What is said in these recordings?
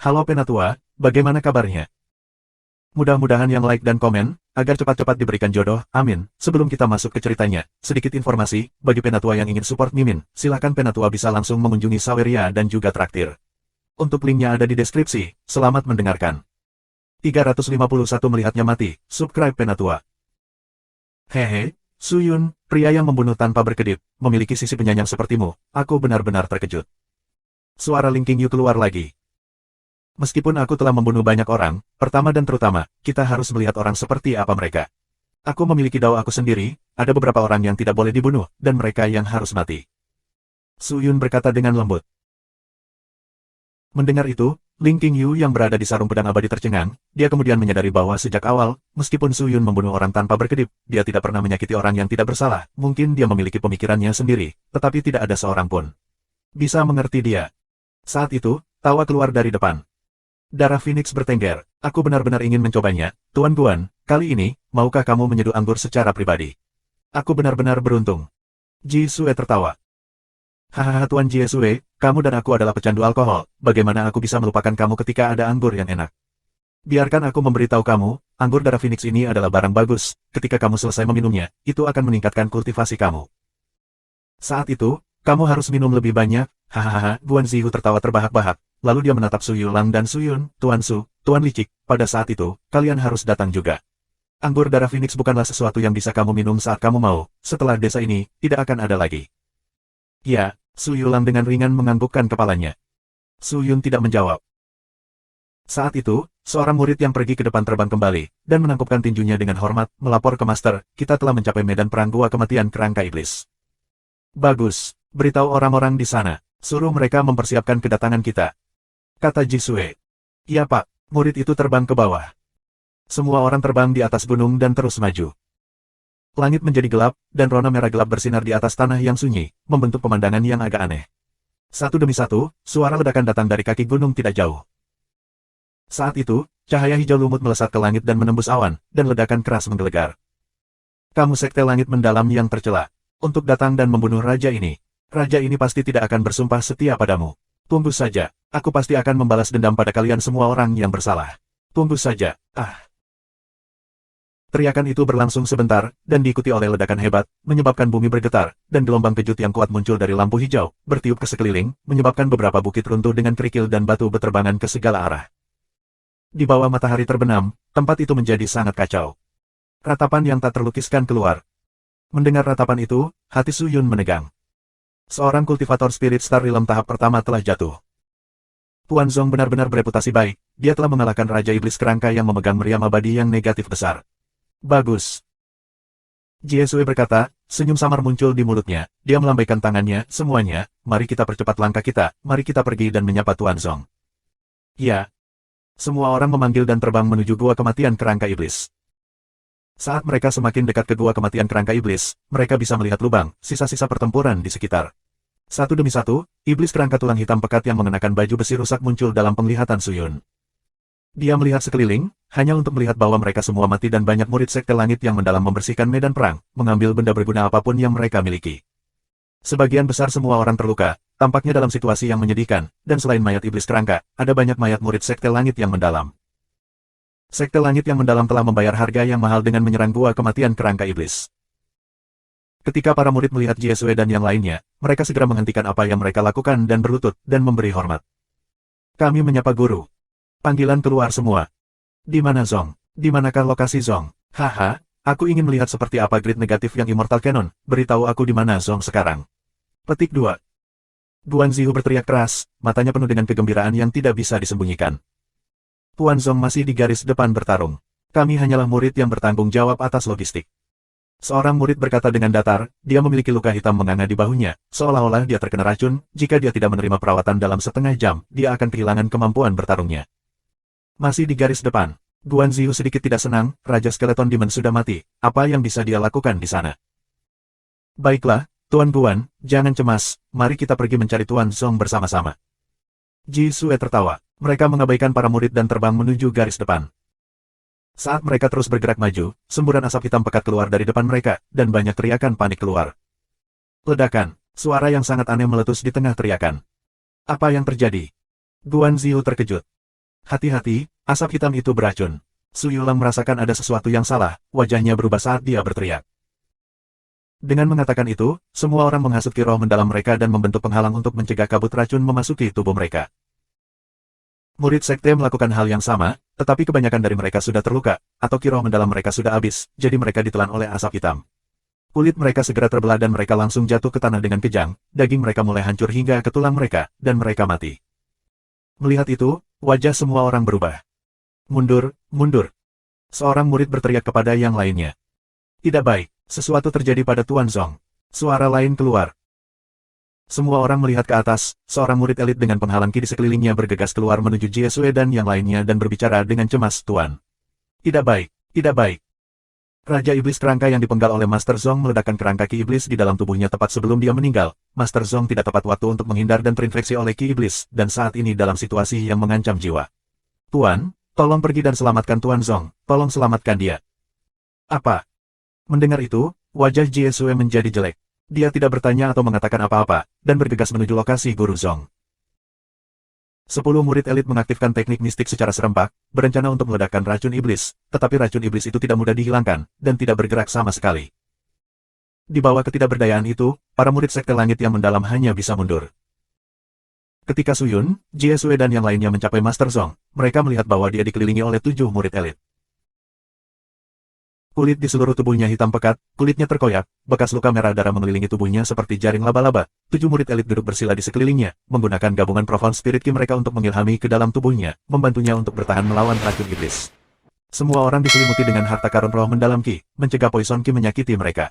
Halo Penatua, bagaimana kabarnya? Mudah-mudahan yang like dan komen, agar cepat-cepat diberikan jodoh, amin. Sebelum kita masuk ke ceritanya, sedikit informasi, bagi Penatua yang ingin support Mimin, silakan Penatua bisa langsung mengunjungi Saweria dan juga traktir. Untuk linknya ada di deskripsi, selamat mendengarkan. 351 melihatnya mati, subscribe Penatua. Hehe, Suyun, pria yang membunuh tanpa berkedip, memiliki sisi penyayang sepertimu, aku benar-benar terkejut. Suara Ling Qingyu keluar lagi. Meskipun aku telah membunuh banyak orang, pertama dan terutama, kita harus melihat orang seperti apa mereka. Aku memiliki dao aku sendiri, ada beberapa orang yang tidak boleh dibunuh, dan mereka yang harus mati. Suyun berkata dengan lembut. Mendengar itu, Ling Qingyu yang berada di sarung pedang abadi tercengang, dia kemudian menyadari bahwa sejak awal, meskipun Suyun membunuh orang tanpa berkedip, dia tidak pernah menyakiti orang yang tidak bersalah, mungkin dia memiliki pemikirannya sendiri, tetapi tidak ada seorang pun bisa mengerti dia. Saat itu, tawa keluar dari depan. Darah Phoenix bertengger, aku benar-benar ingin mencobanya, Tuan Guan, kali ini, maukah kamu menyeduh anggur secara pribadi? Aku benar-benar beruntung. Ji Sue tertawa. Hahaha Tuan Ji Sue, kamu dan aku adalah pecandu alkohol, bagaimana aku bisa melupakan kamu ketika ada anggur yang enak? Biarkan aku memberitahu kamu, anggur darah Phoenix ini adalah barang bagus, ketika kamu selesai meminumnya, itu akan meningkatkan kultivasi kamu. Saat itu, kamu harus minum lebih banyak, hahaha, Guan Zihu tertawa terbahak-bahak. Lalu dia menatap Su Yulang dan Suyun, Tuan Su, Tuan Licik, pada saat itu, kalian harus datang juga. Anggur darah Phoenix bukanlah sesuatu yang bisa kamu minum saat kamu mau, setelah desa ini, tidak akan ada lagi. Ya, Su Yulang dengan ringan menganggukkan kepalanya. Suyun tidak menjawab. Saat itu, seorang murid yang pergi ke depan terbang kembali, dan menangkupkan tinjunya dengan hormat, melapor ke Master, kita telah mencapai medan perang gua kematian kerangka iblis. Bagus, beritahu orang-orang di sana, suruh mereka mempersiapkan kedatangan kita. Kata Ji Sue. Iya Pak, murid itu terbang ke bawah. Semua orang terbang di atas gunung dan terus maju. Langit menjadi gelap, dan rona merah gelap bersinar di atas tanah yang sunyi, membentuk pemandangan yang agak aneh. Satu demi satu, suara ledakan datang dari kaki gunung tidak jauh. Saat itu, cahaya hijau lumut melesat ke langit dan menembus awan, dan ledakan keras menggelegar. Kamu sekte langit mendalam yang tercela. Untuk datang dan membunuh raja ini pasti tidak akan bersumpah setia padamu. Tunggu saja, aku pasti akan membalas dendam pada kalian semua orang yang bersalah. Tunggu saja, Teriakan itu berlangsung sebentar, dan diikuti oleh ledakan hebat, menyebabkan bumi bergetar, dan gelombang kejut yang kuat muncul dari lampu hijau, bertiup ke sekeliling, menyebabkan beberapa bukit runtuh dengan kerikil dan batu berterbangan ke segala arah. Di bawah matahari terbenam, tempat itu menjadi sangat kacau. Ratapan yang tak terlukiskan keluar. Mendengar ratapan itu, hati Suyun menegang. Seorang kultivator spirit Star Realm tahap pertama telah jatuh. Tuan Zong benar-benar bereputasi baik, dia telah mengalahkan Raja Iblis Kerangka yang memegang meriam abadi yang negatif besar. Bagus. Jie Sue berkata, senyum samar muncul di mulutnya, dia melambaikan tangannya, semuanya, mari kita percepat langkah kita, mari kita pergi dan menyapa Tuan Zong. Ya. Semua orang memanggil dan terbang menuju gua kematian kerangka iblis. Saat mereka semakin dekat ke gua kematian kerangka iblis, mereka bisa melihat lubang, sisa-sisa pertempuran di sekitar. Satu demi satu, iblis kerangka tulang hitam pekat yang mengenakan baju besi rusak muncul dalam penglihatan Suyun. Dia melihat sekeliling, hanya untuk melihat bahwa mereka semua mati dan banyak murid sekte langit yang mendalam membersihkan medan perang, mengambil benda berguna apapun yang mereka miliki. Sebagian besar semua orang terluka, tampaknya dalam situasi yang menyedihkan, dan selain mayat iblis kerangka, ada banyak mayat murid sekte langit yang mendalam. Sekte langit yang mendalam telah membayar harga yang mahal dengan menyerang gua kematian kerangka iblis. Ketika para murid melihat Jie Sue dan yang lainnya, mereka segera menghentikan apa yang mereka lakukan dan berlutut, dan memberi hormat. Kami menyapa guru. Panggilan keluar semua. Di mana Zong? Di manakah lokasi Zong? Haha, aku ingin melihat seperti apa grid negatif yang Immortal Cannon, beritahu aku di mana Zong sekarang. Petik 2. Guan Zihu berteriak keras, matanya penuh dengan kegembiraan yang tidak bisa disembunyikan. Tuan Zong masih di garis depan bertarung. Kami hanyalah murid yang bertanggung jawab atas logistik. Seorang murid berkata dengan datar, dia memiliki luka hitam menganga di bahunya, seolah-olah dia terkena racun, jika dia tidak menerima perawatan dalam setengah jam, dia akan kehilangan kemampuan bertarungnya. Masih di garis depan, Guan Zihu sedikit tidak senang, Raja Skeleton Demon sudah mati, apa yang bisa dia lakukan di sana? Baiklah, Tuan Guan, jangan cemas, mari kita pergi mencari Tuan Zong bersama-sama. Ji Sue tertawa. Mereka mengabaikan para murid dan terbang menuju garis depan. Saat mereka terus bergerak maju, semburan asap hitam pekat keluar dari depan mereka, dan banyak teriakan panik keluar. Ledakan, suara yang sangat aneh meletus di tengah teriakan. Apa yang terjadi? Guan Zihu terkejut. Hati-hati, asap hitam itu beracun. Su Yulang merasakan ada sesuatu yang salah, wajahnya berubah saat dia berteriak. Dengan mengatakan itu, semua orang menghasut ki roh mendalam mereka dan membentuk penghalang untuk mencegah kabut racun memasuki tubuh mereka. Murid sekte melakukan hal yang sama, tetapi kebanyakan dari mereka sudah terluka, atau ki roh mendalam mereka sudah habis, jadi mereka ditelan oleh asap hitam. Kulit mereka segera terbelah dan mereka langsung jatuh ke tanah dengan kejang, daging mereka mulai hancur hingga ke tulang mereka, dan mereka mati. Melihat itu, wajah semua orang berubah. Mundur, mundur. Seorang murid berteriak kepada yang lainnya. Tidak baik. Sesuatu terjadi pada Tuan Zong. Suara lain keluar. Semua orang melihat ke atas, seorang murid elit dengan penghalang ki di sekelilingnya bergegas keluar menuju Jie Sui dan yang lainnya dan berbicara dengan cemas, Tuan. Tidak baik, tidak baik. Raja Iblis kerangka yang dipenggal oleh Master Zong meledakkan kerangka ki iblis di dalam tubuhnya tepat sebelum dia meninggal. Master Zong tidak tepat waktu untuk menghindar dan terinfeksi oleh ki iblis, dan saat ini dalam situasi yang mengancam jiwa. Tuan, tolong pergi dan selamatkan Tuan Zong, tolong selamatkan dia. Apa? Mendengar itu, wajah Jie Sui menjadi jelek. Dia tidak bertanya atau mengatakan apa-apa, dan bergegas menuju lokasi Guru Zong. 10 murid elit mengaktifkan teknik mistik secara serempak, berencana untuk meledakkan racun iblis, tetapi racun iblis itu tidak mudah dihilangkan, dan tidak bergerak sama sekali. Di bawah ketidakberdayaan itu, para murid sekte langit yang mendalam hanya bisa mundur. Ketika Su Yun, Jie Sui dan yang lainnya mencapai Master Zong, mereka melihat bahwa dia dikelilingi oleh 7 murid elit. Kulit di seluruh tubuhnya hitam pekat, kulitnya terkoyak, bekas luka merah darah mengelilingi tubuhnya seperti jaring laba-laba. 7 murid elit duduk bersila di sekelilingnya, menggunakan gabungan Profound Spirit Ki mereka untuk mengilhami ke dalam tubuhnya, membantunya untuk bertahan melawan racun iblis. Semua orang diselimuti dengan harta karun roh mendalam Ki, mencegah Poison Ki menyakiti mereka.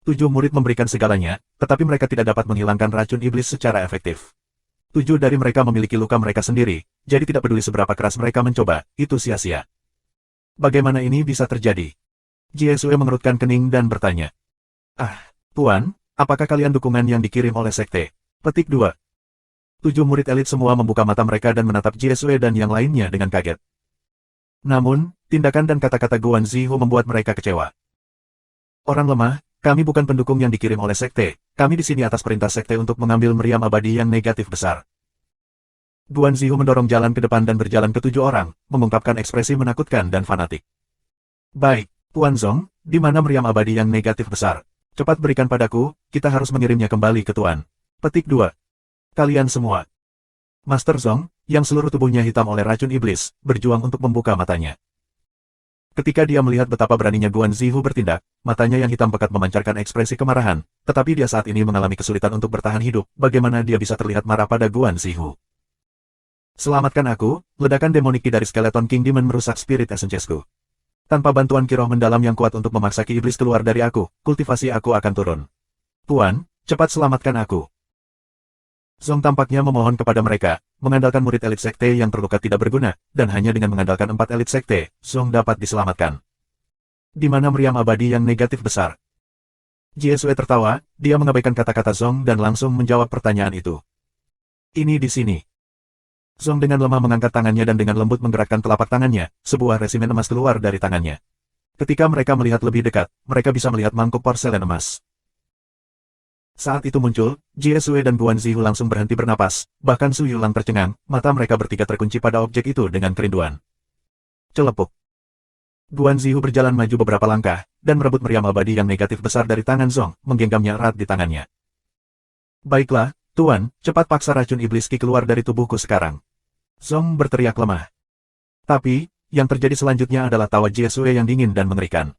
7 murid memberikan segalanya, tetapi mereka tidak dapat menghilangkan racun iblis secara efektif. 7 dari mereka memiliki luka mereka sendiri, jadi tidak peduli seberapa keras mereka mencoba, itu sia-sia. Bagaimana ini bisa terjadi? Jie Sui mengerutkan kening dan bertanya. Tuan, apakah kalian dukungan yang dikirim oleh sekte? Petik 2. 7 murid elit semua membuka mata mereka dan menatap Jie Sui dan yang lainnya dengan kaget. Namun, tindakan dan kata-kata Guan Zihu membuat mereka kecewa. Orang lemah, kami bukan pendukung yang dikirim oleh sekte, kami di sini atas perintah sekte untuk mengambil meriam abadi yang negatif besar. Guan Zihu mendorong jalan ke depan dan berjalan ke 7 orang, mengungkapkan ekspresi menakutkan dan fanatik. Baik, Tuan Zong, di mana meriam abadi yang negatif besar? Cepat berikan padaku, kita harus mengirimnya kembali ke Tuan. Petik 2. Kalian semua. Master Zong, yang seluruh tubuhnya hitam oleh racun iblis, berjuang untuk membuka matanya. Ketika dia melihat betapa beraninya Guan Zihu bertindak, matanya yang hitam pekat memancarkan ekspresi kemarahan, tetapi dia saat ini mengalami kesulitan untuk bertahan hidup, bagaimana dia bisa terlihat marah pada Guan Zihu? Selamatkan aku, ledakan demonik Ki dari Skeleton King Demon merusak spirit essenceku. Tanpa bantuan ki roh mendalam yang kuat untuk memaksa ki iblis keluar dari aku, kultivasi aku akan turun. Tuan, cepat selamatkan aku. Zong tampaknya memohon kepada mereka, mengandalkan murid elit sekte yang terluka tidak berguna, dan hanya dengan mengandalkan 4 elit sekte, Zong dapat diselamatkan. Di mana meriam abadi yang negatif besar? Jie Sui tertawa, dia mengabaikan kata-kata Zong dan langsung menjawab pertanyaan itu. Ini di sini. Zong dengan lemah mengangkat tangannya dan dengan lembut menggerakkan telapak tangannya, sebuah resimen emas keluar dari tangannya. Ketika mereka melihat lebih dekat, mereka bisa melihat mangkuk porselen emas. Saat itu muncul, Jie Sui dan Guan Zihu langsung berhenti bernapas, bahkan Su Yulang tercengang, mata mereka bertiga terkunci pada objek itu dengan kerinduan. Celepuk. Guan Zihu berjalan maju beberapa langkah, dan merebut meriam abadi yang negatif besar dari tangan Zong, menggenggamnya erat di tangannya. Baiklah, Tuan, cepat paksa racun iblis Ki keluar dari tubuhku sekarang. Zong berteriak lemah. Tapi, yang terjadi selanjutnya adalah tawa Jie Sui yang dingin dan mengerikan.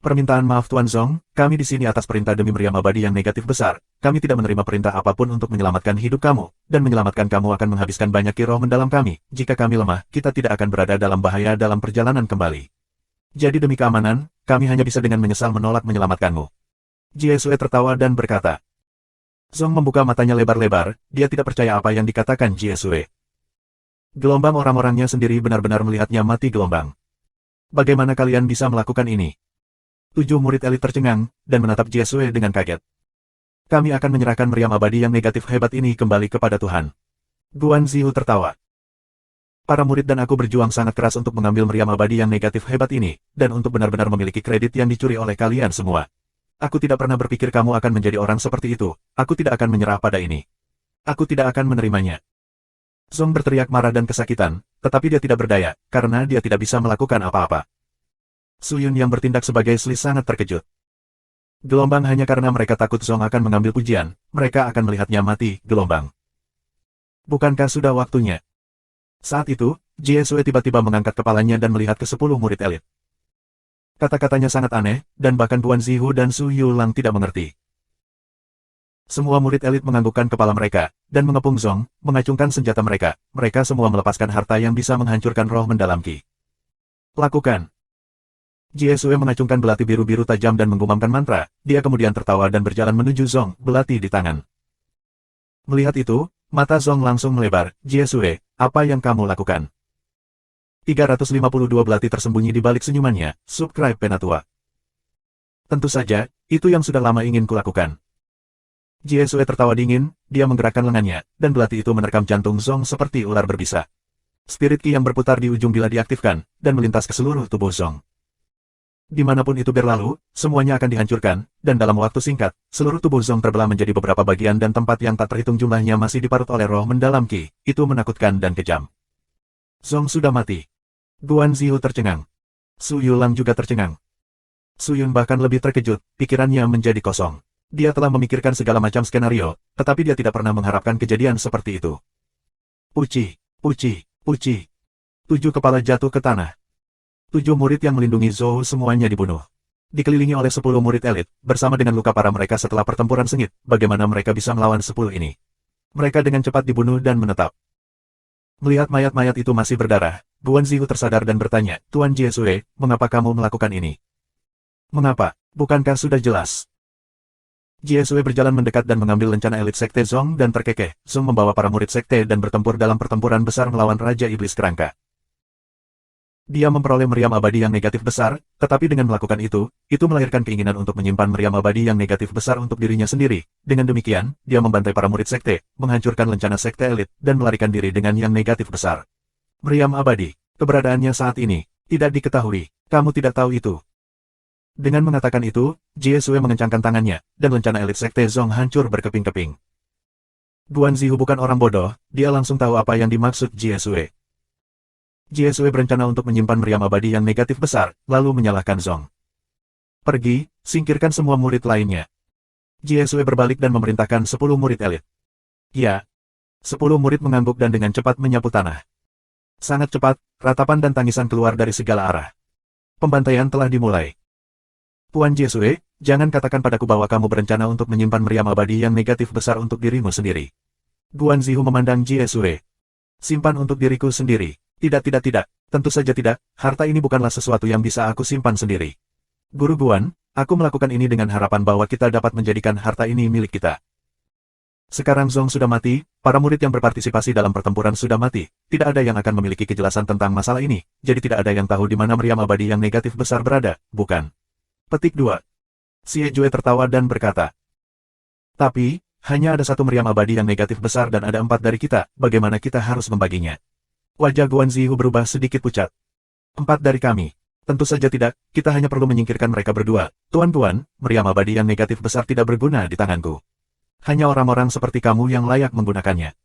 Permintaan maaf Tuan Zong, kami di sini atas perintah demi meriam abadi yang negatif besar. Kami tidak menerima perintah apapun untuk menyelamatkan hidup kamu, dan menyelamatkan kamu akan menghabiskan banyak ki roh mendalam kami. Jika kami lemah, kita tidak akan berada dalam bahaya dalam perjalanan kembali. Jadi demi keamanan, kami hanya bisa dengan menyesal menolak menyelamatkanmu. Jie Sui tertawa dan berkata. Zong membuka matanya lebar-lebar, dia tidak percaya apa yang dikatakan Jie Sui. Gelombang orang-orangnya sendiri benar-benar melihatnya mati gelombang. Bagaimana kalian bisa melakukan ini? 7 murid elit tercengang, dan menatap Jie Sui dengan kaget. Kami akan menyerahkan meriam abadi yang negatif hebat ini kembali kepada Tuhan. Guan Zihu tertawa. Para murid dan aku berjuang sangat keras untuk mengambil meriam abadi yang negatif hebat ini, dan untuk benar-benar memiliki kredit yang dicuri oleh kalian semua. Aku tidak pernah berpikir kamu akan menjadi orang seperti itu, aku tidak akan menyerah pada ini. Aku tidak akan menerimanya. Zong berteriak marah dan kesakitan, tetapi dia tidak berdaya, karena dia tidak bisa melakukan apa-apa. Su Yun yang bertindak sebagai Sli sangat terkejut. Gelombang hanya karena mereka takut Zong akan mengambil pujian, mereka akan melihatnya mati, gelombang. Bukankah sudah waktunya? Saat itu, Jie Sui tiba-tiba mengangkat kepalanya dan melihat ke 10 murid elit. Kata-katanya sangat aneh, dan bahkan Guan Zihu dan Su Yulang tidak mengerti. Semua murid elit menganggukkan kepala mereka, dan mengepung Zong, mengacungkan senjata mereka. Mereka semua melepaskan harta yang bisa menghancurkan roh mendalam Qi. Lakukan. Jie Sui mengacungkan belati biru-biru tajam dan menggumamkan mantra. Dia kemudian tertawa dan berjalan menuju Zong, belati di tangan. Melihat itu, mata Zong langsung melebar. Jie Sui, apa yang kamu lakukan? 352 belati tersembunyi di balik senyumannya. Subscribe Penatua. Tentu saja, itu yang sudah lama ingin kulakukan. Jie Sui tertawa dingin, dia menggerakkan lengannya, dan belati itu menerkam jantung Zong seperti ular berbisa. Spirit Qi yang berputar di ujung bila diaktifkan, dan melintas ke seluruh tubuh Zong. Dimanapun itu berlalu, semuanya akan dihancurkan, dan dalam waktu singkat, seluruh tubuh Zong terbelah menjadi beberapa bagian dan tempat yang tak terhitung jumlahnya masih diparut oleh roh mendalam Qi. Itu menakutkan dan kejam. Zong sudah mati. Guan Zihu tercengang. Su Yulang juga tercengang. Su Yun bahkan lebih terkejut, pikirannya menjadi kosong. Dia telah memikirkan segala macam skenario, tetapi dia tidak pernah mengharapkan kejadian seperti itu. Puci, puci, puci. 7 kepala jatuh ke tanah. 7 murid yang melindungi Zhou semuanya dibunuh. Dikelilingi oleh 10 murid elit, bersama dengan luka parah mereka setelah pertempuran sengit, bagaimana mereka bisa melawan 10 ini? Mereka dengan cepat dibunuh dan menetap. Melihat mayat-mayat itu masih berdarah, Guan Zihu tersadar dan bertanya, Tuan Jie Sui, mengapa kamu melakukan ini? Mengapa? Bukankah sudah jelas? Jie Sui berjalan mendekat dan mengambil lencana elit Sekte Zong dan terkekeh. Zong membawa para murid Sekte dan bertempur dalam pertempuran besar melawan Raja Iblis Kerangka. Dia memperoleh meriam abadi yang negatif besar, tetapi dengan melakukan itu melahirkan keinginan untuk menyimpan meriam abadi yang negatif besar untuk dirinya sendiri. Dengan demikian, dia membantai para murid Sekte, menghancurkan lencana Sekte elit, dan melarikan diri dengan yang negatif besar. Meriam abadi, keberadaannya saat ini, tidak diketahui. Kamu tidak tahu itu. Dengan mengatakan itu, Jie Sui mengencangkan tangannya, dan lencana elit Sekte Zong hancur berkeping-keping. Guan Zihu bukan orang bodoh, dia langsung tahu apa yang dimaksud Jie Sui. Jie Sui berencana untuk menyimpan meriam abadi yang negatif besar, lalu menyalahkan Zong. Pergi, singkirkan semua murid lainnya. Jie Sui berbalik dan memerintahkan 10 murid elit. Ya. 10 murid mengangguk dan dengan cepat menyapu tanah. Sangat cepat, ratapan dan tangisan keluar dari segala arah. Pembantaian telah dimulai. Tuan Jie Sui, jangan katakan padaku bahwa kamu berencana untuk menyimpan meriam abadi yang negatif besar untuk dirimu sendiri. Guan Zihu memandang Jie Sui. Simpan untuk diriku sendiri. Tidak. Tentu saja tidak, harta ini bukanlah sesuatu yang bisa aku simpan sendiri. Guru Guan, aku melakukan ini dengan harapan bahwa kita dapat menjadikan harta ini milik kita. Sekarang Zong sudah mati, para murid yang berpartisipasi dalam pertempuran sudah mati, tidak ada yang akan memiliki kejelasan tentang masalah ini, jadi tidak ada yang tahu di mana meriam abadi yang negatif besar berada, bukan? Petik 2. Xie Jue tertawa dan berkata, tapi, hanya ada 1 meriam abadi yang negatif besar dan ada 4 dari kita, bagaimana kita harus membaginya? Wajah Guan Zihu berubah sedikit pucat. 4 dari kami. Tentu saja tidak, kita hanya perlu menyingkirkan mereka berdua. Tuan-tuan, meriam abadi yang negatif besar tidak berguna di tanganku. Hanya orang-orang seperti kamu yang layak menggunakannya.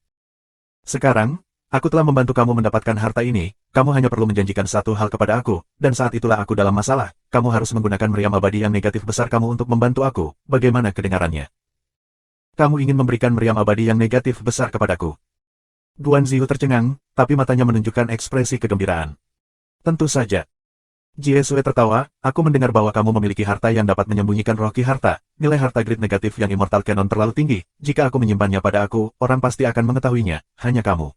Sekarang, aku telah membantu kamu mendapatkan harta ini, kamu hanya perlu menjanjikan satu hal kepada aku, dan saat itulah aku dalam masalah, kamu harus menggunakan meriam abadi yang negatif besar kamu untuk membantu aku, bagaimana kedengarannya? Kamu ingin memberikan meriam abadi yang negatif besar kepadaku. Guan Zihu tercengang, tapi matanya menunjukkan ekspresi kegembiraan. Tentu saja. Jie Sui tertawa, aku mendengar bahwa kamu memiliki harta yang dapat menyembunyikan roh Qi harta, nilai harta grid negatif yang Immortal Canon terlalu tinggi, jika aku menyimpannya pada aku, orang pasti akan mengetahuinya, hanya kamu.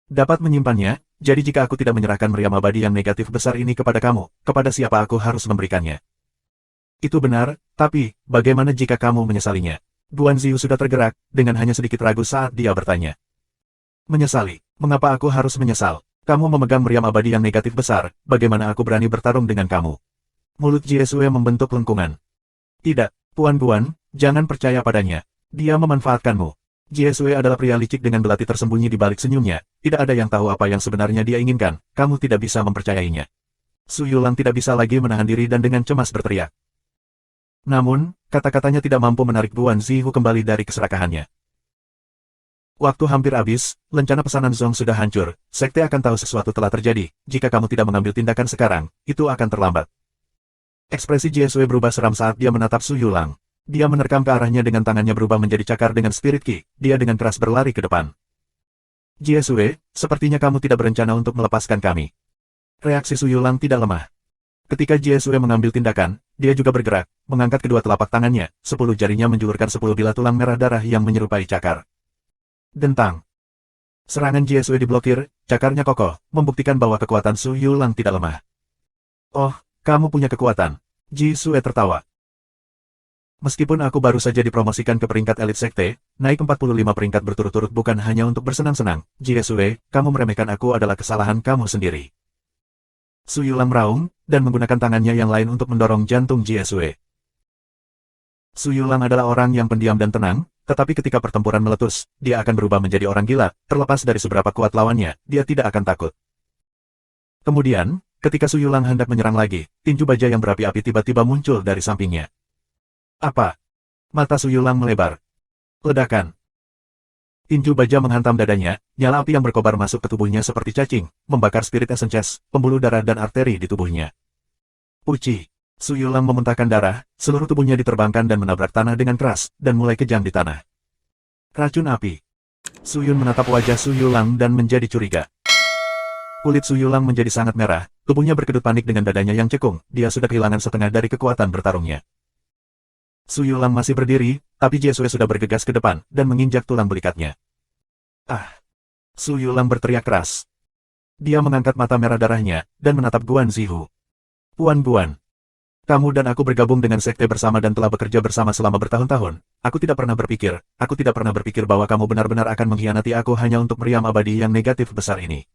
Dapat menyimpannya, jadi jika aku tidak menyerahkan meriam abadi yang negatif besar ini kepada kamu, kepada siapa aku harus memberikannya? Itu benar, tapi, bagaimana jika kamu menyesalinya? Guan Zihu sudah tergerak, dengan hanya sedikit ragu saat dia bertanya. Menyesali? Mengapa aku harus menyesal? Kamu memegang meriam abadi yang negatif besar, bagaimana aku berani bertarung dengan kamu? Mulut Jie Sui membentuk lengkungan. Tidak, Tuan Guan, jangan percaya padanya. Dia memanfaatkanmu. Jie Sui adalah pria licik dengan belati tersembunyi di balik senyumnya, tidak ada yang tahu apa yang sebenarnya dia inginkan, kamu tidak bisa mempercayainya. Su Yulang tidak bisa lagi menahan diri dan dengan cemas berteriak. Namun, kata-katanya tidak mampu menarik Guan Zihu kembali dari keserakahannya. Waktu hampir habis, lencana pesanan Zong sudah hancur, sekte akan tahu sesuatu telah terjadi, jika kamu tidak mengambil tindakan sekarang, itu akan terlambat. Ekspresi Jesue berubah seram saat dia menatap Su Yulang. Dia menerkam ke arahnya dengan tangannya berubah menjadi cakar dengan spirit ki, dia dengan keras berlari ke depan. Jesue, sepertinya kamu tidak berencana untuk melepaskan kami. Reaksi Su Yulang tidak lemah. Ketika Jesue mengambil tindakan, dia juga bergerak, mengangkat kedua telapak tangannya, 10 jarinya menjulurkan 10 bilah tulang merah darah yang menyerupai cakar. Dentang. Serangan Jesue diblokir, cakarnya kokoh, membuktikan bahwa kekuatan Su Yulang tidak lemah. Oh, kamu punya kekuatan. Jesue tertawa. Meskipun aku baru saja dipromosikan ke peringkat elit sekte, naik 45 peringkat berturut-turut bukan hanya untuk bersenang-senang. Jesue, kamu meremehkan aku adalah kesalahan kamu sendiri. Su Yulang meraung, dan menggunakan tangannya yang lain untuk mendorong jantung Jesue. Su Yulang adalah orang yang pendiam dan tenang, tetapi ketika pertempuran meletus, dia akan berubah menjadi orang gila, terlepas dari seberapa kuat lawannya, dia tidak akan takut. Kemudian, ketika Su Yulang hendak menyerang lagi, tinju baja yang berapi-api tiba-tiba muncul dari sampingnya. Apa? Mata Su Yulang melebar. Ledakan. Tinju baja menghantam dadanya, nyala api yang berkobar masuk ke tubuhnya seperti cacing, membakar spirit essences, pembuluh darah dan arteri di tubuhnya. Uci. Su Yulang memuntahkan darah, seluruh tubuhnya diterbangkan dan menabrak tanah dengan keras, dan mulai kejang di tanah. Racun api. Su Yun menatap wajah Su Yulang dan menjadi curiga. Kulit Su Yulang menjadi sangat merah, tubuhnya berkedut panik dengan dadanya yang cekung, dia sudah kehilangan setengah dari kekuatan bertarungnya. Su Yulang masih berdiri, tapi Jesue sudah bergegas ke depan, dan menginjak tulang belikatnya. Ah! Su Yulang berteriak keras. Dia mengangkat mata merah darahnya, dan menatap Guan Zihu. Puan Guan. Kamu dan aku bergabung dengan sekte bersama dan telah bekerja bersama selama bertahun-tahun. Aku tidak pernah berpikir bahwa kamu benar-benar akan mengkhianati aku hanya untuk meriam abadi yang negatif besar ini.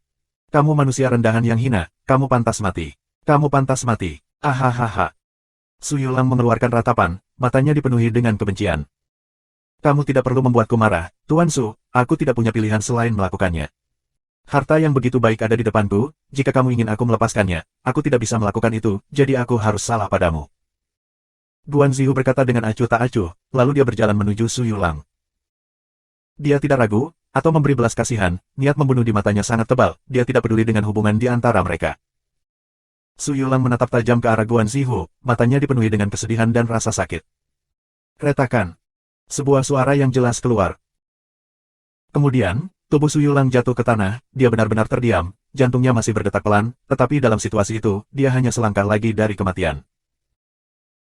Kamu manusia rendahan yang hina, kamu pantas mati. Kamu pantas mati. Ahahaha. Su Yulang mengeluarkan ratapan, matanya dipenuhi dengan kebencian. Kamu tidak perlu membuatku marah, Tuan Su, aku tidak punya pilihan selain melakukannya. Harta yang begitu baik ada di depanku, jika kamu ingin aku melepaskannya, aku tidak bisa melakukan itu, jadi aku harus salah padamu. Guan Zihu berkata dengan acuh tak acuh, lalu dia berjalan menuju Su Yulang. Dia tidak ragu, atau memberi belas kasihan, niat membunuh di matanya sangat tebal, dia tidak peduli dengan hubungan di antara mereka. Su Yulang menatap tajam ke arah Guan Zihu, matanya dipenuhi dengan kesedihan dan rasa sakit. Retakan. Sebuah suara yang jelas keluar. Kemudian, tubuh Su Yulang jatuh ke tanah, dia benar-benar terdiam, jantungnya masih berdetak pelan, tetapi dalam situasi itu, dia hanya selangkah lagi dari kematian.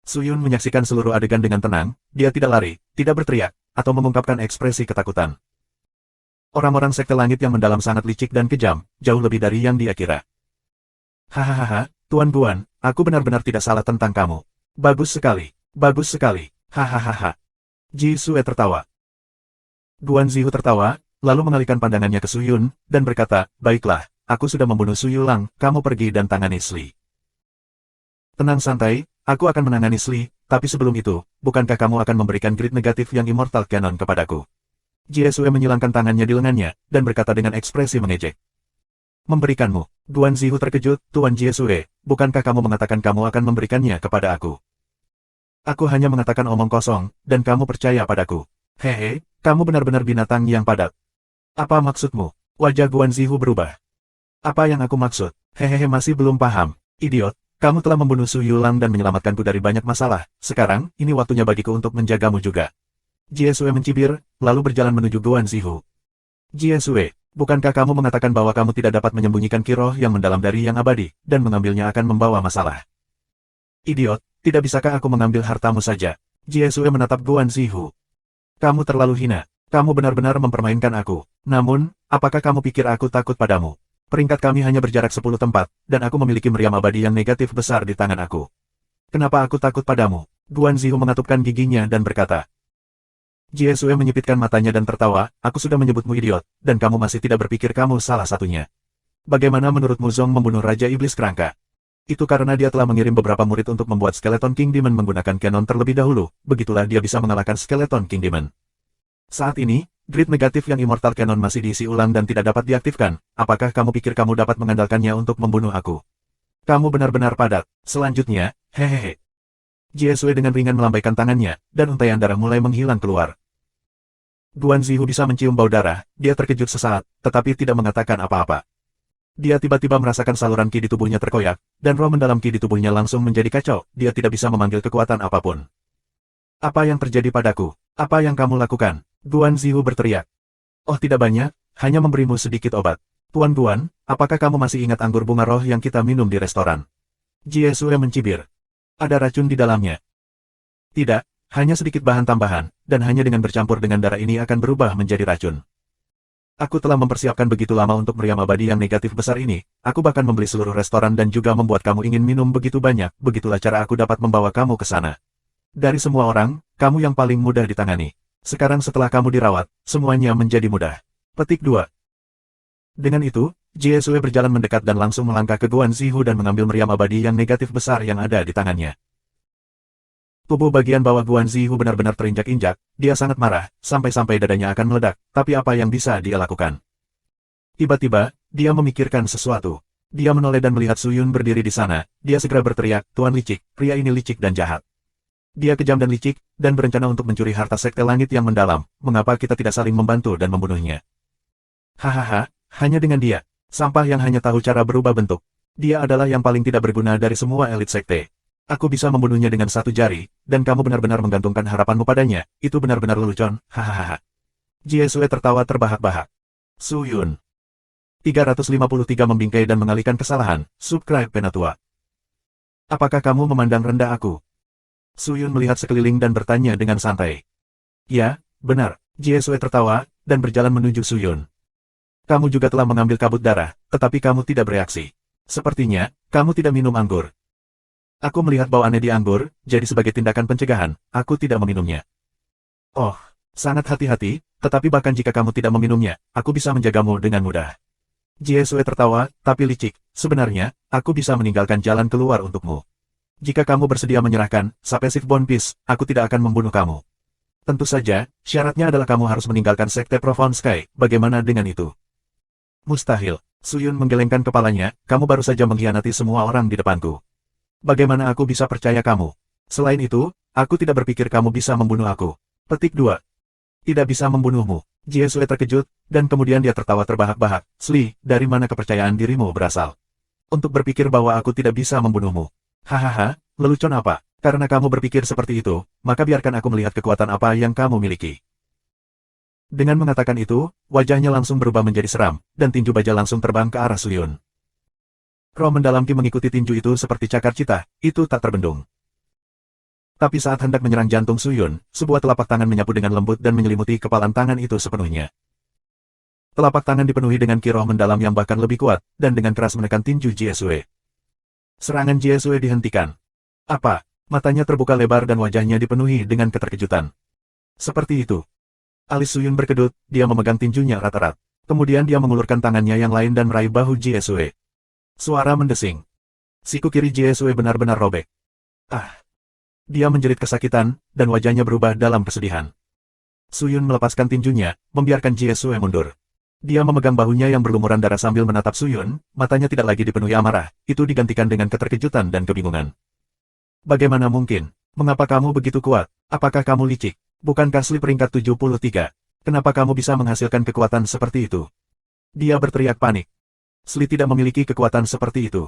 Su Yun menyaksikan seluruh adegan dengan tenang, dia tidak lari, tidak berteriak, atau mengungkapkan ekspresi ketakutan. Orang-orang sekte langit yang mendalam sangat licik dan kejam, jauh lebih dari yang dia kira. Hahaha, Tuan Guan, aku benar-benar tidak salah tentang kamu. Bagus sekali, bagus sekali, hahaha. Jisue tertawa. Guan Zihu tertawa, lalu mengalihkan pandangannya ke Su Yun, dan berkata, baiklah, aku sudah membunuh Su Yulang, kamu pergi dan tangani Sli. Tenang santai, aku akan menangani Sli, tapi sebelum itu, bukankah kamu akan memberikan grid negatif yang Immortal Cannon kepadaku? Jisue menyilangkan tangannya di lengannya, dan berkata dengan ekspresi mengejek. Memberikanmu. Guan Zihu terkejut, Tuan Jisue, bukankah kamu mengatakan kamu akan memberikannya kepada aku? Aku hanya mengatakan omong kosong, dan kamu percaya padaku. Hehe, kamu benar-benar binatang yang padat. Apa maksudmu? Wajah Guan Zihu berubah. Apa yang aku maksud? Hehehe, masih belum paham. Idiot, kamu telah membunuh Su Yulang dan menyelamatkanku dari banyak masalah. Sekarang, ini waktunya bagiku untuk menjagamu juga. Jisue mencibir, lalu berjalan menuju Guan Zihu. Jisue, bukankah kamu mengatakan bahwa kamu tidak dapat menyembunyikan kiroh yang mendalam dari yang abadi, dan mengambilnya akan membawa masalah? Idiot, tidak bisakah aku mengambil hartamu saja? Jisue menatap Guan Zihu. Kamu terlalu hina. Kamu benar-benar mempermainkan aku. Namun, apakah kamu pikir aku takut padamu? Peringkat kami hanya berjarak 10 tempat, dan aku memiliki meriam abadi yang negatif besar di tangan aku. Kenapa aku takut padamu? Guan Zihu mengatupkan giginya dan berkata. Jisue menyipitkan matanya dan tertawa, aku sudah menyebutmu idiot, dan kamu masih tidak berpikir kamu salah satunya. Bagaimana menurutmu Zong membunuh Raja Iblis Kerangka? Itu karena dia telah mengirim beberapa murid untuk membuat Skeleton King Demon menggunakan Cannon terlebih dahulu, begitulah dia bisa mengalahkan Skeleton King Demon. Saat ini, grid negatif yang Immortal Cannon masih diisi ulang dan tidak dapat diaktifkan, apakah kamu pikir kamu dapat mengandalkannya untuk membunuh aku? Kamu benar-benar padat. Selanjutnya, hehehe. Jisue dengan ringan melambaikan tangannya, dan untaian darah mulai menghilang keluar. Guan Zihu bisa mencium bau darah, dia terkejut sesaat, tetapi tidak mengatakan apa-apa. Dia tiba-tiba merasakan saluran ki di tubuhnya terkoyak, dan roh mendalam ki di tubuhnya langsung menjadi kacau, dia tidak bisa memanggil kekuatan apapun. Apa yang terjadi padaku? Apa yang kamu lakukan? Guan Zihu berteriak. Oh tidak banyak, hanya memberimu sedikit obat. Tuan Guan, apakah kamu masih ingat anggur bunga roh yang kita minum di restoran? Jie Sue mencibir. Ada racun di dalamnya. Tidak, hanya sedikit bahan tambahan, dan hanya dengan bercampur dengan darah ini akan berubah menjadi racun. Aku telah mempersiapkan begitu lama untuk meriam abadi yang negatif besar ini, aku bahkan membeli seluruh restoran dan juga membuat kamu ingin minum begitu banyak, begitulah cara aku dapat membawa kamu ke sana. Dari semua orang, kamu yang paling mudah ditangani. Sekarang setelah kamu dirawat, semuanya menjadi mudah. Petik 2. Dengan itu, Jie Sue berjalan mendekat dan langsung melangkah ke Guan Zihu dan mengambil meriam abadi yang negatif besar yang ada di tangannya. Tubuh bagian bawah Guan Zihu benar-benar terinjak-injak, dia sangat marah, sampai-sampai dadanya akan meledak, tapi apa yang bisa dia lakukan? Tiba-tiba, dia memikirkan sesuatu. Dia menoleh dan melihat Su Yun berdiri di sana, dia segera berteriak, Tuan licik, pria ini licik dan jahat. Dia kejam dan licik, dan berencana untuk mencuri harta sekte langit yang mendalam, mengapa kita tidak saling membantu dan membunuhnya? Hahaha, hanya dengan dia, sampah yang hanya tahu cara berubah bentuk. Dia adalah yang paling tidak berguna dari semua elit sekte. Aku bisa membunuhnya dengan satu jari, dan kamu benar-benar menggantungkan harapanmu padanya, itu benar-benar lelucon, hahaha. Jie Sue tertawa terbahak-bahak. Su Yun. 353 membingkai dan mengalihkan kesalahan, subscribe Penatua. Apakah kamu memandang rendah aku? Su Yun melihat sekeliling dan bertanya dengan santai. Ya, benar, Jie Sue tertawa, dan berjalan menuju Su Yun. Kamu juga telah mengambil kabut darah, tetapi kamu tidak bereaksi. Sepertinya, kamu tidak minum anggur. Aku melihat bau aneh di anggur, jadi sebagai tindakan pencegahan, aku tidak meminumnya. Oh, sangat hati-hati, tetapi bahkan jika kamu tidak meminumnya, aku bisa menjagamu dengan mudah. Jie Sue tertawa, tapi licik, sebenarnya, aku bisa meninggalkan jalan keluar untukmu. Jika kamu bersedia menyerahkan, Sapesif Bone Piece, aku tidak akan membunuh kamu. Tentu saja, syaratnya adalah kamu harus meninggalkan Sekte Profound Sky, bagaimana dengan itu? Mustahil, Su Yun menggelengkan kepalanya, kamu baru saja mengkhianati semua orang di depanku. Bagaimana aku bisa percaya kamu? Selain itu, aku tidak berpikir kamu bisa membunuh aku. Petik 2. Tidak bisa membunuhmu. Jie Sue terkejut, dan kemudian dia tertawa terbahak-bahak. Sli, dari mana kepercayaan dirimu berasal? Untuk berpikir bahwa aku tidak bisa membunuhmu. Hahaha, lelucon apa? Karena kamu berpikir seperti itu, maka biarkan aku melihat kekuatan apa yang kamu miliki. Dengan mengatakan itu, wajahnya langsung berubah menjadi seram, dan tinju baja langsung terbang ke arah Su Yun. Roh mendalam Ki mengikuti tinju itu seperti cakar cita, itu tak terbendung. Tapi saat hendak menyerang jantung Su Yun, sebuah telapak tangan menyapu dengan lembut dan menyelimuti kepalan tangan itu sepenuhnya. Telapak tangan dipenuhi dengan ki roh mendalam yang bahkan lebih kuat, dan dengan keras menekan tinju Jie Sue. Serangan Jie Sue dihentikan. Apa? Matanya terbuka lebar dan wajahnya dipenuhi dengan keterkejutan. Seperti itu. Alis Su Yun berkedut, dia memegang tinjunya erat-erat. Kemudian dia mengulurkan tangannya yang lain dan meraih bahu Jie Sue. Suara mendesing. Siku kiri Jie Sue benar-benar robek. Ah! Dia menjerit kesakitan, dan wajahnya berubah dalam kesedihan. Su Yun melepaskan tinjunya, membiarkan Jie Sue mundur. Dia memegang bahunya yang berlumuran darah sambil menatap Su Yun, matanya tidak lagi dipenuhi amarah, itu digantikan dengan keterkejutan dan kebingungan. Bagaimana mungkin? Mengapa kamu begitu kuat? Apakah kamu licik? Bukankah Sli peringkat 73? Kenapa kamu bisa menghasilkan kekuatan seperti itu? Dia berteriak panik. Sli tidak memiliki kekuatan seperti itu.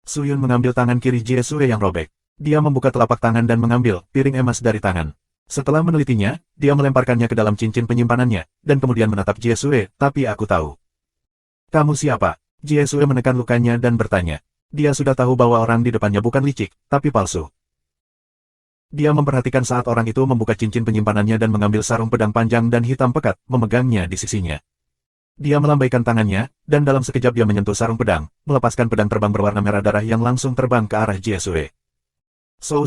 Su Yun mengambil tangan kiri Jie Sue yang robek. Dia membuka telapak tangan dan mengambil piring emas dari tangan. Setelah menelitinya, dia melemparkannya ke dalam cincin penyimpanannya, dan kemudian menatap Jie Sue, tapi aku tahu. Kamu siapa? Jie Sue menekan lukanya dan bertanya. Dia sudah tahu bahwa orang di depannya bukan licik, tapi palsu. Dia memperhatikan saat orang itu membuka cincin penyimpanannya dan mengambil sarung pedang panjang dan hitam pekat, memegangnya di sisinya. Dia melambaikan tangannya, dan dalam sekejap dia menyentuh sarung pedang, melepaskan pedang terbang berwarna merah darah yang langsung terbang ke arah Jie Sue. So.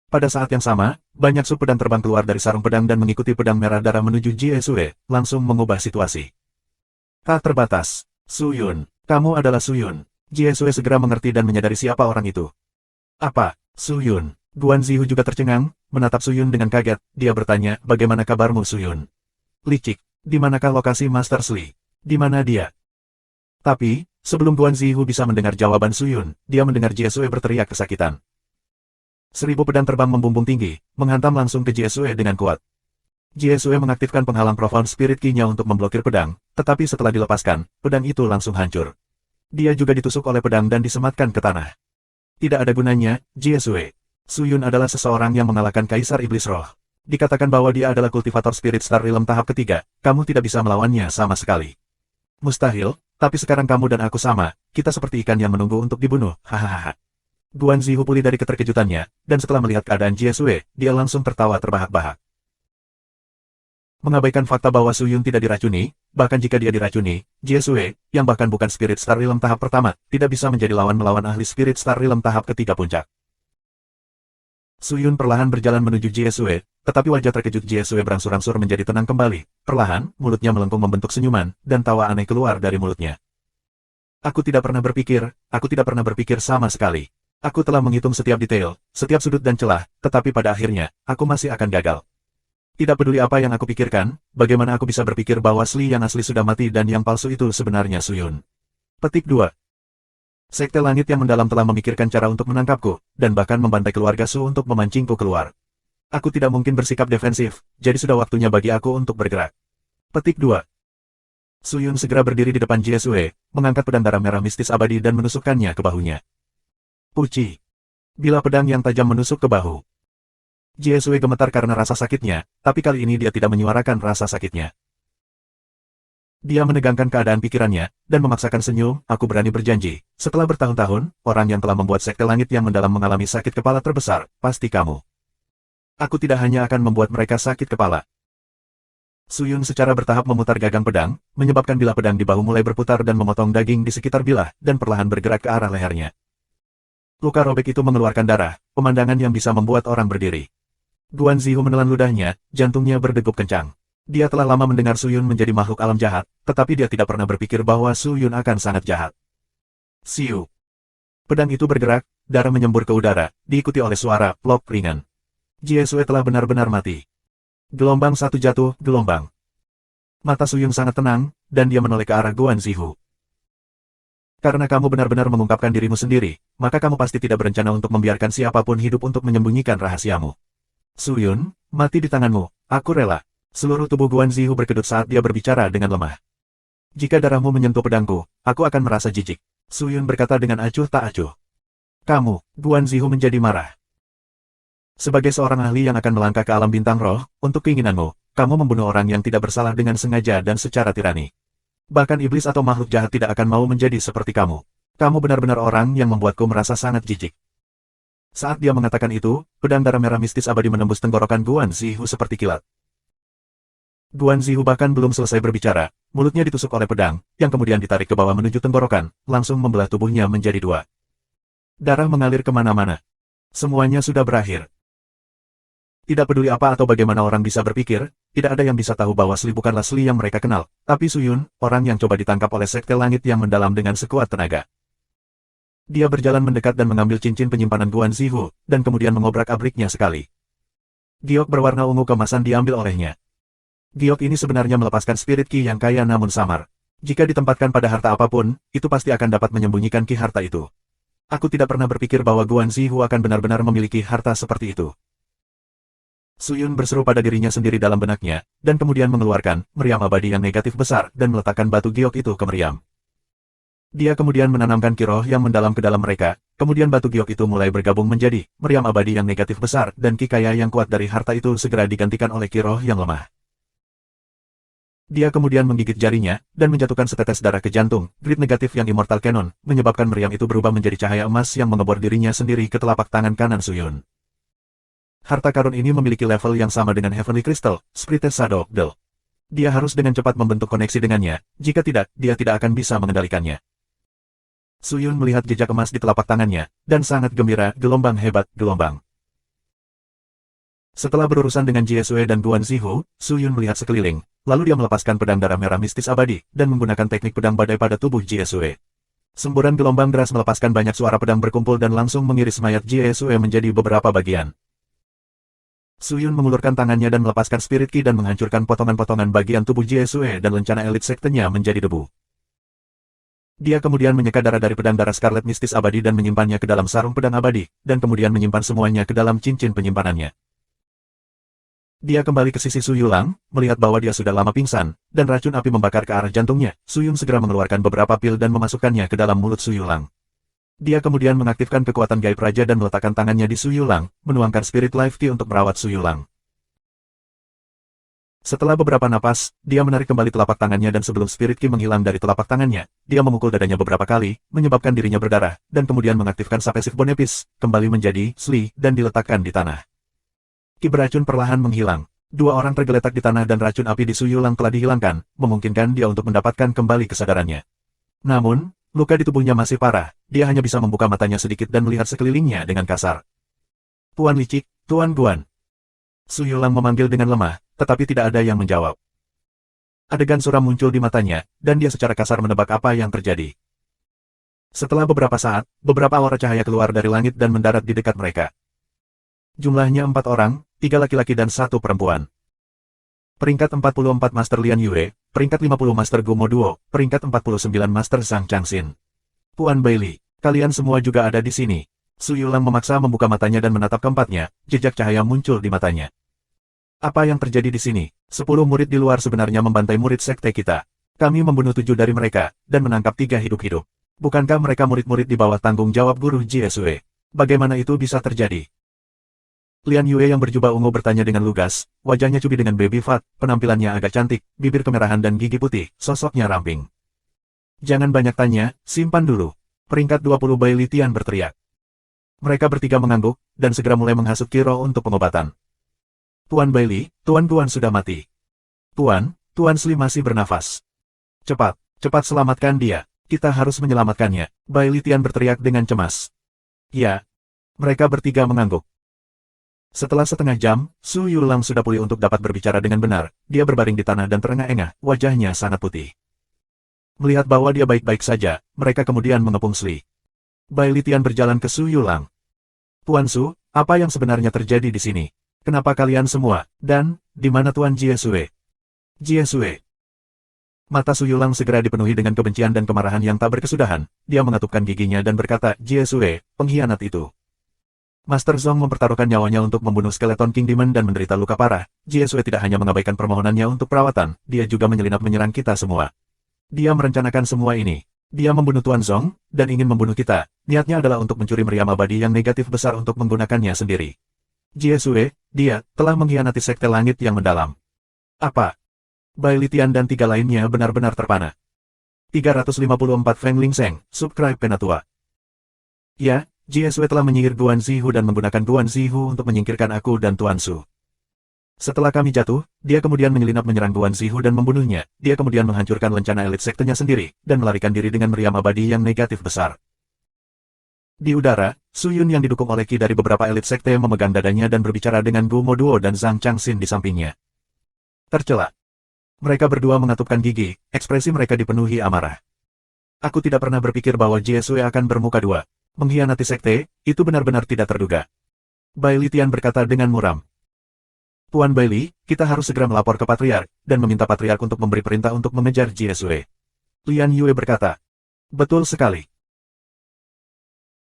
Pada saat yang sama, banyak sup pedang terbang keluar dari sarung pedang dan mengikuti pedang merah darah menuju Jie Sue, langsung mengubah situasi. Tak terbatas. Su Yun, kamu adalah Su Yun. Jie Sue segera mengerti dan menyadari siapa orang itu. Apa? Su Yun. Guan Zihu juga tercengang, menatap Su Yun dengan kaget, dia bertanya, bagaimana kabarmu Su Yun? Licik. Di manakah lokasi Master Sli? Di mana dia? Tapi, sebelum Guan Zihu bisa mendengar jawaban Su Yun, dia mendengar Jie Sue berteriak kesakitan. 1000 pedang terbang membumbung tinggi, menghantam langsung ke Jie Sue dengan kuat. Jiesue mengaktifkan penghalang Profound Spirit Ki-nya untuk memblokir pedang, tetapi setelah dilepaskan, pedang itu langsung hancur. Dia juga ditusuk oleh pedang dan disematkan ke tanah. Tidak ada gunanya, Jiesue. Suyun adalah seseorang yang mengalahkan Kaisar Iblis Roh. Dikatakan bahwa dia adalah kultivator Spirit Star Realm tahap ketiga, kamu tidak bisa melawannya sama sekali. Mustahil, tapi sekarang kamu dan aku sama, kita seperti ikan yang menunggu untuk dibunuh, hahaha. Guan Zihu pulih dari keterkejutannya, dan setelah melihat keadaan Jiesue, dia langsung tertawa terbahak-bahak. Mengabaikan fakta bahwa Suyun tidak diracuni, bahkan jika dia diracuni, Jiesue, yang bahkan bukan Spirit Star Realm tahap pertama, tidak bisa menjadi lawan melawan ahli Spirit Star Realm tahap ketiga puncak. Suyun perlahan berjalan menuju Jiesue, tetapi wajah terkejut Jiesue berangsur-angsur menjadi tenang kembali. Perlahan, mulutnya melengkung membentuk senyuman, dan tawa aneh keluar dari mulutnya. Aku tidak pernah berpikir sama sekali. Aku telah menghitung setiap detail, setiap sudut dan celah, tetapi pada akhirnya, aku masih akan gagal. Tidak peduli apa yang aku pikirkan, bagaimana aku bisa berpikir bahwa Sli yang asli sudah mati dan yang palsu itu sebenarnya Suyun. Petik 2. Sekte Langit yang Mendalam telah memikirkan cara untuk menangkapku, dan bahkan membantai keluarga Su untuk memancingku keluar. Aku tidak mungkin bersikap defensif, jadi sudah waktunya bagi aku untuk bergerak. Petik 2. Suyun segera berdiri di depan Jiesue, mengangkat pedang darah merah mistis abadi dan menusukkannya ke bahunya. Puci. Bilah pedang yang tajam menusuk ke bahu. Jiesue gemetar karena rasa sakitnya, tapi kali ini dia tidak menyuarakan rasa sakitnya. Dia menegangkan keadaan pikirannya, dan memaksakan senyum, aku berani berjanji, setelah bertahun-tahun, orang yang telah membuat Sekte Langit yang Mendalam mengalami sakit kepala terbesar, pasti kamu. Aku tidak hanya akan membuat mereka sakit kepala. Suyun secara bertahap memutar gagang pedang, menyebabkan bilah pedang di bahu mulai berputar dan memotong daging di sekitar bilah, dan perlahan bergerak ke arah lehernya. Luka robek itu mengeluarkan darah, pemandangan yang bisa membuat orang berdiri. Guan Zihu menelan ludahnya, jantungnya berdegup kencang. Dia telah lama mendengar Suyun menjadi makhluk alam jahat, tetapi dia tidak pernah berpikir bahwa Suyun akan sangat jahat. Siu. Pedang itu bergerak, darah menyembur ke udara, diikuti oleh suara plop ringan. Jiesue telah benar-benar mati. Gelombang satu jatuh, gelombang. Mata Suyun sangat tenang, dan dia menoleh ke arah Guan Zihu. Karena kamu benar-benar mengungkapkan dirimu sendiri, maka kamu pasti tidak berencana untuk membiarkan siapapun hidup untuk menyembunyikan rahasiamu. Suyun, mati di tanganmu, aku rela. Seluruh tubuh Guan Zihu berkedut saat dia berbicara dengan lemah. Jika darahmu menyentuh pedangku, aku akan merasa jijik. Suyun berkata dengan acuh tak acuh. Kamu, Guan Zihu menjadi marah. Sebagai seorang ahli yang akan melangkah ke alam bintang roh, untuk keinginanmu, kamu membunuh orang yang tidak bersalah dengan sengaja dan secara tirani. Bahkan iblis atau makhluk jahat tidak akan mau menjadi seperti kamu. Kamu benar-benar orang yang membuatku merasa sangat jijik. Saat dia mengatakan itu, pedang darah merah mistis abadi menembus tenggorokan Guan Zihu seperti kilat. Guan Zihu bahkan belum selesai berbicara, mulutnya ditusuk oleh pedang, yang kemudian ditarik ke bawah menuju tenggorokan, langsung membelah tubuhnya menjadi dua. Darah mengalir kemana-mana. Semuanya sudah berakhir. Tidak peduli apa atau bagaimana orang bisa berpikir, tidak ada yang bisa tahu bahwa Sli bukanlah Sli yang mereka kenal, tapi Suyun, orang yang coba ditangkap oleh Sekte Langit yang Mendalam dengan sekuat tenaga. Dia berjalan mendekat dan mengambil cincin penyimpanan Guan Zihu, dan kemudian mengobrak-abriknya sekali. Giok berwarna ungu kemasan diambil olehnya. Giok ini sebenarnya melepaskan spirit ki yang kaya namun samar. Jika ditempatkan pada harta apapun, itu pasti akan dapat menyembunyikan ki harta itu. Aku tidak pernah berpikir bahwa Guan Zihu akan benar-benar memiliki harta seperti itu. Suyun berseru pada dirinya sendiri dalam benaknya, dan kemudian mengeluarkan meriam abadi yang negatif besar dan meletakkan batu giok itu ke meriam. Dia kemudian menanamkan ki roh yang mendalam ke dalam mereka, kemudian batu giok itu mulai bergabung menjadi meriam abadi yang negatif besar dan ki kaya yang kuat dari harta itu segera digantikan oleh ki roh yang lemah. Dia kemudian menggigit jarinya, dan menjatuhkan setetes darah ke jantung, grid negatif yang Immortal Cannon, menyebabkan meriam itu berubah menjadi cahaya emas yang mengebor dirinya sendiri ke telapak tangan kanan Suyun. Harta karun ini memiliki level yang sama dengan Heavenly Crystal, Spirit Shadow Del. Dia harus dengan cepat membentuk koneksi dengannya, jika tidak, dia tidak akan bisa mengendalikannya. Suyun melihat jejak emas di telapak tangannya, dan sangat gembira, gelombang hebat, gelombang. Setelah berurusan dengan Jiesue dan Guan Zihu, Suyun melihat sekeliling, lalu dia melepaskan pedang darah merah mistis abadi, dan menggunakan teknik pedang badai pada tubuh Jiesue. Semburan gelombang deras melepaskan banyak suara pedang berkumpul dan langsung mengiris mayat Jiesue menjadi beberapa bagian. Suyun mengulurkan tangannya dan melepaskan spirit ki dan menghancurkan potongan-potongan bagian tubuh Jiesue dan lencana elit sektenya menjadi debu. Dia kemudian menyeka darah dari pedang darah Scarlet Mistis abadi dan menyimpannya ke dalam sarung pedang abadi, dan kemudian menyimpan semuanya ke dalam cincin penyimpanannya. Dia kembali ke sisi Su Yulang, melihat bahwa dia sudah lama pingsan, dan racun api membakar ke arah jantungnya. Su Yun segera mengeluarkan beberapa pil dan memasukkannya ke dalam mulut Su Yulang. Dia kemudian mengaktifkan kekuatan gaib raja dan meletakkan tangannya di Su Yulang, menuangkan Spirit Life Key untuk merawat Su Yulang. Setelah beberapa napas, dia menarik kembali telapak tangannya dan sebelum Spirit Key menghilang dari telapak tangannya, dia memukul dadanya beberapa kali, menyebabkan dirinya berdarah, dan kemudian mengaktifkan Sapesif Bonepis, kembali menjadi Sli, dan diletakkan di tanah. Ki beracun perlahan menghilang. Dua orang tergeletak di tanah dan racun api di Su Yulang telah dihilangkan, memungkinkan dia untuk mendapatkan kembali kesadarannya. Namun, luka di tubuhnya masih parah, dia hanya bisa membuka matanya sedikit dan melihat sekelilingnya dengan kasar. Tuan Licik, Tuan Guan. Su Yulang memanggil dengan lemah, tetapi tidak ada yang menjawab. Adegan suram muncul di matanya, dan dia secara kasar menebak apa yang terjadi. Setelah beberapa saat, beberapa aura cahaya keluar dari langit dan mendarat di dekat mereka. Jumlahnya 4 orang, 3 laki-laki dan 1 perempuan. Peringkat 44 Master Lian Yue, peringkat 50 Master Gumo Duo, peringkat 49 Master Zhang Changxin. Tuan Bailey, kalian semua juga ada di sini. Su Yulang memaksa membuka matanya dan menatap keempatnya, jejak cahaya muncul di matanya. Apa yang terjadi di sini? 10 murid di luar sebenarnya membantai murid sekte kita. Kami membunuh 7 dari mereka, dan menangkap 3 hidup-hidup. Bukankah mereka murid-murid di bawah tanggung jawab guru Jiesue? Bagaimana itu bisa terjadi? Lian Yue yang berjubah ungu bertanya dengan lugas, wajahnya cubi dengan baby fat, penampilannya agak cantik, bibir kemerahan dan gigi putih, sosoknya ramping. Jangan banyak tanya, simpan dulu. Peringkat 20 Bailey Tian berteriak. Mereka bertiga mengangguk, dan segera mulai menghasut Kiro untuk pengobatan. Tuan Bailey, Tuan Guan sudah mati. Tuan Sli masih bernafas. Cepat, cepat selamatkan dia, kita harus menyelamatkannya. Bailey Tian berteriak dengan cemas. Ya. Mereka bertiga mengangguk. Setelah setengah jam, Su Yulang sudah pulih untuk dapat berbicara dengan benar. Dia berbaring di tanah dan terengah-engah, wajahnya sangat putih. Melihat bahwa dia baik-baik saja, mereka kemudian mengepung Sli. Bailey Tian berjalan ke Su Yulang. Tuan Su, apa yang sebenarnya terjadi di sini? Kenapa kalian semua? Dan, di mana Tuan Jiesue? Jiesue. Mata Su Yulang segera dipenuhi dengan kebencian dan kemarahan yang tak berkesudahan. Dia mengatupkan giginya dan berkata, Jiesue, pengkhianat itu. Master Zhong mempertaruhkan nyawanya untuk membunuh skeleton King Demon dan menderita luka parah. Jiesue tidak hanya mengabaikan permohonannya untuk perawatan, dia juga menyelinap menyerang kita semua. Dia merencanakan semua ini. Dia membunuh Tuan Zhong, dan ingin membunuh kita. Niatnya adalah untuk mencuri meriam abadi yang negatif besar untuk menggunakannya sendiri. Jiesue, dia telah mengkhianati sekte langit yang mendalam. Apa? Bailey Tian dan 3 lainnya benar-benar terpana. 354 Feng Lingseng, subscribe Penatua. Ya. Jiesue telah menyihir Guan Zihu dan menggunakan Guan Zihu untuk menyingkirkan aku dan Tuan Su. Setelah kami jatuh, dia kemudian menyelinap menyerang Guan Zihu dan membunuhnya. Dia kemudian menghancurkan lencana elit sektenya sendiri, dan melarikan diri dengan meriam abadi yang negatif besar. Di udara, Su Yun yang didukung oleh Ki dari beberapa elit sekte memegang dadanya dan berbicara dengan Gumo Duo dan Zhang Changxin di sampingnya. Tercela. Mereka berdua mengatupkan gigi, ekspresi mereka dipenuhi amarah. Aku tidak pernah berpikir bahwa Jiesue akan bermuka dua. Mengkhianati sekte, itu benar-benar tidak terduga. Bailey Tian berkata dengan muram. Tuan Bailey, kita harus segera melapor ke Patriark, dan meminta Patriark untuk memberi perintah untuk mengejar Jiesue. Lian Yue berkata. Betul sekali.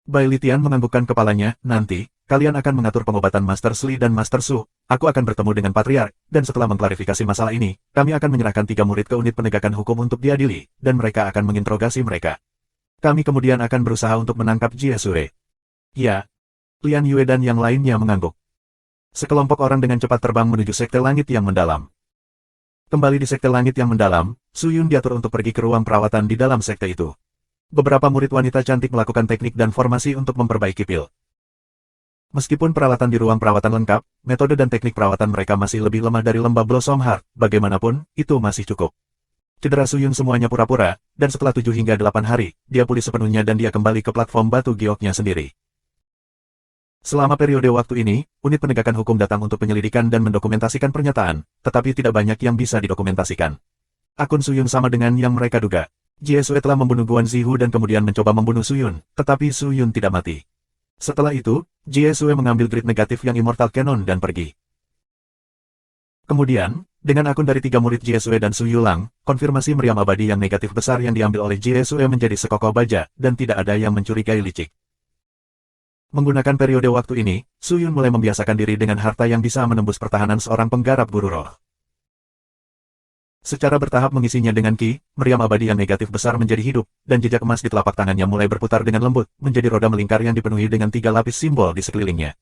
Bailey Tian menganggukkan kepalanya, nanti, kalian akan mengatur pengobatan Master Sli dan Master Su. Aku akan bertemu dengan Patriark, dan setelah mengklarifikasi masalah ini, kami akan menyerahkan 3 murid ke unit penegakan hukum untuk diadili, dan mereka akan menginterogasi mereka. Kami kemudian akan berusaha untuk menangkap Jiesue. Ya. Lian Yue dan yang lainnya mengangguk. Sekelompok orang dengan cepat terbang menuju sekte langit yang mendalam. Kembali di sekte langit yang mendalam, Su Yun diatur untuk pergi ke ruang perawatan di dalam sekte itu. Beberapa murid wanita cantik melakukan teknik dan formasi untuk memperbaiki pil. Meskipun peralatan di ruang perawatan lengkap, metode dan teknik perawatan mereka masih lebih lemah dari lembah Blossom Heart, bagaimanapun, itu masih cukup. Cedera Su Yun semuanya pura-pura, dan setelah 7 hingga 8 hari, dia pulih sepenuhnya dan dia kembali ke platform batu gioknya sendiri. Selama periode waktu ini, unit penegakan hukum datang untuk penyelidikan dan mendokumentasikan pernyataan, tetapi tidak banyak yang bisa didokumentasikan. Akun Su Yun sama dengan yang mereka duga. Jiesue telah membunuh Guan Zihu dan kemudian mencoba membunuh Su Yun, tetapi Su Yun tidak mati. Setelah itu, Jiesue mengambil grid negatif yang Immortal Cannon dan pergi. Kemudian, dengan akun dari 3 murid Jiesue dan Su Yulang, konfirmasi meriam abadi yang negatif besar yang diambil oleh Jiesue menjadi sekokoh baja, dan tidak ada yang mencurigai licik. Menggunakan periode waktu ini, Suyun mulai membiasakan diri dengan harta yang bisa menembus pertahanan seorang penggarap guru roh. Secara bertahap mengisinya dengan ki, meriam abadi yang negatif besar menjadi hidup, dan jejak emas di telapak tangannya mulai berputar dengan lembut, menjadi roda melingkar yang dipenuhi dengan 3 lapis simbol di sekelilingnya.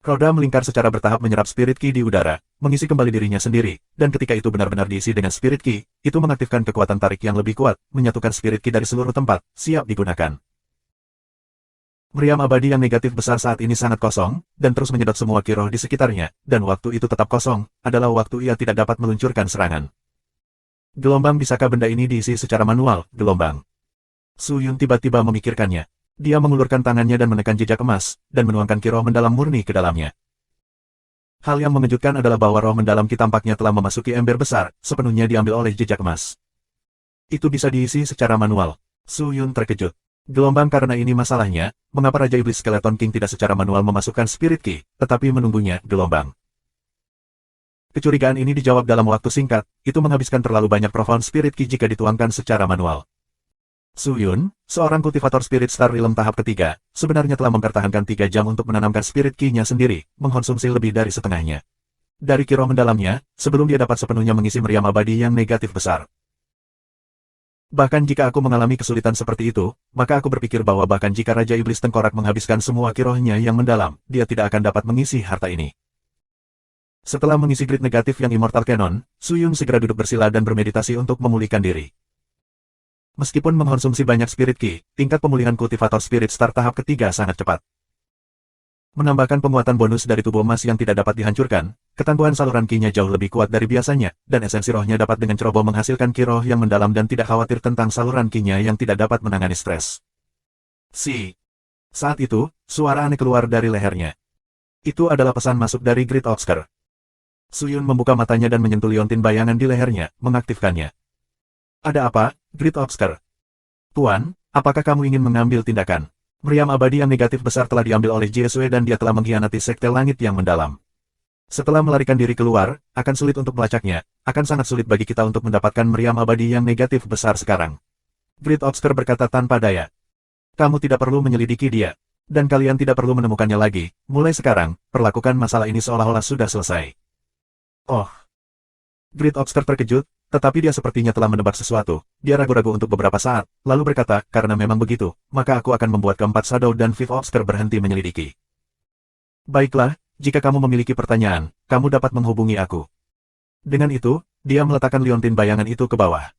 Roda melingkar secara bertahap menyerap spirit ki di udara, mengisi kembali dirinya sendiri, dan ketika itu benar-benar diisi dengan spirit ki, itu mengaktifkan kekuatan tarik yang lebih kuat, menyatukan spirit ki dari seluruh tempat, siap digunakan. Meriam abadi yang negatif besar saat ini sangat kosong, dan terus menyedot semua ki roh di sekitarnya, dan waktu itu tetap kosong, adalah waktu ia tidak dapat meluncurkan serangan. Gelombang, bisakah benda ini diisi secara manual, gelombang? Suyun tiba-tiba memikirkannya. Dia mengulurkan tangannya dan menekan jejak emas, dan menuangkan ki roh mendalam murni ke dalamnya. Hal yang mengejutkan adalah bahwa roh mendalam ki tampaknya telah memasuki ember besar, sepenuhnya diambil oleh jejak emas. Itu bisa diisi secara manual. Suyun terkejut. Gelombang, karena ini masalahnya, mengapa Raja Iblis Skeleton King tidak secara manual memasukkan spirit ki, tetapi menunggunya, gelombang. Kecurigaan ini dijawab dalam waktu singkat, itu menghabiskan terlalu banyak profound spirit ki jika dituangkan secara manual. Suyun, seorang kultivator spirit Star Realm tahap ketiga, sebenarnya telah mempertahankan 3 jam untuk menanamkan spirit ki-nya sendiri, mengkonsumsi lebih dari setengahnya. Dari ki roh mendalamnya, sebelum dia dapat sepenuhnya mengisi meriam abadi yang negatif besar. Bahkan jika aku mengalami kesulitan seperti itu, maka aku berpikir bahwa bahkan jika Raja Iblis Tengkorak menghabiskan semua ki rohnya yang mendalam, dia tidak akan dapat mengisi harta ini. Setelah mengisi grid negatif yang Immortal Cannon, Suyun segera duduk bersila dan bermeditasi untuk memulihkan diri. Meskipun mengkonsumsi banyak spirit ki, tingkat pemulihan kultivator spirit star tahap ketiga sangat cepat. Menambahkan penguatan bonus dari tubuh emas yang tidak dapat dihancurkan, ketangguhan saluran ki-nya jauh lebih kuat dari biasanya, dan esensi rohnya dapat dengan ceroboh menghasilkan ki roh yang mendalam dan tidak khawatir tentang saluran ki-nya yang tidak dapat menangani stres. Saat itu, suara aneh keluar dari lehernya. Itu adalah pesan masuk dari Great Obscure. Suyun membuka matanya dan menyentuh liontin bayangan di lehernya, mengaktifkannya. Ada apa, Great Obscure? Tuan, apakah kamu ingin mengambil tindakan? Meriam abadi yang negatif besar telah diambil oleh Jesue dan dia telah mengkhianati sekte langit yang mendalam. Setelah melarikan diri keluar, akan sulit untuk melacaknya, akan sangat sulit bagi kita untuk mendapatkan meriam abadi yang negatif besar sekarang. Great Obscure berkata tanpa daya. Kamu tidak perlu menyelidiki dia. Dan kalian tidak perlu menemukannya lagi, mulai sekarang, perlakukan masalah ini seolah-olah sudah selesai. Oh. Great Obscure terkejut, tetapi dia sepertinya telah menebak sesuatu. Dia ragu-ragu untuk beberapa saat, lalu berkata, karena memang begitu, maka aku akan membuat keempat Shadow dan Fifth Obscure berhenti menyelidiki. Baiklah, jika kamu memiliki pertanyaan, kamu dapat menghubungi aku. Dengan itu, dia meletakkan liontin bayangan itu ke bawah.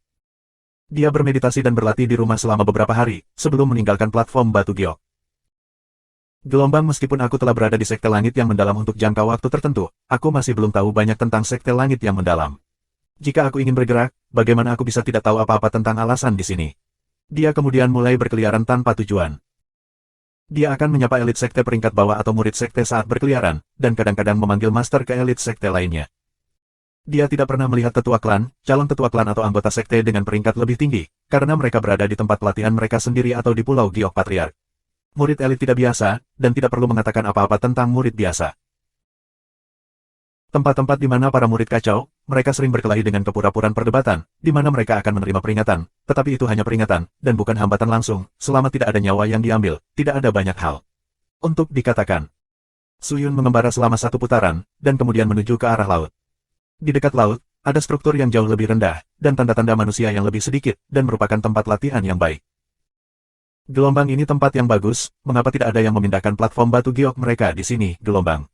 Dia bermeditasi dan berlatih di rumah selama beberapa hari, sebelum meninggalkan platform batu giok. Gelombang, meskipun aku telah berada di sekte langit yang mendalam untuk jangka waktu tertentu, aku masih belum tahu banyak tentang sekte langit yang mendalam. Jika aku ingin bergerak, bagaimana aku bisa tidak tahu apa-apa tentang alasan di sini? Dia kemudian mulai berkeliaran tanpa tujuan. Dia akan menyapa elit sekte peringkat bawah atau murid sekte saat berkeliaran, dan kadang-kadang memanggil master ke elit sekte lainnya. Dia tidak pernah melihat tetua klan, calon tetua klan atau anggota sekte dengan peringkat lebih tinggi, karena mereka berada di tempat pelatihan mereka sendiri atau di Pulau Giok Patriark. Murid elit tidak biasa, dan tidak perlu mengatakan apa-apa tentang murid biasa. Tempat-tempat di mana para murid kacau, mereka sering berkelahi dengan kepura-puraan perdebatan, di mana mereka akan menerima peringatan, tetapi itu hanya peringatan, dan bukan hambatan langsung, selama tidak ada nyawa yang diambil, tidak ada banyak hal. Untuk dikatakan. Suyun mengembara selama 1 putaran, dan kemudian menuju ke arah laut. Di dekat laut, ada struktur yang jauh lebih rendah, dan tanda-tanda manusia yang lebih sedikit, dan merupakan tempat latihan yang baik. Gelombang, ini tempat yang bagus, mengapa tidak ada yang memindahkan platform batu giok mereka di sini, gelombang?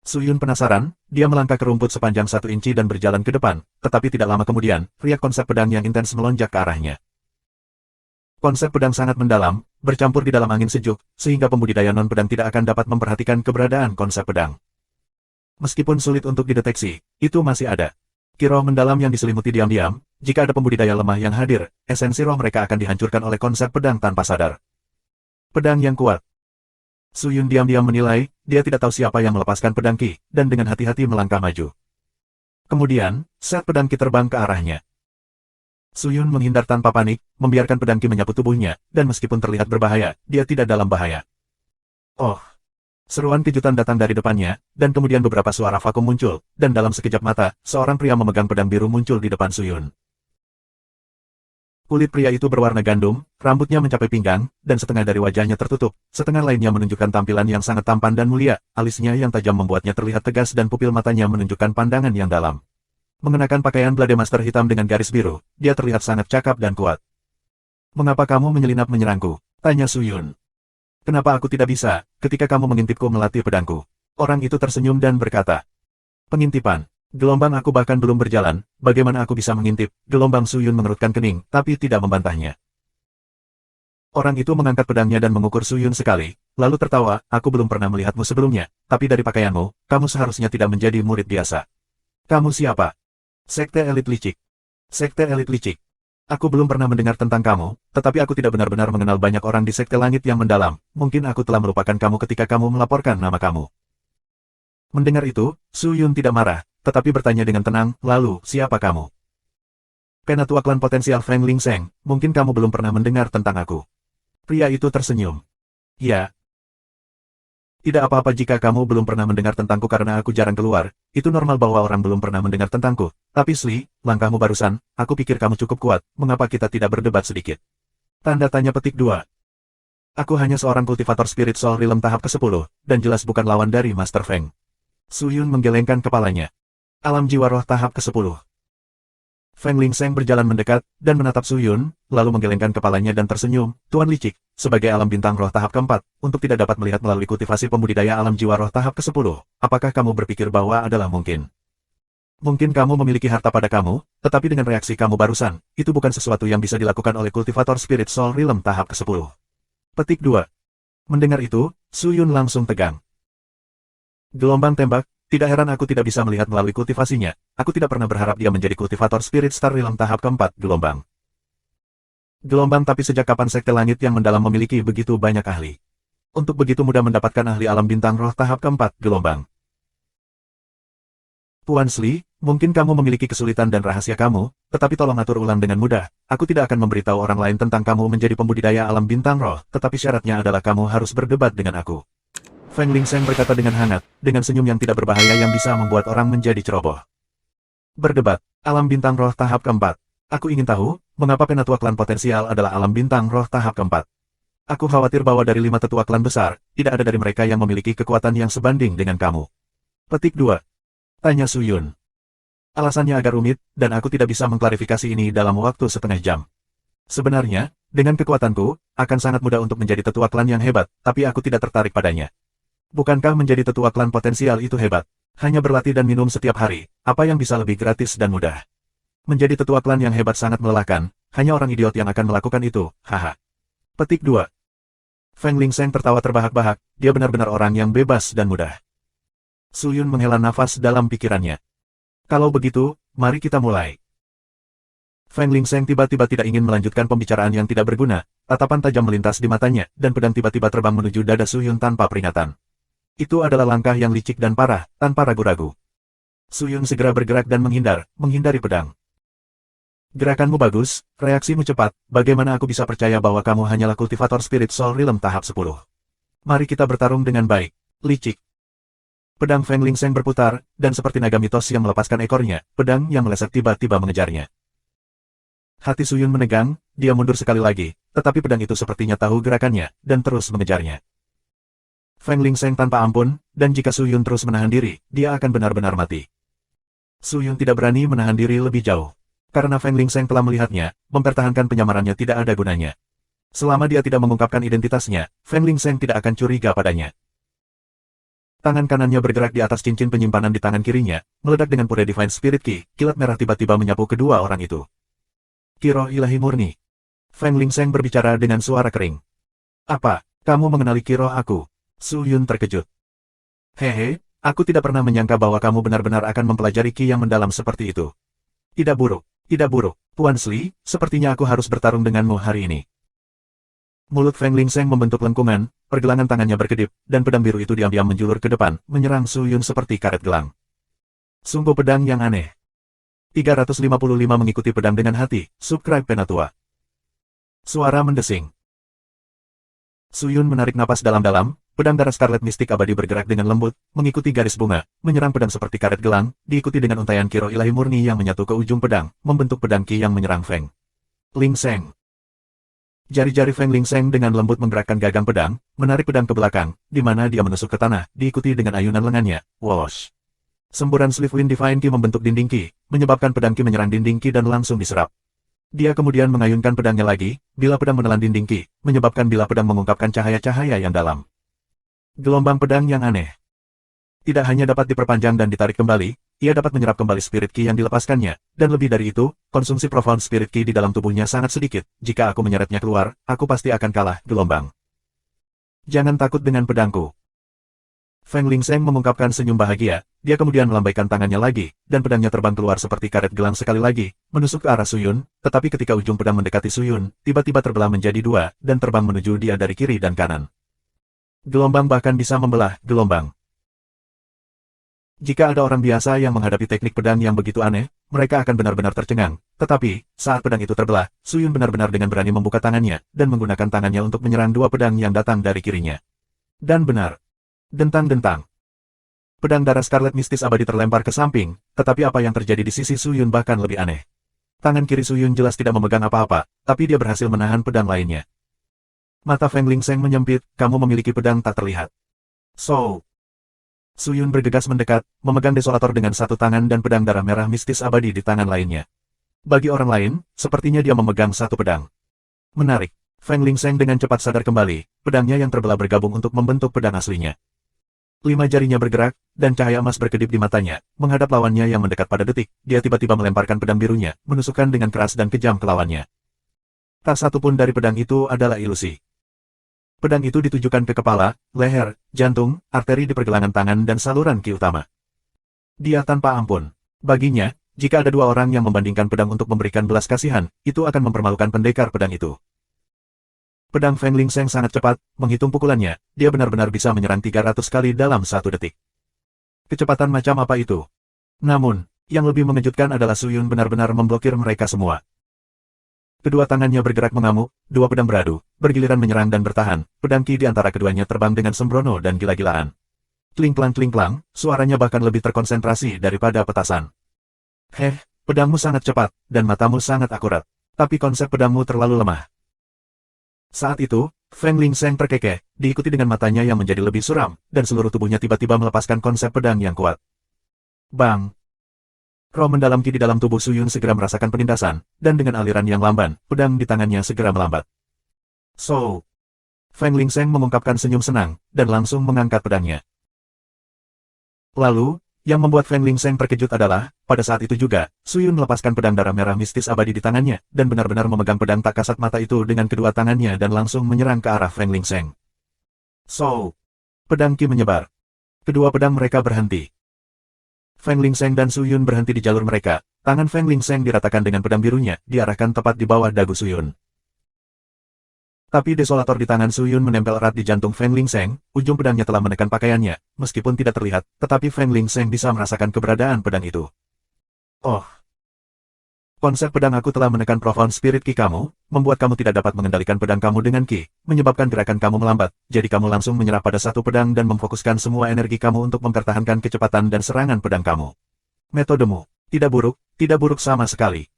Suyun penasaran, dia melangkah ke rumput sepanjang 1 inci dan berjalan ke depan, tetapi tidak lama kemudian, riak konsep pedang yang intens melonjak ke arahnya. Konsep pedang sangat mendalam, bercampur di dalam angin sejuk, sehingga pembudidaya non-pedang tidak akan dapat memperhatikan keberadaan konsep pedang. Meskipun sulit untuk dideteksi, itu masih ada. Ki roh mendalam yang diselimuti diam-diam, jika ada pembudidaya lemah yang hadir, esensi roh mereka akan dihancurkan oleh konsep pedang tanpa sadar. Pedang yang kuat. Suyun diam-diam menilai, dia tidak tahu siapa yang melepaskan pedang ki, dan dengan hati-hati melangkah maju. Kemudian, set pedang ki terbang ke arahnya. Suyun menghindar tanpa panik, membiarkan pedang ki menyapu tubuhnya, dan meskipun terlihat berbahaya, dia tidak dalam bahaya. Oh! Seruan kejutan datang dari depannya, dan kemudian beberapa suara vakum muncul, dan dalam sekejap mata, seorang pria memegang pedang biru muncul di depan Suyun. Kulit pria itu berwarna gandum, rambutnya mencapai pinggang, dan setengah dari wajahnya tertutup, setengah lainnya menunjukkan tampilan yang sangat tampan dan mulia, alisnya yang tajam membuatnya terlihat tegas dan pupil matanya menunjukkan pandangan yang dalam. Mengenakan pakaian Blademaster hitam dengan garis biru, dia terlihat sangat cakap dan kuat. "Mengapa kamu menyelinap menyerangku?" tanya Su Yun. "Kenapa aku tidak bisa, ketika kamu mengintipku melatih pedangku?" Orang itu tersenyum dan berkata, "Pengintipan. Gelombang aku bahkan belum berjalan, bagaimana aku bisa mengintip?" Gelombang Su Yun mengerutkan kening, tapi tidak membantahnya. Orang itu mengangkat pedangnya dan mengukur Su Yun sekali, lalu tertawa, "Aku belum pernah melihatmu sebelumnya, tapi dari pakaianmu, kamu seharusnya tidak menjadi murid biasa." "Kamu siapa?" "Sekte Elit Licik." "Sekte Elit Licik. Aku belum pernah mendengar tentang kamu, tetapi aku tidak benar-benar mengenal banyak orang di Sekte Langit yang mendalam, mungkin aku telah melupakan kamu ketika kamu melaporkan nama kamu." Mendengar itu, Su Yun tidak marah, tetapi bertanya dengan tenang, "Lalu, siapa kamu?" "Penatua klan potensial Feng Lingseng, mungkin kamu belum pernah mendengar tentang aku." Pria itu tersenyum. "Ya. Tidak apa-apa jika kamu belum pernah mendengar tentangku karena aku jarang keluar, itu normal bahwa orang belum pernah mendengar tentangku. Tapi Sli, langkahmu barusan, aku pikir kamu cukup kuat, mengapa kita tidak berdebat sedikit?" Tanda tanya petik 2. "Aku hanya seorang kultivator spirit soul realm tahap ke-10, dan jelas bukan lawan dari Master Feng." Su Yun menggelengkan kepalanya. Alam jiwa roh tahap ke-10. Feng Lingseng berjalan mendekat, dan menatap Su Yun, lalu menggelengkan kepalanya dan tersenyum, "Tuan Licik, sebagai alam bintang roh tahap ke-4, untuk tidak dapat melihat melalui kultivasi pembudidaya alam jiwa roh tahap ke-10, apakah kamu berpikir bahwa adalah mungkin? Mungkin kamu memiliki harta pada kamu, tetapi dengan reaksi kamu barusan, itu bukan sesuatu yang bisa dilakukan oleh kultivator spirit soul realm tahap ke-10. Petik 2. Mendengar itu, Su Yun langsung tegang. Gelombang tembak, tidak heran aku tidak bisa melihat melalui kultivasinya, aku tidak pernah berharap dia menjadi kultivator spirit star realm tahap ke-4, gelombang. Gelombang tapi sejak kapan Sekte Langit yang mendalam memiliki begitu banyak ahli? Untuk begitu mudah mendapatkan ahli alam bintang roh tahap ke-4, gelombang. Tuan Sli, mungkin kamu memiliki kesulitan dan rahasia kamu, tetapi tolong atur ulang dengan mudah, aku tidak akan memberitahu orang lain tentang kamu menjadi pembudidaya alam bintang roh, tetapi syaratnya adalah kamu harus berdebat dengan aku. Feng Lingseng berkata dengan hangat, dengan senyum yang tidak berbahaya yang bisa membuat orang menjadi ceroboh. "Berdebat, alam bintang roh tahap ke-4. Aku ingin tahu, mengapa penatua klan potensial adalah alam bintang roh tahap ke-4. Aku khawatir bahwa dari 5 tetua klan besar, tidak ada dari mereka yang memiliki kekuatan yang sebanding dengan kamu." Petik 2. Tanya Su Yun. "Alasannya agak rumit, dan aku tidak bisa mengklarifikasi ini dalam waktu setengah jam. Sebenarnya, dengan kekuatanku, akan sangat mudah untuk menjadi tetua klan yang hebat, tapi aku tidak tertarik padanya. Bukankah menjadi tetua klan potensial itu hebat? Hanya berlatih dan minum setiap hari, apa yang bisa lebih gratis dan mudah? Menjadi tetua klan yang hebat sangat melelahkan, hanya orang idiot yang akan melakukan itu, haha." Petik 2. Feng Lingseng tertawa terbahak-bahak, dia benar-benar orang yang bebas dan mudah. Su Yun menghela nafas dalam pikirannya. "Kalau begitu, mari kita mulai." Feng Lingseng tiba-tiba tidak ingin melanjutkan pembicaraan yang tidak berguna, tatapan tajam melintas di matanya, dan pedang tiba-tiba terbang menuju dada Su Yun tanpa peringatan. Itu adalah langkah yang licik dan parah, tanpa ragu-ragu. Su Yun segera bergerak dan menghindari pedang. "Gerakanmu bagus, reaksimu cepat, bagaimana aku bisa percaya bahwa kamu hanyalah kultivator spirit soul realm tahap 10? Mari kita bertarung dengan baik, licik." Pedang Feng Lingseng berputar, dan seperti naga mitos yang melepaskan ekornya, pedang yang meleset tiba-tiba mengejarnya. Hati Su Yun menegang, dia mundur sekali lagi, tetapi pedang itu sepertinya tahu gerakannya, dan terus mengejarnya. Feng Lingseng tanpa ampun, dan jika Su Yun terus menahan diri, dia akan benar-benar mati. Su Yun tidak berani menahan diri lebih jauh. Karena Feng Lingseng telah melihatnya, mempertahankan penyamarannya tidak ada gunanya. Selama dia tidak mengungkapkan identitasnya, Feng Lingseng tidak akan curiga padanya. Tangan kanannya bergerak di atas cincin penyimpanan di tangan kirinya, meledak dengan pure Divine Spirit Ki, kilat merah tiba-tiba menyapu kedua orang itu. "Ki roh ilahi murni." Feng Lingseng berbicara dengan suara kering. "Apa, kamu mengenali ki roh aku?" Su Yun terkejut. "Hehe, aku tidak pernah menyangka bahwa kamu benar-benar akan mempelajari ki yang mendalam seperti itu. Tidak buruk, tidak buruk, Tuan Sli, sepertinya aku harus bertarung denganmu hari ini." Mulut Feng Lingseng membentuk lengkungan, pergelangan tangannya berkedip, dan pedang biru itu diam-diam menjulur ke depan, menyerang Su Yun seperti karet gelang. Sungguh pedang yang aneh. 355 mengikuti pedang dengan hati, subscribe Penatua. Suara mendesing. Su Yun menarik napas dalam-dalam, pedang darah Scarlet Mistik abadi bergerak dengan lembut, mengikuti garis bunga, menyerang pedang seperti karet gelang, diikuti dengan untaian ki roh ilahi murni yang menyatu ke ujung pedang, membentuk pedang ki yang menyerang Feng. Ling Seng. Jari-jari Feng Ling Seng dengan lembut menggerakkan gagang pedang, menarik pedang ke belakang, di mana dia menusuk ke tanah, diikuti dengan ayunan lengannya. Whoosh! Semburan Sleeve Wind Divine Ki membentuk dinding Ki, menyebabkan pedang Ki menyerang dinding Ki dan langsung diserap. Dia kemudian mengayunkan pedangnya lagi, bila pedang menelan dinding Ki, menyebabkan bila pedang mengungkapkan cahaya-cahaya yang dalam. Gelombang pedang yang aneh. Tidak hanya dapat diperpanjang dan ditarik kembali, ia dapat menyerap kembali Spirit Ki yang dilepaskannya, dan lebih dari itu, konsumsi Profound Spirit Ki di dalam tubuhnya sangat sedikit. Jika aku menyeretnya keluar, aku pasti akan kalah. Gelombang. Jangan takut dengan pedangku. Feng Ling Seng mengungkapkan senyum bahagia, dia kemudian melambaikan tangannya lagi, dan pedangnya terbang keluar seperti karet gelang sekali lagi, menusuk ke arah Suyun, tetapi ketika ujung pedang mendekati Suyun, tiba-tiba terbelah menjadi dua, dan terbang menuju dia dari kiri dan kanan. Gelombang bahkan bisa membelah. Gelombang. Jika ada orang biasa yang menghadapi teknik pedang yang begitu aneh, mereka akan benar-benar tercengang. Tetapi, saat pedang itu terbelah, Suyun benar-benar dengan berani membuka tangannya, dan menggunakan tangannya untuk menyerang dua pedang yang datang dari kirinya. Dan benar. Dentang-dentang. Pedang darah Scarlet mistis abadi terlempar ke samping, tetapi apa yang terjadi di sisi Suyun bahkan lebih aneh. Tangan kiri Suyun jelas tidak memegang apa-apa, tapi dia berhasil menahan pedang lainnya. Mata Feng Ling Seng menyempit, kamu memiliki pedang tak terlihat. So. Suyun bergegas mendekat, memegang desolator dengan satu tangan dan pedang darah merah mistis abadi di tangan lainnya. Bagi orang lain, sepertinya dia memegang satu pedang. Menarik. Feng Ling Seng dengan cepat sadar kembali, pedangnya yang terbelah bergabung untuk membentuk pedang aslinya. 5 jarinya bergerak, dan cahaya emas berkedip di matanya, menghadap lawannya yang mendekat pada detik, dia tiba-tiba melemparkan pedang birunya, menusukkan dengan keras dan kejam ke lawannya. Tak satu pun dari pedang itu adalah ilusi. Pedang itu ditujukan ke kepala, leher, jantung, arteri di pergelangan tangan dan saluran Ki utama. Dia tanpa ampun. Baginya, jika ada dua orang yang membandingkan pedang untuk memberikan belas kasihan, itu akan mempermalukan pendekar pedang itu. Pedang Feng Ling Seng sangat cepat, menghitung pukulannya, dia benar-benar bisa menyerang 300 kali dalam 1 detik. Kecepatan macam apa itu? Namun, yang lebih mengejutkan adalah Suyun benar-benar memblokir mereka semua. Kedua tangannya bergerak mengamuk, dua pedang beradu, bergiliran menyerang dan bertahan, pedang Ki di antara keduanya terbang dengan sembrono dan gila-gilaan. Kling-klang, suaranya bahkan lebih terkonsentrasi daripada petasan. Heh, pedangmu sangat cepat, dan matamu sangat akurat. Tapi konsep pedangmu terlalu lemah. Saat itu, Feng Ling Seng terkekeh, diikuti dengan matanya yang menjadi lebih suram, dan seluruh tubuhnya tiba-tiba melepaskan konsep pedang yang kuat. Bang! Roh mendalam Ki di dalam tubuh Suyun segera merasakan penindasan, dan dengan aliran yang lamban, pedang di tangannya segera melambat. So! Feng Ling Seng mengungkapkan senyum senang, dan langsung mengangkat pedangnya. Lalu, yang membuat Feng Ling Seng terkejut adalah, pada saat itu juga, Suyun melepaskan pedang darah merah mistis abadi di tangannya, dan benar-benar memegang pedang tak kasat mata itu dengan kedua tangannya dan langsung menyerang ke arah Feng Ling Seng. So! Pedang Ki menyebar. Kedua pedang mereka berhenti. Feng Ling Seng dan Suyun berhenti di jalur mereka, tangan Feng Ling Seng diratakan dengan pedang birunya, diarahkan tepat di bawah dagu Suyun. Tapi desolator di tangan Suyun menempel erat di jantung Feng Ling Seng, ujung pedangnya telah menekan pakaiannya, meskipun tidak terlihat, tetapi Feng Ling Seng bisa merasakan keberadaan pedang itu. Oh! Konsep pedang aku telah menekan Profound Spirit Ki kamu, membuat kamu tidak dapat mengendalikan pedang kamu dengan Ki, menyebabkan gerakan kamu melambat, jadi kamu langsung menyerah pada satu pedang dan memfokuskan semua energi kamu untuk mempertahankan kecepatan dan serangan pedang kamu. Metodemu, tidak buruk sama sekali.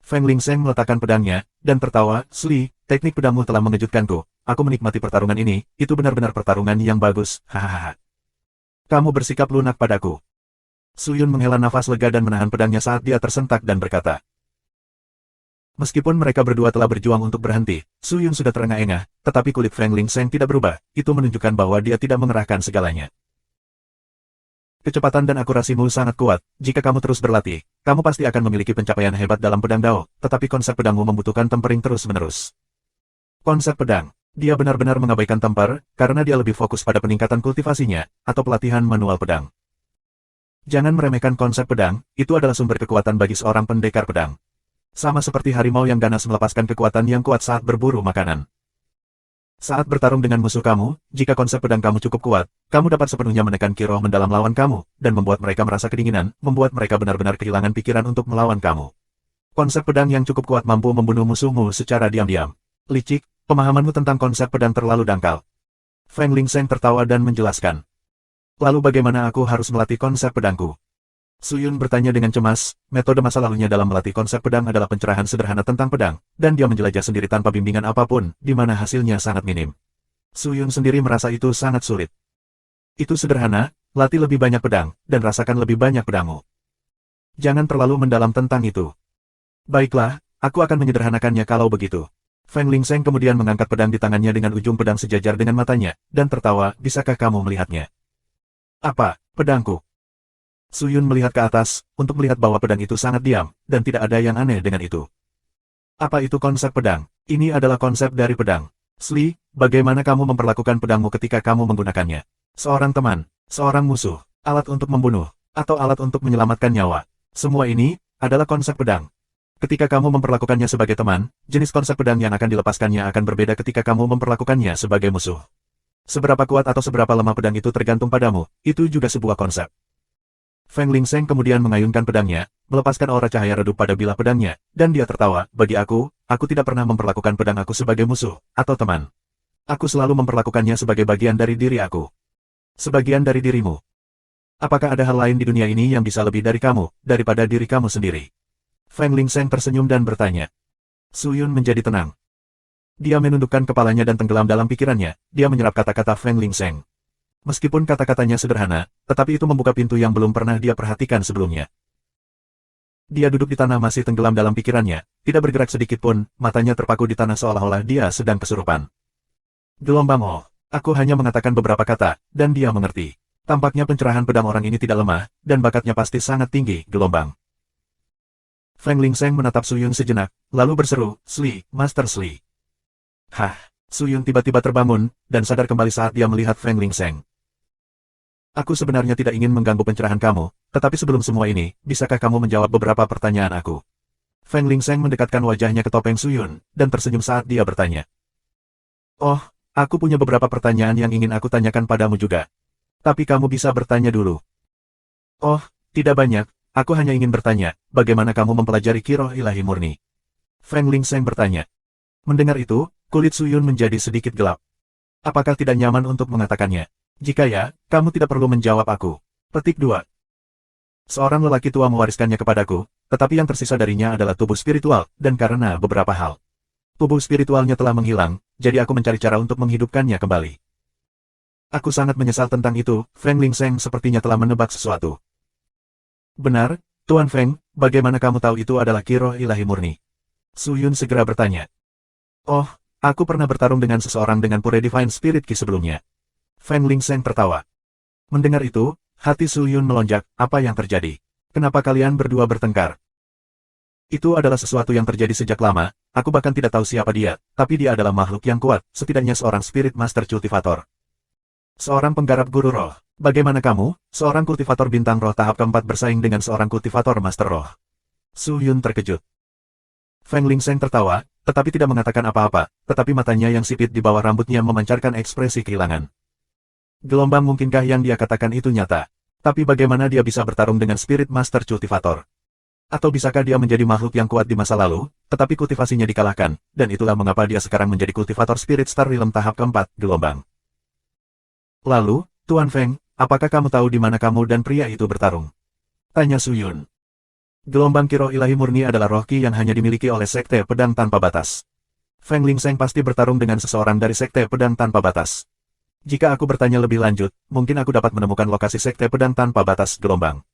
Feng Ling Seng meletakkan pedangnya, dan tertawa, Sli, teknik pedangmu telah mengejutkanku, aku menikmati pertarungan ini, itu benar-benar pertarungan yang bagus, hahaha. Kamu bersikap lunak padaku. Suyun menghela nafas lega dan menahan pedangnya saat dia tersentak dan berkata. Meskipun mereka berdua telah berjuang untuk berhenti, Suyun sudah terengah-engah, tetapi kulit Feng Ling Seng tidak berubah, itu menunjukkan bahwa dia tidak mengerahkan segalanya. Kecepatan dan akurasimu sangat kuat, jika kamu terus berlatih, kamu pasti akan memiliki pencapaian hebat dalam pedang Dao, tetapi konsep pedangmu membutuhkan tempering terus-menerus. Konsep pedang, dia benar-benar mengabaikan temper, karena dia lebih fokus pada peningkatan kultivasinya, atau pelatihan manual pedang. Jangan meremehkan konsep pedang, itu adalah sumber kekuatan bagi seorang pendekar pedang. Sama seperti harimau yang ganas melepaskan kekuatan yang kuat saat berburu makanan. Saat bertarung dengan musuh kamu, jika konsep pedang kamu cukup kuat, kamu dapat sepenuhnya menekan ki roh mendalam lawan kamu, dan membuat mereka merasa kedinginan, membuat mereka benar-benar kehilangan pikiran untuk melawan kamu. Konsep pedang yang cukup kuat mampu membunuh musuhmu secara diam-diam. Licik, pemahamanmu tentang konsep pedang terlalu dangkal. Feng Ling Seng tertawa dan menjelaskan. Lalu bagaimana aku harus melatih konsep pedangku? Suyun bertanya dengan cemas, metode masa lalunya dalam melatih konsep pedang adalah pencerahan sederhana tentang pedang, dan dia menjelajah sendiri tanpa bimbingan apapun, di mana hasilnya sangat minim. Suyun sendiri merasa itu sangat sulit. Itu sederhana, latih lebih banyak pedang, dan rasakan lebih banyak pedangmu. Jangan terlalu mendalam tentang itu. Baiklah, aku akan menyederhanakannya kalau begitu. Feng Lingseng kemudian mengangkat pedang di tangannya dengan ujung pedang sejajar dengan matanya, dan tertawa, bisakah kamu melihatnya? Apa, pedangku? Suyun melihat ke atas, untuk melihat bahwa pedang itu sangat diam, dan tidak ada yang aneh dengan itu. Apa itu konsep pedang? Ini adalah konsep dari pedang. Sli, bagaimana kamu memperlakukan pedangmu ketika kamu menggunakannya? Seorang teman, seorang musuh, alat untuk membunuh, atau alat untuk menyelamatkan nyawa. Semua ini adalah konsep pedang. Ketika kamu memperlakukannya sebagai teman, jenis konsep pedang yang akan dilepaskannya akan berbeda ketika kamu memperlakukannya sebagai musuh. Seberapa kuat atau seberapa lemah pedang itu tergantung padamu, itu juga sebuah konsep. Feng Lingseng kemudian mengayunkan pedangnya, melepaskan aura cahaya redup pada bilah pedangnya, dan dia tertawa, bagi aku tidak pernah memperlakukan pedang aku sebagai musuh, atau teman. Aku selalu memperlakukannya sebagai bagian dari diri aku. Sebagian dari dirimu. Apakah ada hal lain di dunia ini yang bisa lebih dari kamu, daripada diri kamu sendiri? Feng Lingseng tersenyum dan bertanya. Suyun menjadi tenang. Dia menundukkan kepalanya dan tenggelam dalam pikirannya, dia menyerap kata-kata Feng Lingseng. Meskipun kata-katanya sederhana, tetapi itu membuka pintu yang belum pernah dia perhatikan sebelumnya. Dia duduk di tanah masih tenggelam dalam pikirannya, tidak bergerak sedikit pun, matanya terpaku di tanah seolah-olah dia sedang kesurupan. Gelombang oh, aku hanya mengatakan beberapa kata, dan dia mengerti. Tampaknya pencerahan pedang orang ini tidak lemah, dan bakatnya pasti sangat tinggi, gelombang. Feng Lingseng menatap Suyun sejenak, lalu berseru, Sli, Master Sli. Hah, Suyun tiba-tiba terbangun, dan sadar kembali saat dia melihat Feng Lingseng. Aku sebenarnya tidak ingin mengganggu pencerahan kamu, tetapi sebelum semua ini, bisakah kamu menjawab beberapa pertanyaan aku? Feng Lingseng mendekatkan wajahnya ke topeng Suyun, dan tersenyum saat dia bertanya. Oh, aku punya beberapa pertanyaan yang ingin aku tanyakan padamu juga. Tapi kamu bisa bertanya dulu. Oh, tidak banyak, aku hanya ingin bertanya, bagaimana kamu mempelajari kiroh ilahi murni? Feng Lingseng bertanya. Mendengar itu, kulit Suyun menjadi sedikit gelap. Apakah tidak nyaman untuk mengatakannya? Jika ya, kamu tidak perlu menjawab aku. Petik 2. Seorang lelaki tua mewariskannya kepadaku, tetapi yang tersisa darinya adalah tubuh spiritual, dan karena beberapa hal. Tubuh spiritualnya telah menghilang, jadi aku mencari cara untuk menghidupkannya kembali. Aku sangat menyesal tentang itu, Feng Lingseng sepertinya telah menebak sesuatu. Benar, Tuan Feng, bagaimana kamu tahu itu adalah kiroh ilahi murni? Suyun segera bertanya. Oh, aku pernah bertarung dengan seseorang dengan pure Divine Spirit Ki sebelumnya. Feng Lingseng tertawa. Mendengar itu, hati Suyun melonjak, apa yang terjadi? Kenapa kalian berdua bertengkar? Itu adalah sesuatu yang terjadi sejak lama, aku bahkan tidak tahu siapa dia, tapi dia adalah makhluk yang kuat, setidaknya seorang Spirit Master Cultivator. Seorang penggarap guru roh. Bagaimana kamu, seorang kultivator bintang roh tahap keempat bersaing dengan seorang kultivator Master Roh? Suyun terkejut. Feng Lingseng tertawa, tetapi tidak mengatakan apa-apa, tetapi matanya yang sipit di bawah rambutnya memancarkan ekspresi kehilangan. Gelombang mungkinkah yang dia katakan itu nyata? Tapi bagaimana dia bisa bertarung dengan Spirit Master Cultivator? Atau bisakah dia menjadi makhluk yang kuat di masa lalu, tetapi kultivasinya dikalahkan, dan itulah mengapa dia sekarang menjadi kultivator Spirit Star Realm tahap keempat, gelombang. Lalu, Tuan Feng, apakah kamu tahu di mana kamu dan pria itu bertarung? Tanya Suyun. Gelombang kiroh ilahi murni adalah roh ki yang hanya dimiliki oleh Sekte Pedang Tanpa Batas. Feng Lingseng pasti bertarung dengan seseorang dari Sekte Pedang Tanpa Batas. Jika aku bertanya lebih lanjut, mungkin aku dapat menemukan lokasi Sekte Pedang Tanpa Batas, gelombang.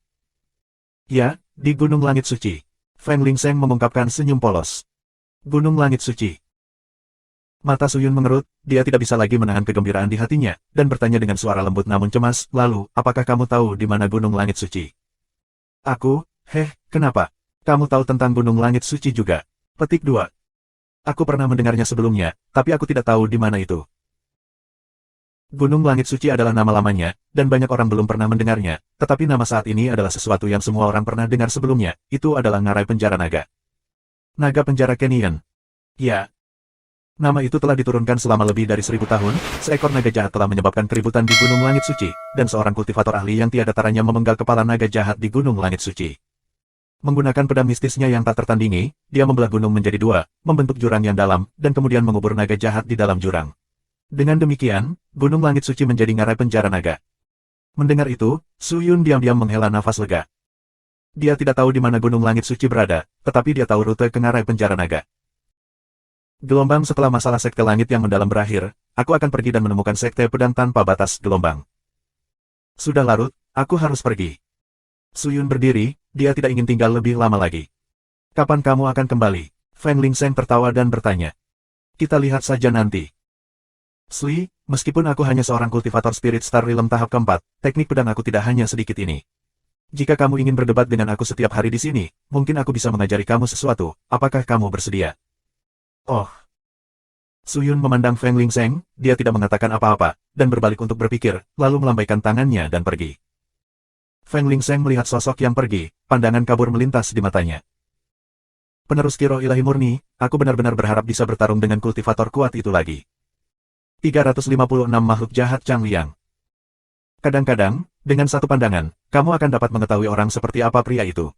Ya, di Gunung Langit Suci. Feng Lingseng mengungkapkan senyum polos. Gunung Langit Suci. Mata Suyun mengerut, dia tidak bisa lagi menahan kegembiraan di hatinya, dan bertanya dengan suara lembut namun cemas, lalu, apakah kamu tahu di mana Gunung Langit Suci? Aku, kenapa? Kamu tahu tentang Gunung Langit Suci juga? Petik 2. Aku pernah mendengarnya sebelumnya, tapi aku tidak tahu di mana itu. Gunung Langit Suci adalah nama lamanya, dan banyak orang belum pernah mendengarnya, tetapi nama saat ini adalah sesuatu yang semua orang pernah dengar sebelumnya, itu adalah Ngarai Penjara Naga. Naga Penjara Kenyan. Ya. Nama itu telah diturunkan selama lebih dari 1000 tahun, seekor naga jahat telah menyebabkan keributan di Gunung Langit Suci, dan seorang kultivator ahli yang tiada taranya memenggal kepala naga jahat di Gunung Langit Suci. Menggunakan pedang mistisnya yang tak tertandingi, dia membelah gunung menjadi dua, membentuk jurang yang dalam, dan kemudian mengubur naga jahat di dalam jurang. Dengan demikian, Gunung Langit Suci menjadi Ngarai Penjara Naga. Mendengar itu, Suyun diam-diam menghela nafas lega. Dia tidak tahu di mana Gunung Langit Suci berada, tetapi dia tahu rute ke ngarai penjara naga. Gelombang setelah masalah sekte langit yang mendalam berakhir, aku akan pergi dan menemukan sekte pedang tanpa batas gelombang. Sudah larut, aku harus pergi. Suyun berdiri, dia tidak ingin tinggal lebih lama lagi. Kapan kamu akan kembali? Feng Lingseng tertawa dan bertanya. Kita lihat saja nanti. Sli, meskipun aku hanya seorang kultivator Spirit Star Realm tahap keempat, teknik pedang aku tidak hanya sedikit ini. Jika kamu ingin berdebat dengan aku setiap hari di sini, mungkin aku bisa mengajari kamu sesuatu, apakah kamu bersedia? Oh. Suyun memandang Feng Lingseng, dia tidak mengatakan apa-apa, dan berbalik untuk berpikir, lalu melambaikan tangannya dan pergi. Feng Lingseng melihat sosok yang pergi, pandangan kabur melintas di matanya. Penerus Kiroh Ilahi Murni, aku benar-benar berharap bisa bertarung dengan kultivator kuat itu lagi. 356 makhluk jahat Chang Liang. Kadang-kadang, dengan satu pandangan, kamu akan dapat mengetahui orang seperti apa pria itu.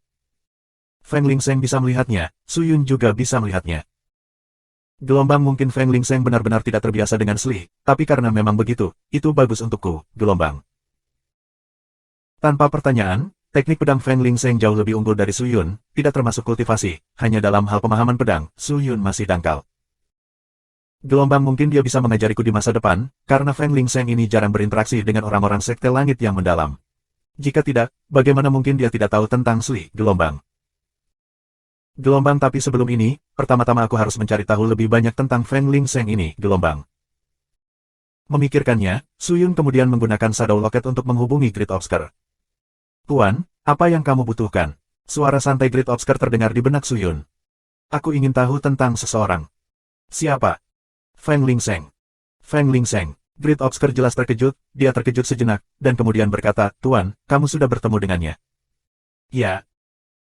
Feng Lingseng bisa melihatnya, Suyun juga bisa melihatnya. Gelombang mungkin Feng Lingseng benar-benar tidak terbiasa dengan Sli, tapi karena memang begitu, itu bagus untukku, gelombang. Tanpa pertanyaan, teknik pedang Feng Lingseng jauh lebih unggul dari Suyun, tidak termasuk kultivasi, hanya dalam hal pemahaman pedang, Suyun masih dangkal. Gelombang mungkin dia bisa mengajariku di masa depan, karena Feng Lingseng ini jarang berinteraksi dengan orang-orang sekte langit yang mendalam. Jika tidak, bagaimana mungkin dia tidak tahu tentang Sli, gelombang? Gelombang tapi sebelum ini, pertama-tama aku harus mencari tahu lebih banyak tentang Feng Lingseng ini, gelombang. Memikirkannya, Suyun kemudian menggunakan Shadow Locket untuk menghubungi Great Obscure. Tuan, apa yang kamu butuhkan? Suara santai Great Obscure terdengar di benak Suyun. Aku ingin tahu tentang seseorang. Siapa? Feng Lingseng. Feng Lingseng. Great Obscure jelas terkejut, dia terkejut sejenak, dan kemudian berkata, Tuan, kamu sudah bertemu dengannya. Ya.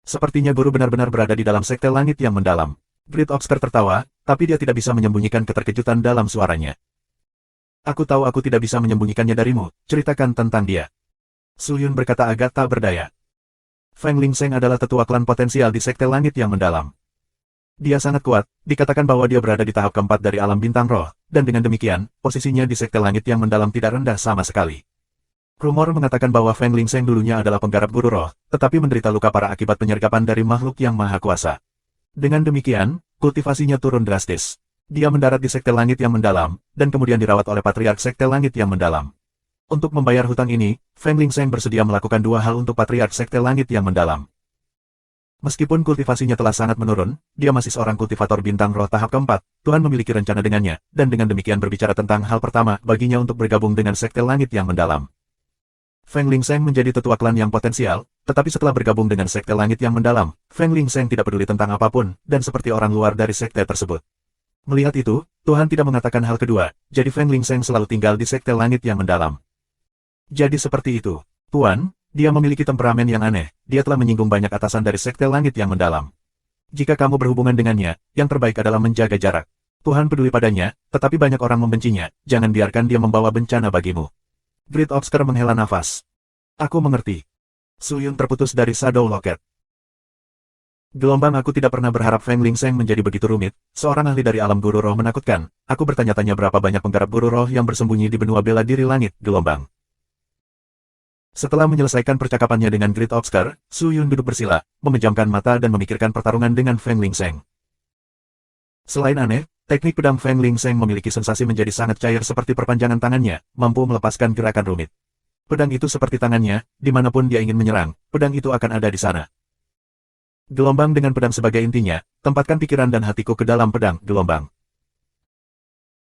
Sepertinya guru benar-benar berada di dalam sekte langit yang mendalam. Great Obscure tertawa, tapi dia tidak bisa menyembunyikan keterkejutan dalam suaranya. Aku tahu aku tidak bisa menyembunyikannya darimu, ceritakan tentang dia. Suyun berkata agak tak berdaya. Feng Lingseng adalah tetua klan potensial di sekte langit yang mendalam. Dia sangat kuat, dikatakan bahwa dia berada di tahap keempat dari alam bintang roh, dan dengan demikian, posisinya di sekte langit yang mendalam tidak rendah sama sekali. Rumor mengatakan bahwa Feng Lingseng dulunya adalah penggarap guru roh, tetapi menderita luka parah akibat penyergapan dari makhluk yang maha kuasa. Dengan demikian, kultivasinya turun drastis. Dia mendarat di sekte langit yang mendalam, dan kemudian dirawat oleh Patriark Sekte Langit yang mendalam. Untuk membayar hutang ini, Feng Lingseng bersedia melakukan dua hal untuk Patriark Sekte Langit yang mendalam. Meskipun kultivasinya telah sangat menurun, dia masih seorang kultivator bintang roh tahap keempat, Tuhan memiliki rencana dengannya, dan dengan demikian berbicara tentang hal pertama baginya untuk bergabung dengan Sekte Langit yang mendalam. Feng Lingseng menjadi tetua klan yang potensial, tetapi setelah bergabung dengan Sekte Langit yang mendalam, Feng Lingseng tidak peduli tentang apapun, dan seperti orang luar dari sekte tersebut. Melihat itu, Tuhan tidak mengatakan hal kedua, jadi Feng Lingseng selalu tinggal di Sekte Langit yang mendalam. Jadi seperti itu, Tuan. Dia memiliki temperamen yang aneh, dia telah menyinggung banyak atasan dari sekte langit yang mendalam. Jika kamu berhubungan dengannya, yang terbaik adalah menjaga jarak. Tuhan peduli padanya, tetapi banyak orang membencinya, jangan biarkan dia membawa bencana bagimu. Great Obscure menghela nafas. Aku mengerti. Suyun terputus dari Shadow Locket. Gelombang aku tidak pernah berharap Feng Lingseng menjadi begitu rumit, seorang ahli dari alam guru roh menakutkan. Aku bertanya-tanya berapa banyak penggarap guru roh yang bersembunyi di benua bela diri langit, gelombang. Setelah menyelesaikan percakapannya dengan Great Obscure, Suyun duduk bersila, memejamkan mata dan memikirkan pertarungan dengan Feng Lingseng. Selain aneh, teknik pedang Feng Lingseng memiliki sensasi menjadi sangat cair seperti perpanjangan tangannya, mampu melepaskan gerakan rumit. Pedang itu seperti tangannya, dimanapun dia ingin menyerang, pedang itu akan ada di sana. Gelombang dengan pedang sebagai intinya, tempatkan pikiran dan hatiku ke dalam pedang, gelombang.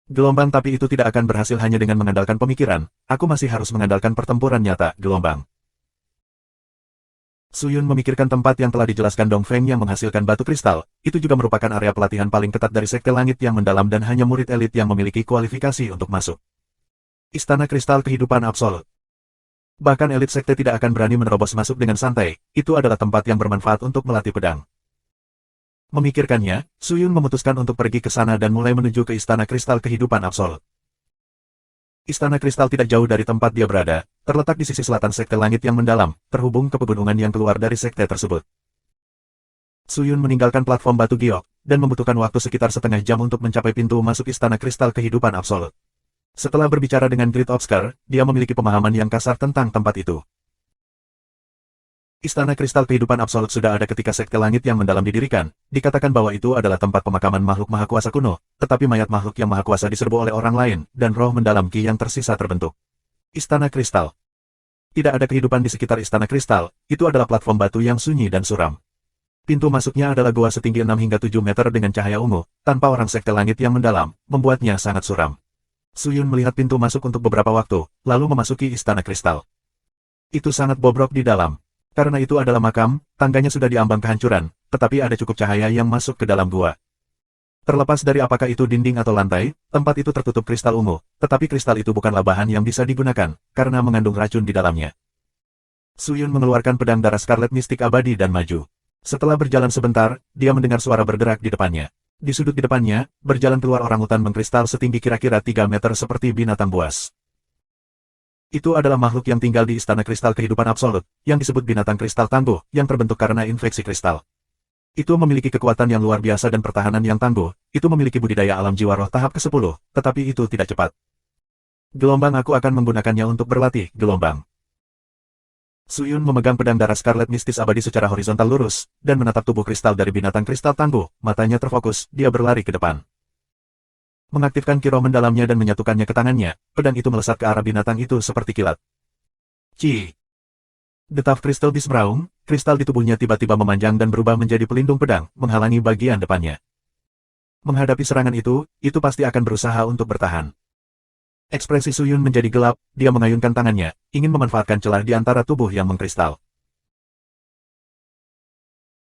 Gelombang tapi itu tidak akan berhasil hanya dengan mengandalkan pemikiran, aku masih harus mengandalkan pertempuran nyata, gelombang. Suyun memikirkan tempat yang telah dijelaskan Dong Feng yang menghasilkan batu kristal, itu juga merupakan area pelatihan paling ketat dari sekte langit yang mendalam dan hanya murid elit yang memiliki kualifikasi untuk masuk. Istana Kristal Kehidupan Absolut. Bahkan elit sekte tidak akan berani menerobos masuk dengan santai, itu adalah tempat yang bermanfaat untuk melatih pedang. Memikirkannya, Suyun memutuskan untuk pergi ke sana dan mulai menuju ke Istana Kristal Kehidupan Absolut. Istana Kristal tidak jauh dari tempat dia berada, terletak di sisi selatan sekte langit yang mendalam, terhubung ke pegunungan yang keluar dari sekte tersebut. Suyun meninggalkan platform batu giok, dan membutuhkan waktu sekitar setengah jam untuk mencapai pintu masuk Istana Kristal Kehidupan Absolut. Setelah berbicara dengan Great Obscure, dia memiliki pemahaman yang kasar tentang tempat itu. Istana Kristal Kehidupan Absolut sudah ada ketika Sekte Langit yang mendalam didirikan. Dikatakan bahwa itu adalah tempat pemakaman makhluk maha kuasa kuno, tetapi mayat makhluk yang maha kuasa diserbu oleh orang lain, dan roh mendalam Ki yang tersisa terbentuk. Istana Kristal. Tidak ada kehidupan di sekitar Istana Kristal, itu adalah platform batu yang sunyi dan suram. Pintu masuknya adalah gua setinggi 6 hingga 7 meter dengan cahaya ungu, tanpa orang Sekte Langit yang mendalam, membuatnya sangat suram. Suyun melihat pintu masuk untuk beberapa waktu, lalu memasuki Istana Kristal. Itu sangat bobrok di dalam. Karena itu adalah makam, tangganya sudah diambang kehancuran, tetapi ada cukup cahaya yang masuk ke dalam gua. Terlepas dari apakah itu dinding atau lantai, tempat itu tertutup kristal ungu, tetapi kristal itu bukanlah bahan yang bisa digunakan, karena mengandung racun di dalamnya. Suyun mengeluarkan pedang darah Scarlet Mistik abadi dan maju. Setelah berjalan sebentar, dia mendengar suara bergerak di depannya. Di sudut di depannya, berjalan keluar orang hutan mengkristal setinggi kira-kira 3 meter seperti binatang buas. Itu adalah makhluk yang tinggal di Istana Kristal Kehidupan Absolut, yang disebut binatang kristal tangguh, yang terbentuk karena infeksi kristal. Itu memiliki kekuatan yang luar biasa dan pertahanan yang tangguh, itu memiliki budidaya alam jiwa roh tahap ke-10, tetapi itu tidak cepat. Gelombang aku akan menggunakannya untuk berlatih, gelombang. Suyun memegang pedang darah Scarlet Mistis abadi secara horizontal lurus, dan menatap tubuh kristal dari binatang kristal tangguh, matanya terfokus, dia berlari ke depan. Mengaktifkan ki roh mendalamnya dan menyatukannya ke tangannya, pedang itu melesat ke arah binatang itu seperti kilat. Ci. Detaf Crystal Beast meraung, kristal di tubuhnya tiba-tiba memanjang dan berubah menjadi pelindung pedang, menghalangi bagian depannya. Menghadapi serangan itu pasti akan berusaha untuk bertahan. Ekspresi Suyun menjadi gelap, dia mengayunkan tangannya, ingin memanfaatkan celah di antara tubuh yang mengkristal.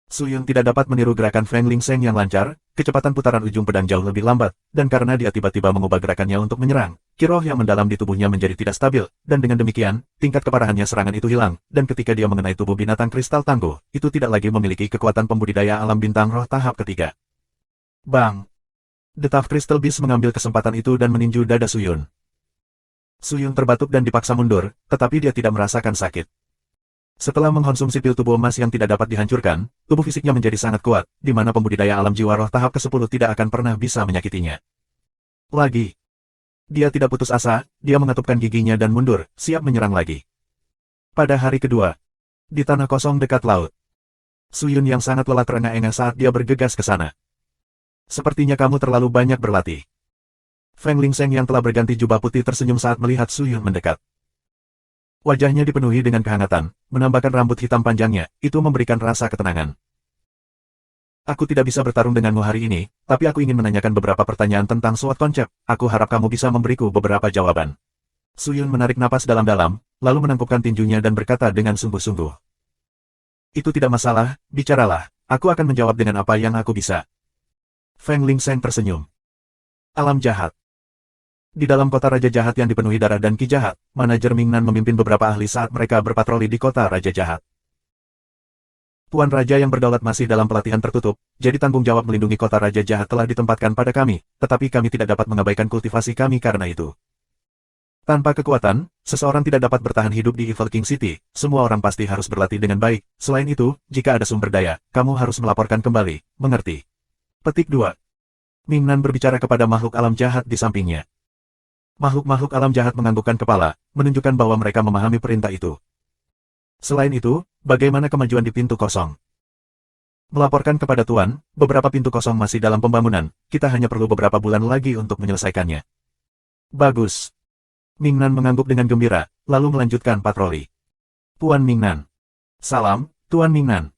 Suyun tidak dapat meniru gerakan Feng Lingseng yang lancar, kecepatan putaran ujung pedang jauh lebih lambat, dan karena dia tiba-tiba mengubah gerakannya untuk menyerang, ki roh yang mendalam di tubuhnya menjadi tidak stabil, dan dengan demikian, tingkat keparahannya serangan itu hilang, dan ketika dia mengenai tubuh binatang kristal tangguh, itu tidak lagi memiliki kekuatan pembudidaya alam bintang roh tahap ketiga. Bang! Detaf Crystal Beast mengambil kesempatan itu dan meninju dada Suyun. Suyun terbatuk dan dipaksa mundur, tetapi dia tidak merasakan sakit. Setelah mengkonsumsi pil tubuh emas yang tidak dapat dihancurkan, tubuh fisiknya menjadi sangat kuat, di mana pembudidaya alam jiwa roh tahap ke-10 tidak akan pernah bisa menyakitinya. Lagi. Dia tidak putus asa, dia mengatupkan giginya dan mundur, siap menyerang lagi. Pada hari kedua, di tanah kosong dekat laut, Suyun yang sangat lelah terengah-engah saat dia bergegas ke sana. Sepertinya kamu terlalu banyak berlatih. Feng Lingseng yang telah berganti jubah putih tersenyum saat melihat Suyun mendekat. Wajahnya dipenuhi dengan kehangatan, menambahkan rambut hitam panjangnya, itu memberikan rasa ketenangan. Aku tidak bisa bertarung denganmu hari ini, tapi aku ingin menanyakan beberapa pertanyaan tentang suatu konsep, aku harap kamu bisa memberiku beberapa jawaban. Suyun menarik napas dalam-dalam, lalu menangkupkan tinjunya dan berkata dengan sungguh-sungguh. Itu tidak masalah, bicaralah, aku akan menjawab dengan apa yang aku bisa. Feng Lingseng tersenyum. Alam jahat. Di dalam kota Raja Jahat yang dipenuhi darah dan ki jahat, manajer Mingnan memimpin beberapa ahli saat mereka berpatroli di kota Raja Jahat. Tuan Raja yang berdaulat masih dalam pelatihan tertutup, jadi tanggung jawab melindungi kota Raja Jahat telah ditempatkan pada kami, tetapi kami tidak dapat mengabaikan kultivasi kami karena itu. Tanpa kekuatan, seseorang tidak dapat bertahan hidup di Evil King City, semua orang pasti harus berlatih dengan baik, selain itu, jika ada sumber daya, kamu harus melaporkan kembali, mengerti? Petik 2. Mingnan berbicara kepada makhluk alam jahat di sampingnya. Makhluk-makhluk alam jahat menganggukkan kepala, menunjukkan bahwa mereka memahami perintah itu. Selain itu, bagaimana kemajuan di pintu kosong? Melaporkan kepada Tuan, beberapa pintu kosong masih dalam pembangunan, kita hanya perlu beberapa bulan lagi untuk menyelesaikannya. Bagus. Mingnan mengangguk dengan gembira, lalu melanjutkan patroli. Tuan Mingnan. Salam, Tuan Mingnan.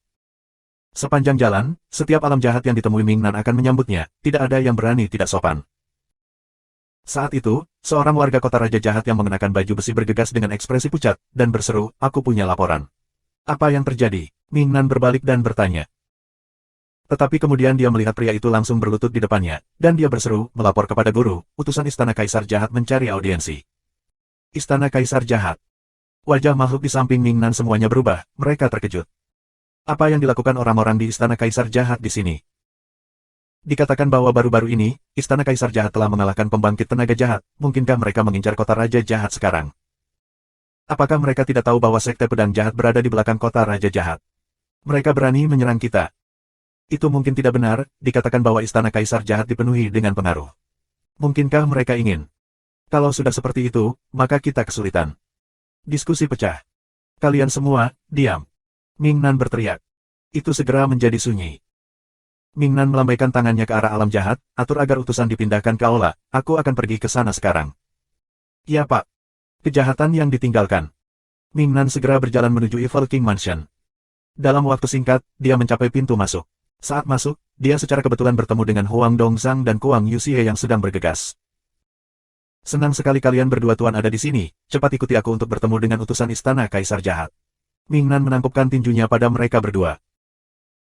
Sepanjang jalan, setiap alam jahat yang ditemui Mingnan akan menyambutnya, tidak ada yang berani tidak sopan. Saat itu, seorang warga kota Raja Jahat yang mengenakan baju besi bergegas dengan ekspresi pucat, dan berseru, aku punya laporan. Apa yang terjadi? Mingnan berbalik dan bertanya. Tetapi kemudian dia melihat pria itu langsung berlutut di depannya, dan dia berseru, melapor kepada guru, utusan Istana Kaisar Jahat mencari audiensi. Istana Kaisar Jahat. Wajah makhluk di samping Mingnan semuanya berubah, mereka terkejut. Apa yang dilakukan orang-orang di Istana Kaisar Jahat di sini? Dikatakan bahwa baru-baru ini, Istana Kaisar Jahat telah mengalahkan pembangkit tenaga jahat, mungkinkah mereka mengincar kota Raja Jahat sekarang? Apakah mereka tidak tahu bahwa Sekte Pedang Jahat berada di belakang kota Raja Jahat? Mereka berani menyerang kita. Itu mungkin tidak benar, dikatakan bahwa Istana Kaisar Jahat dipenuhi dengan pengaruh. Mungkinkah mereka ingin? Kalau sudah seperti itu, maka kita kesulitan. Diskusi pecah. Kalian semua, diam. Ming Nan berteriak. Itu segera menjadi sunyi. Ming Nan melambaikan tangannya ke arah alam jahat, atur agar utusan dipindahkan ke aula. Aku akan pergi ke sana sekarang. Ya Pak. Kejahatan yang ditinggalkan. Ming Nan segera berjalan menuju Evil King Mansion. Dalam waktu singkat, dia mencapai pintu masuk. Saat masuk, dia secara kebetulan bertemu dengan Huang Dongzhang dan Kuang Yuxie yang sedang bergegas. Senang sekali kalian berdua tuan ada di sini, cepat ikuti aku untuk bertemu dengan utusan Istana Kaisar Jahat. Ming Nan menangkupkan tinjunya pada mereka berdua.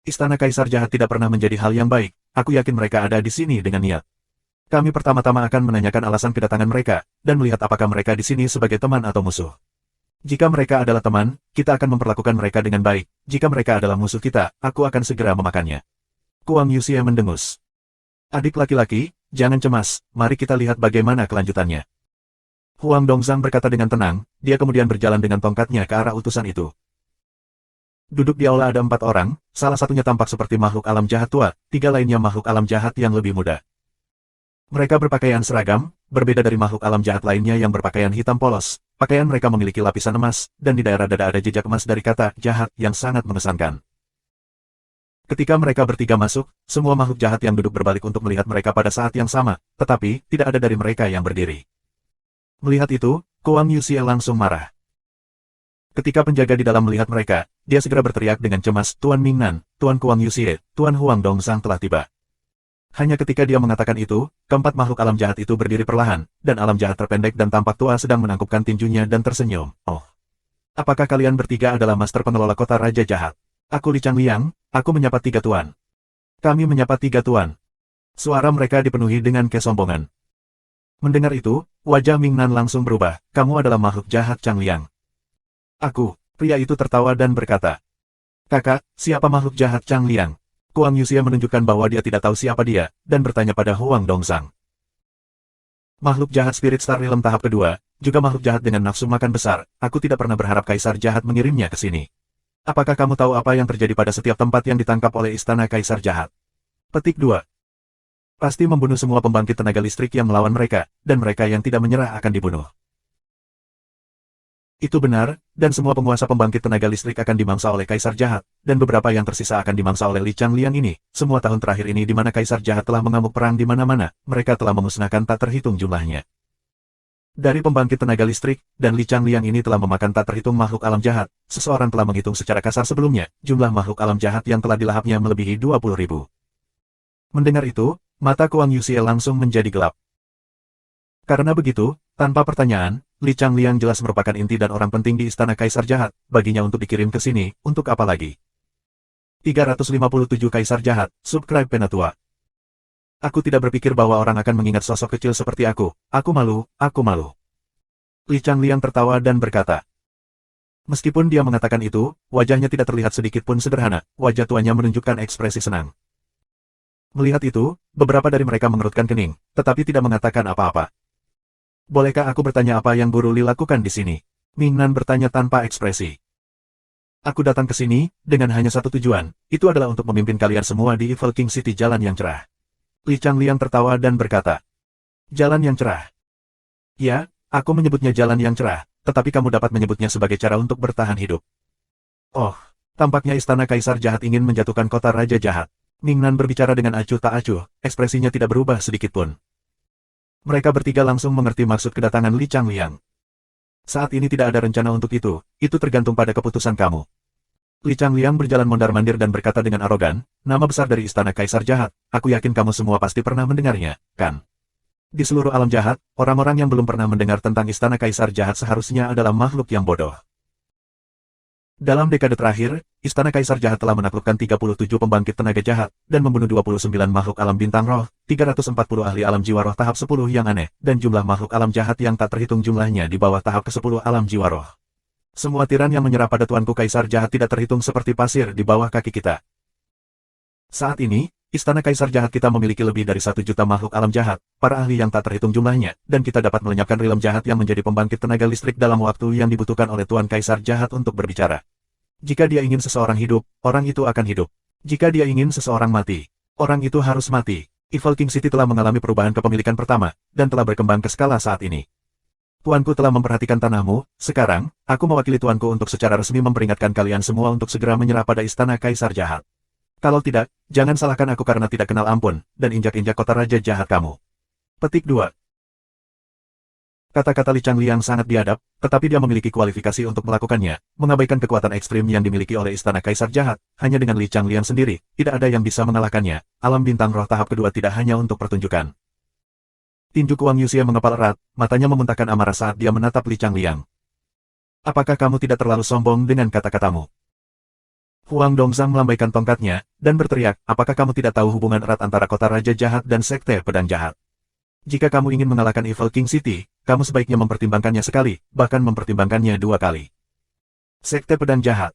Istana Kaisar Jahat tidak pernah menjadi hal yang baik, aku yakin mereka ada di sini dengan niat. Kami pertama-tama akan menanyakan alasan kedatangan mereka, dan melihat apakah mereka di sini sebagai teman atau musuh. Jika mereka adalah teman, kita akan memperlakukan mereka dengan baik. Jika mereka adalah musuh kita, aku akan segera memakannya. Kuang Yuxie mendengus. Adik laki-laki, jangan cemas, mari kita lihat bagaimana kelanjutannya. Huang Dongzhang berkata dengan tenang, dia kemudian berjalan dengan tongkatnya ke arah utusan itu. Duduk di aula ada 4 orang, salah satunya tampak seperti makhluk alam jahat tua, 3 lainnya makhluk alam jahat yang lebih muda. Mereka berpakaian seragam, berbeda dari makhluk alam jahat lainnya yang berpakaian hitam polos. Pakaian mereka memiliki lapisan emas, dan di daerah dada ada jejak emas dari kata jahat yang sangat mengesankan. Ketika mereka bertiga masuk, semua makhluk jahat yang duduk berbalik untuk melihat mereka pada saat yang sama, tetapi tidak ada dari mereka yang berdiri. Melihat itu, Kuang Yuxie langsung marah. Ketika penjaga di dalam melihat mereka, dia segera berteriak dengan cemas, Tuan Ming Nan, Tuan Kuang Yuxie, Tuan Huang Dongzhang telah tiba. Hanya ketika dia mengatakan itu, keempat makhluk alam jahat itu berdiri perlahan, dan alam jahat terpendek dan tampak tua sedang menangkupkan tinjunya dan tersenyum. Oh. Apakah kalian bertiga adalah master pengelola kota Raja Jahat? Aku Li Changliang, aku menyapa 3 tuan. Kami menyapa 3 tuan. Suara mereka dipenuhi dengan kesombongan. Mendengar itu, wajah Ming Nan langsung berubah, kamu adalah makhluk jahat Changliang. Aku, pria itu tertawa dan berkata. Kakak, siapa makhluk jahat Changliang? Kuang Yuxie menunjukkan bahwa dia tidak tahu siapa dia, dan bertanya pada Huang Dongzhang. Makhluk jahat Spirit Star Realm tahap kedua, juga makhluk jahat dengan nafsu makan besar, aku tidak pernah berharap Kaisar Jahat mengirimnya ke sini. Apakah kamu tahu apa yang terjadi pada setiap tempat yang ditangkap oleh Istana Kaisar Jahat? Petik 2. Pasti membunuh semua pembangkit tenaga listrik yang melawan mereka, dan mereka yang tidak menyerah akan dibunuh. Itu benar, dan semua penguasa pembangkit tenaga listrik akan dimangsa oleh Kaisar Jahat, dan beberapa yang tersisa akan dimangsa oleh Li Changliang ini. Semua tahun terakhir ini di mana Kaisar Jahat telah mengamuk perang di mana-mana, mereka telah memusnahkan tak terhitung jumlahnya. Dari pembangkit tenaga listrik, dan Li Changliang ini telah memakan tak terhitung makhluk alam jahat, seseorang telah menghitung secara kasar sebelumnya, jumlah makhluk alam jahat yang telah dilahapnya melebihi 20.000. Mendengar itu, mata Kuang Yuxie langsung menjadi gelap. Karena begitu, tanpa pertanyaan, Li Changliang jelas merupakan inti dan orang penting di Istana Kaisar Jahat, baginya untuk dikirim ke sini, untuk apa lagi? 357 Kaisar Jahat, subscribe Penatua. Aku tidak berpikir bahwa orang akan mengingat sosok kecil seperti aku malu, aku malu. Li Changliang tertawa dan berkata. Meskipun dia mengatakan itu, wajahnya tidak terlihat sedikit pun sederhana, wajah tuanya menunjukkan ekspresi senang. Melihat itu, beberapa dari mereka mengerutkan kening, tetapi tidak mengatakan apa-apa. Bolehkah aku bertanya apa yang Guru Li lakukan di sini? Ming Nan bertanya tanpa ekspresi. Aku datang ke sini, dengan hanya satu tujuan, itu adalah untuk memimpin kalian semua di Evil King City jalan yang cerah. Li Changliang tertawa dan berkata. Jalan yang cerah. Ya, aku menyebutnya jalan yang cerah, tetapi kamu dapat menyebutnya sebagai cara untuk bertahan hidup. Oh, tampaknya Istana Kaisar Jahat ingin menjatuhkan kota Raja Jahat. Ming Nan berbicara dengan acuh tak acuh, ekspresinya tidak berubah sedikitpun. Mereka bertiga langsung mengerti maksud kedatangan Li Changliang. Saat ini tidak ada rencana untuk itu tergantung pada keputusan kamu. Li Changliang berjalan mondar-mandir dan berkata dengan arogan, nama besar dari Istana Kaisar Jahat, aku yakin kamu semua pasti pernah mendengarnya, kan? Di seluruh alam jahat, orang-orang yang belum pernah mendengar tentang Istana Kaisar Jahat seharusnya adalah makhluk yang bodoh. Dalam dekade terakhir, Istana Kaisar Jahat telah menaklukkan 37 pembangkit tenaga jahat, dan membunuh 29 makhluk alam bintang roh, 340 ahli alam jiwa roh tahap 10 yang aneh, dan jumlah makhluk alam jahat yang tak terhitung jumlahnya di bawah tahap ke-10 alam jiwa roh. Semua tiran yang menyerah pada Tuanku Kaisar Jahat tidak terhitung seperti pasir di bawah kaki kita. Saat ini, Istana Kaisar Jahat kita memiliki lebih dari 1 juta makhluk alam jahat, para ahli yang tak terhitung jumlahnya, dan kita dapat melenyapkan realm jahat yang menjadi pembangkit tenaga listrik dalam waktu yang dibutuhkan oleh Tuan Kaisar Jahat untuk berbicara. Jika dia ingin seseorang hidup, orang itu akan hidup. Jika dia ingin seseorang mati, orang itu harus mati. Evil King City telah mengalami perubahan kepemilikan pertama, dan telah berkembang ke skala saat ini. Tuanku telah memperhatikan tanahmu, sekarang, aku mewakili tuanku untuk secara resmi memperingatkan kalian semua untuk segera menyerah pada istana Kaisar Jahat. Kalau tidak, jangan salahkan aku karena tidak kenal ampun, dan injak-injak kota Raja Jahat kamu. Petik 2. Kata-kata Li Changliang sangat biadab, tetapi dia memiliki kualifikasi untuk melakukannya, mengabaikan kekuatan ekstrim yang dimiliki oleh istana Kaisar Jahat. Hanya dengan Li Changliang sendiri, tidak ada yang bisa mengalahkannya. Alam bintang roh tahap kedua tidak hanya untuk pertunjukan. Tinju Kuang Yuxie mengepal erat, matanya memuntahkan amarah saat dia menatap Li Changliang. Apakah kamu tidak terlalu sombong dengan kata-katamu? Huang Dongzhang melambaikan tongkatnya, dan berteriak, apakah kamu tidak tahu hubungan erat antara kota Raja Jahat dan Sekte Pedang Jahat? Jika kamu ingin mengalahkan Evil King City, kamu sebaiknya mempertimbangkannya sekali, bahkan mempertimbangkannya 2 kali. Sekte Pedang Jahat.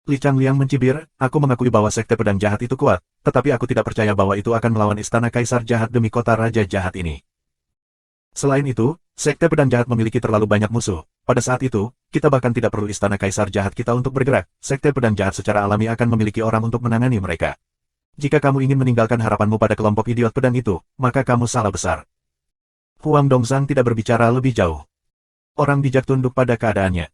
Li Changliang mencibir, aku mengakui bahwa Sekte Pedang Jahat itu kuat, tetapi aku tidak percaya bahwa itu akan melawan istana Kaisar Jahat demi kota Raja Jahat ini. Selain itu, Sekte Pedang Jahat memiliki terlalu banyak musuh. Pada saat itu, kita bahkan tidak perlu istana Kaisar Jahat kita untuk bergerak. Sekte Pedang Jahat secara alami akan memiliki orang untuk menangani mereka. Jika kamu ingin meninggalkan harapanmu pada kelompok idiot pedang itu, maka kamu salah besar. Huang Dongzhang tidak berbicara lebih jauh. Orang bijak tunduk pada keadaannya.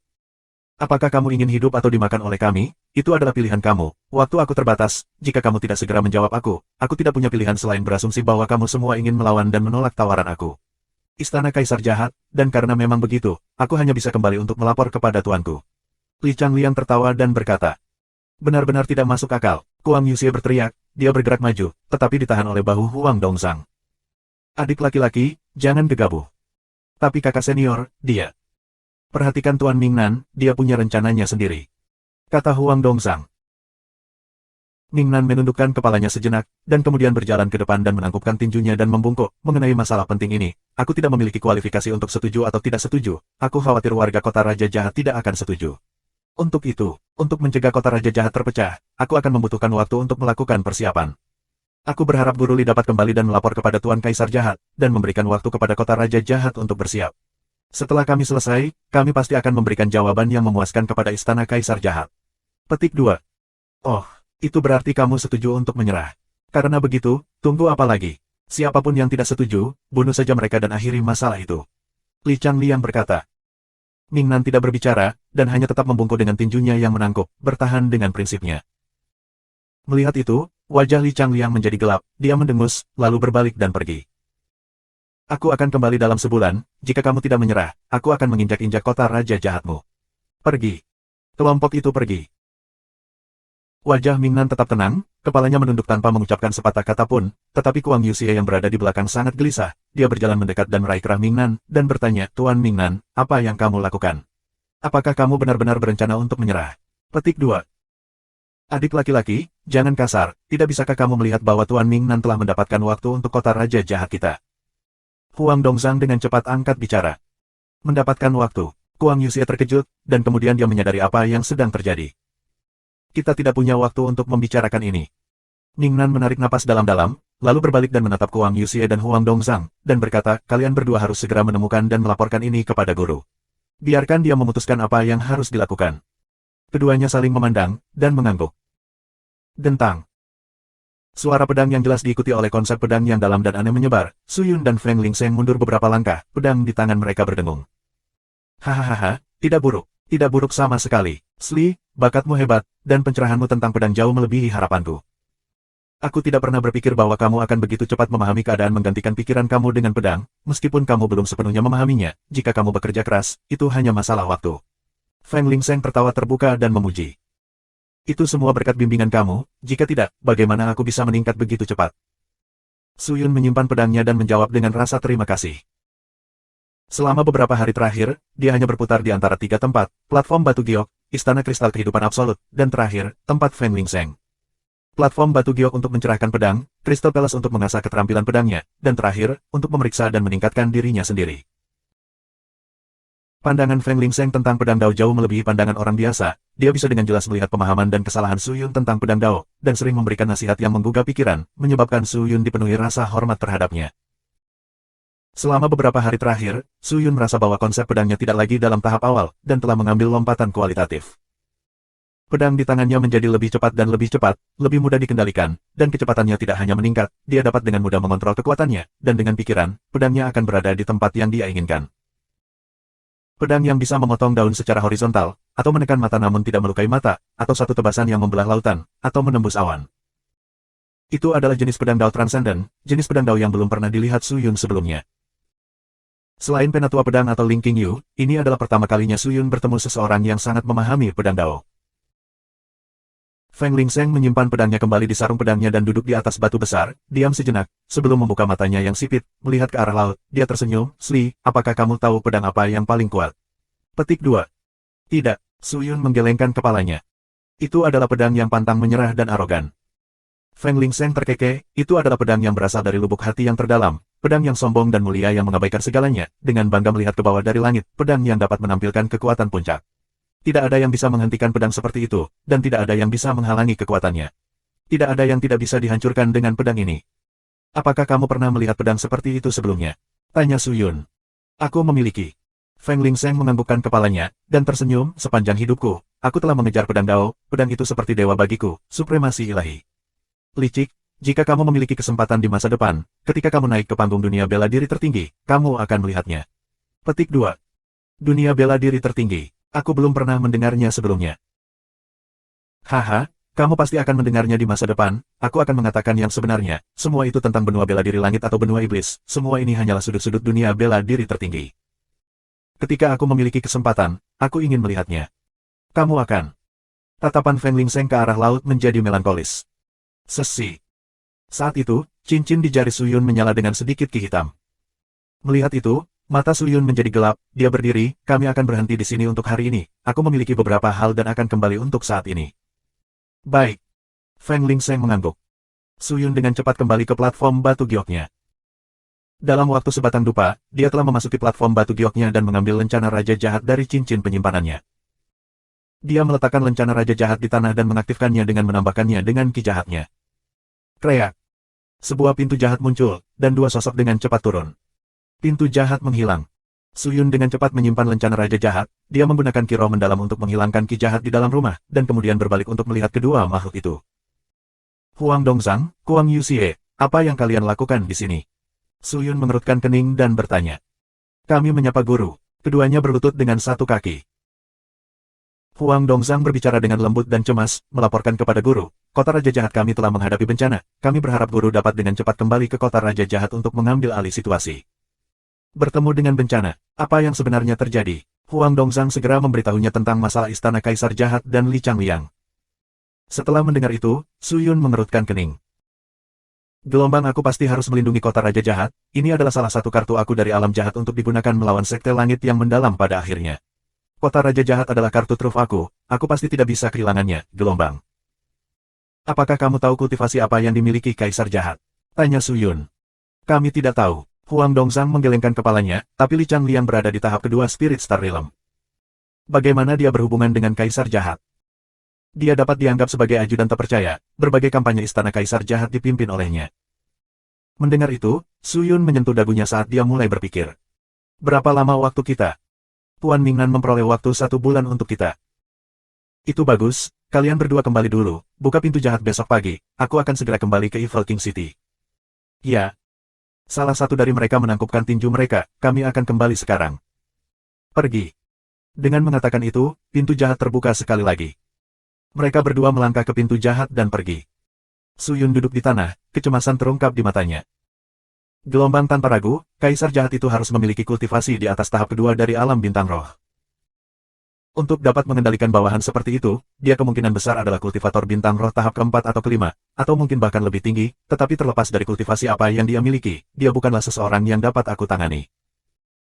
Apakah kamu ingin hidup atau dimakan oleh kami? Itu adalah pilihan kamu. Waktu aku terbatas, jika kamu tidak segera menjawab aku tidak punya pilihan selain berasumsi bahwa kamu semua ingin melawan dan menolak tawaran aku. Istana Kaisar Jahat, dan karena memang begitu, aku hanya bisa kembali untuk melapor kepada tuanku. Li Changliang tertawa dan berkata, benar-benar tidak masuk akal. Kuang Yuxie berteriak, dia bergerak maju, tetapi ditahan oleh bahu Huang Dongzhang. Adik laki-laki, jangan gegabah. Tapi kakak senior, dia. Perhatikan Tuan Mingnan, dia punya rencananya sendiri. Kata Huang Dongzhang. Mingnan menundukkan kepalanya sejenak, dan kemudian berjalan ke depan dan menangkupkan tinjunya dan membungkuk, mengenai masalah penting ini. Aku tidak memiliki kualifikasi untuk setuju atau tidak setuju, aku khawatir warga kota Raja Jahat tidak akan setuju. Untuk itu, untuk mencegah kota Raja Jahat terpecah, aku akan membutuhkan waktu untuk melakukan persiapan. Aku berharap Guru Li dapat kembali dan melapor kepada Tuan Kaisar Jahat, dan memberikan waktu kepada kota Raja Jahat untuk bersiap. Setelah kami selesai, kami pasti akan memberikan jawaban yang memuaskan kepada istana Kaisar Jahat. Petik 2. Oh, itu berarti kamu setuju untuk menyerah. Karena begitu, tunggu apa lagi? Siapapun yang tidak setuju, bunuh saja mereka dan akhiri masalah itu. Li Changliang berkata. Mingnan tidak berbicara, dan hanya tetap membungkuk dengan tinjunya yang menangkup, bertahan dengan prinsipnya. Melihat itu, wajah Li Changliang menjadi gelap, dia mendengus, lalu berbalik dan pergi. Aku akan kembali dalam sebulan, jika kamu tidak menyerah, aku akan menginjak-injak kota Raja Jahatmu. Pergi. Kelompok itu pergi. Wajah Mingnan tetap tenang, kepalanya menunduk tanpa mengucapkan sepatah kata pun, tetapi Kuang Yuxie yang berada di belakang sangat gelisah, dia berjalan mendekat dan meraih kerah Mingnan, dan bertanya, Tuan Mingnan, apa yang kamu lakukan? Apakah kamu benar-benar berencana untuk menyerah? Petik 2. Adik laki-laki, jangan kasar, tidak bisakah kamu melihat bahwa Tuan Mingnan telah mendapatkan waktu untuk kota Raja Jahat kita? Huang Dongzhang dengan cepat angkat bicara. Mendapatkan waktu. Kuang Yuxie terkejut, dan kemudian dia menyadari apa yang sedang terjadi. Kita tidak punya waktu untuk membicarakan ini. Mingnan menarik napas dalam-dalam, lalu berbalik dan menatap Kuang Yuxie dan Huang Dongzhang, dan berkata, kalian berdua harus segera menemukan dan melaporkan ini kepada guru. Biarkan dia memutuskan apa yang harus dilakukan. Keduanya saling memandang, dan mengangguk. Dentang. Suara pedang yang jelas diikuti oleh konsep pedang yang dalam dan aneh menyebar. Su Yun dan Feng Lingsheng mundur beberapa langkah, pedang di tangan mereka berdengung. Hahaha, tidak buruk sama sekali. Sli, bakatmu hebat, dan pencerahanmu tentang pedang jauh melebihi harapanku. Aku tidak pernah berpikir bahwa kamu akan begitu cepat memahami keadaan menggantikan pikiran kamu dengan pedang, meskipun kamu belum sepenuhnya memahaminya. Jika kamu bekerja keras, itu hanya masalah waktu. Feng Lingsheng tertawa terbuka dan memuji. Itu semua berkat bimbingan kamu, jika tidak, bagaimana aku bisa meningkat begitu cepat? Su Yun menyimpan pedangnya dan menjawab dengan rasa terima kasih. Selama beberapa hari terakhir, dia hanya berputar di antara 3 tempat, platform batu giok, istana kristal kehidupan absolut, dan terakhir, tempat Feng Lingsheng. Platform batu giok untuk mencerahkan pedang, Crystal Palace untuk mengasah keterampilan pedangnya, dan terakhir, untuk memeriksa dan meningkatkan dirinya sendiri. Pandangan Feng Lingsheng tentang pedang Dao jauh melebihi pandangan orang biasa. Dia bisa dengan jelas melihat pemahaman dan kesalahan Su Yun tentang pedang Dao, dan sering memberikan nasihat yang menggugah pikiran, menyebabkan Su Yun dipenuhi rasa hormat terhadapnya. Selama beberapa hari terakhir, Su Yun merasa bahwa konsep pedangnya tidak lagi dalam tahap awal, dan telah mengambil lompatan kualitatif. Pedang di tangannya menjadi lebih cepat dan lebih cepat, lebih mudah dikendalikan, dan kecepatannya tidak hanya meningkat, dia dapat dengan mudah mengontrol kekuatannya, dan dengan pikiran, pedangnya akan berada di tempat yang dia inginkan. Pedang yang bisa memotong daun secara horizontal, atau menekan mata namun tidak melukai mata, atau satu tebasan yang membelah lautan, atau menembus awan. Itu adalah jenis pedang Dao Transcendent, jenis pedang Dao yang belum pernah dilihat Su Yun sebelumnya. Selain Penatua Pedang atau Ling Qingyu, ini adalah pertama kalinya Su Yun bertemu seseorang yang sangat memahami pedang Dao. Feng Lingsheng menyimpan pedangnya kembali di sarung pedangnya dan duduk di atas batu besar, diam sejenak, sebelum membuka matanya yang sipit, melihat ke arah laut. Dia tersenyum, "Sli, apakah kamu tahu pedang apa yang paling kuat?" Petik 2. Tidak, Su Yun menggelengkan kepalanya. Itu adalah pedang yang pantang menyerah dan arogan. Feng Lingsheng terkekeh, itu adalah pedang yang berasal dari lubuk hati yang terdalam, pedang yang sombong dan mulia yang mengabaikan segalanya, dengan bangga melihat ke bawah dari langit, pedang yang dapat menampilkan kekuatan puncak. Tidak ada yang bisa menghentikan pedang seperti itu, dan tidak ada yang bisa menghalangi kekuatannya. Tidak ada yang tidak bisa dihancurkan dengan pedang ini. Apakah kamu pernah melihat pedang seperti itu sebelumnya? Tanya Su Yun. Aku memiliki. Feng Lingsheng menganggukkan kepalanya, dan tersenyum, sepanjang hidupku, aku telah mengejar pedang Dao, pedang itu seperti dewa bagiku, supremasi ilahi. Licik, jika kamu memiliki kesempatan di masa depan, ketika kamu naik ke panggung dunia bela diri tertinggi, kamu akan melihatnya. Petik 2. Dunia bela diri tertinggi. Aku belum pernah mendengarnya sebelumnya. Haha, kamu pasti akan mendengarnya di masa depan, aku akan mengatakan yang sebenarnya, semua itu tentang benua bela diri langit atau benua iblis, semua ini hanyalah sudut-sudut dunia bela diri tertinggi. Ketika aku memiliki kesempatan, aku ingin melihatnya. Kamu akan. Tatapan Feng Lingsheng ke arah laut menjadi melankolis. Sesi. Saat itu, cincin di jari Su Yun menyala dengan sedikit ki hitam. Melihat itu, mata Su Yun menjadi gelap, dia berdiri, kami akan berhenti di sini untuk hari ini, aku memiliki beberapa hal dan akan kembali untuk saat ini. Baik. Feng Lingsheng mengangguk. Su Yun dengan cepat kembali ke platform batu gioknya. Dalam waktu sebatang dupa, dia telah memasuki platform batu gioknya dan mengambil lencana Raja Jahat dari cincin penyimpanannya. Dia meletakkan lencana Raja Jahat di tanah dan mengaktifkannya dengan menambahkannya dengan ki jahatnya. Kreak. Sebuah pintu jahat muncul, dan dua sosok dengan cepat turun. Pintu jahat menghilang. Su Yun dengan cepat menyimpan lencana Raja Jahat, dia menggunakan ki roh mendalam untuk menghilangkan ki jahat di dalam rumah, dan kemudian berbalik untuk melihat kedua makhluk itu. Huang Dongzhang, Kuang Yuxie, apa yang kalian lakukan di sini? Su Yun mengerutkan kening dan bertanya. Kami menyapa guru. Keduanya berlutut dengan satu kaki. Huang Dongzhang berbicara dengan lembut dan cemas, melaporkan kepada guru, kota Raja Jahat kami telah menghadapi bencana, kami berharap guru dapat dengan cepat kembali ke kota Raja Jahat untuk mengambil alih situasi. Bertemu dengan bencana, apa yang sebenarnya terjadi? Huang Dongzhang segera memberitahunya tentang masalah istana Kaisar Jahat dan Li Changliang. Setelah mendengar itu, Su Yun mengerutkan kening. Gelombang aku pasti harus melindungi kota Raja Jahat, ini adalah salah satu kartu aku dari alam jahat untuk digunakan melawan sekte langit yang mendalam pada akhirnya. Kota Raja Jahat adalah kartu truf aku pasti tidak bisa kehilangannya, gelombang. Apakah kamu tahu kultivasi apa yang dimiliki Kaisar Jahat? Tanya Su Yun. Kami tidak tahu. Huang Dongzhang menggelengkan kepalanya, tapi Li Changliang berada di tahap kedua Spirit Star Realm. Bagaimana dia berhubungan dengan Kaisar Jahat? Dia dapat dianggap sebagai ajudan terpercaya, berbagai kampanye istana Kaisar Jahat dipimpin olehnya. Mendengar itu, Su Yun menyentuh dagunya saat dia mulai berpikir. Berapa lama waktu kita? Tuan Mingnan memperoleh waktu 1 bulan untuk kita. Itu bagus, kalian berdua kembali dulu, buka pintu jahat besok pagi, aku akan segera kembali ke Evil King City. Ya. Salah satu dari mereka menangkupkan tinju mereka, kami akan kembali sekarang. Pergi. Dengan mengatakan itu, pintu jahat terbuka sekali lagi. Mereka berdua melangkah ke pintu jahat dan pergi. Su Yun duduk di tanah, kecemasan terungkap di matanya. Gelombang tanpa ragu, Kaisar Jahat itu harus memiliki kultivasi di atas tahap kedua dari alam bintang roh. Untuk dapat mengendalikan bawahan seperti itu, dia kemungkinan besar adalah kultivator bintang roh tahap keempat atau kelima, atau mungkin bahkan lebih tinggi, tetapi terlepas dari kultivasi apa yang dia miliki, dia bukanlah seseorang yang dapat aku tangani.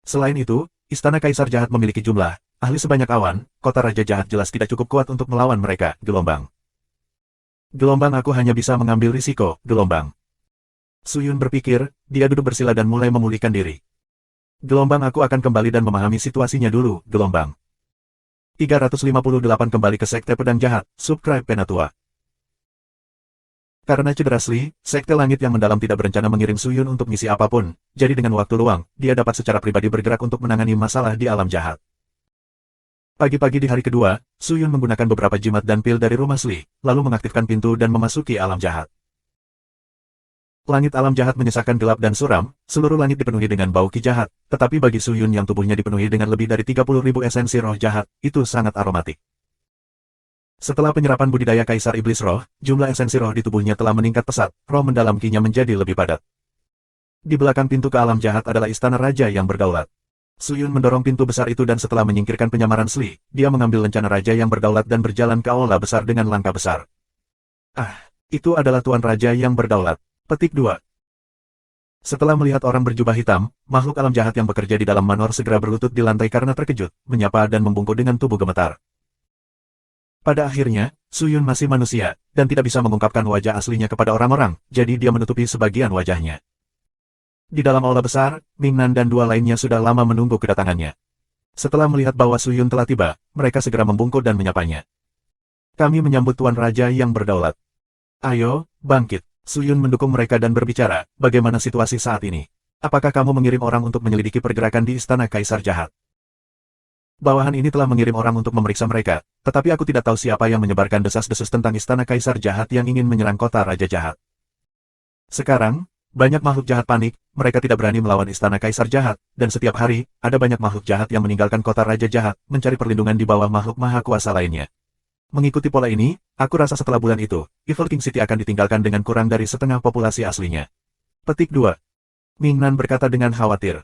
Selain itu, Istana Kaisar Jahat memiliki jumlah ahli sebanyak awan, kota Raja Jahat jelas tidak cukup kuat untuk melawan mereka, gelombang. Gelombang aku hanya bisa mengambil risiko, gelombang. Su Yun berpikir, dia duduk bersila dan mulai memulihkan diri. Gelombang aku akan kembali dan memahami situasinya dulu, gelombang. 358 kembali ke Sekte Pedang Jahat, subscribe Penatua. Karena cedera Sli, Sekte Langit yang mendalam tidak berencana mengirim Su Yun untuk misi apapun, jadi dengan waktu luang, dia dapat secara pribadi bergerak untuk menangani masalah di alam jahat. Pagi-pagi di hari kedua, Su Yun menggunakan beberapa jimat dan pil dari rumah Sli, lalu mengaktifkan pintu dan memasuki alam jahat. Langit alam jahat menyisakan gelap dan suram, seluruh langit dipenuhi dengan bau ki jahat, tetapi bagi Su Yun yang tubuhnya dipenuhi dengan lebih dari 30.000 esensi roh jahat, itu sangat aromatik. Setelah penyerapan budidaya Kaisar Iblis Roh, jumlah esensi roh di tubuhnya telah meningkat pesat, roh mendalam ki-nya menjadi lebih padat. Di belakang pintu ke alam jahat adalah istana raja yang berdaulat. Su Yun mendorong pintu besar itu dan setelah menyingkirkan penyamaran Sli, dia mengambil lencana raja yang berdaulat dan berjalan ke aula besar dengan langkah besar. Ah, itu adalah Tuan Raja yang berdaulat. Petik 2. Setelah melihat orang berjubah hitam, makhluk alam jahat yang bekerja di dalam manor segera berlutut di lantai karena terkejut, menyapa dan membungkuk dengan tubuh gemetar. Pada akhirnya, Su Yun masih manusia, dan tidak bisa mengungkapkan wajah aslinya kepada orang-orang, jadi dia menutupi sebagian wajahnya. Di dalam aula besar, Ming Nan dan dua lainnya sudah lama menunggu kedatangannya. Setelah melihat bahwa Su Yun telah tiba, mereka segera membungkuk dan menyapanya. Kami menyambut Tuan Raja yang berdaulat. Ayo, bangkit. Su Yun mendukung mereka dan berbicara, bagaimana situasi saat ini? Apakah kamu mengirim orang untuk menyelidiki pergerakan di Istana Kaisar Jahat? Bawahan ini telah mengirim orang untuk memeriksa mereka, tetapi aku tidak tahu siapa yang menyebarkan desas-desus tentang Istana Kaisar Jahat yang ingin menyerang kota Raja Jahat. Sekarang, banyak makhluk jahat panik, mereka tidak berani melawan Istana Kaisar Jahat, dan setiap hari, ada banyak makhluk jahat yang meninggalkan kota Raja Jahat, mencari perlindungan di bawah makhluk maha kuasa lainnya. Mengikuti pola ini, aku rasa setelah bulan itu, Evil King City akan ditinggalkan dengan kurang dari setengah populasi aslinya. Petik 2. Ming Nan berkata dengan khawatir.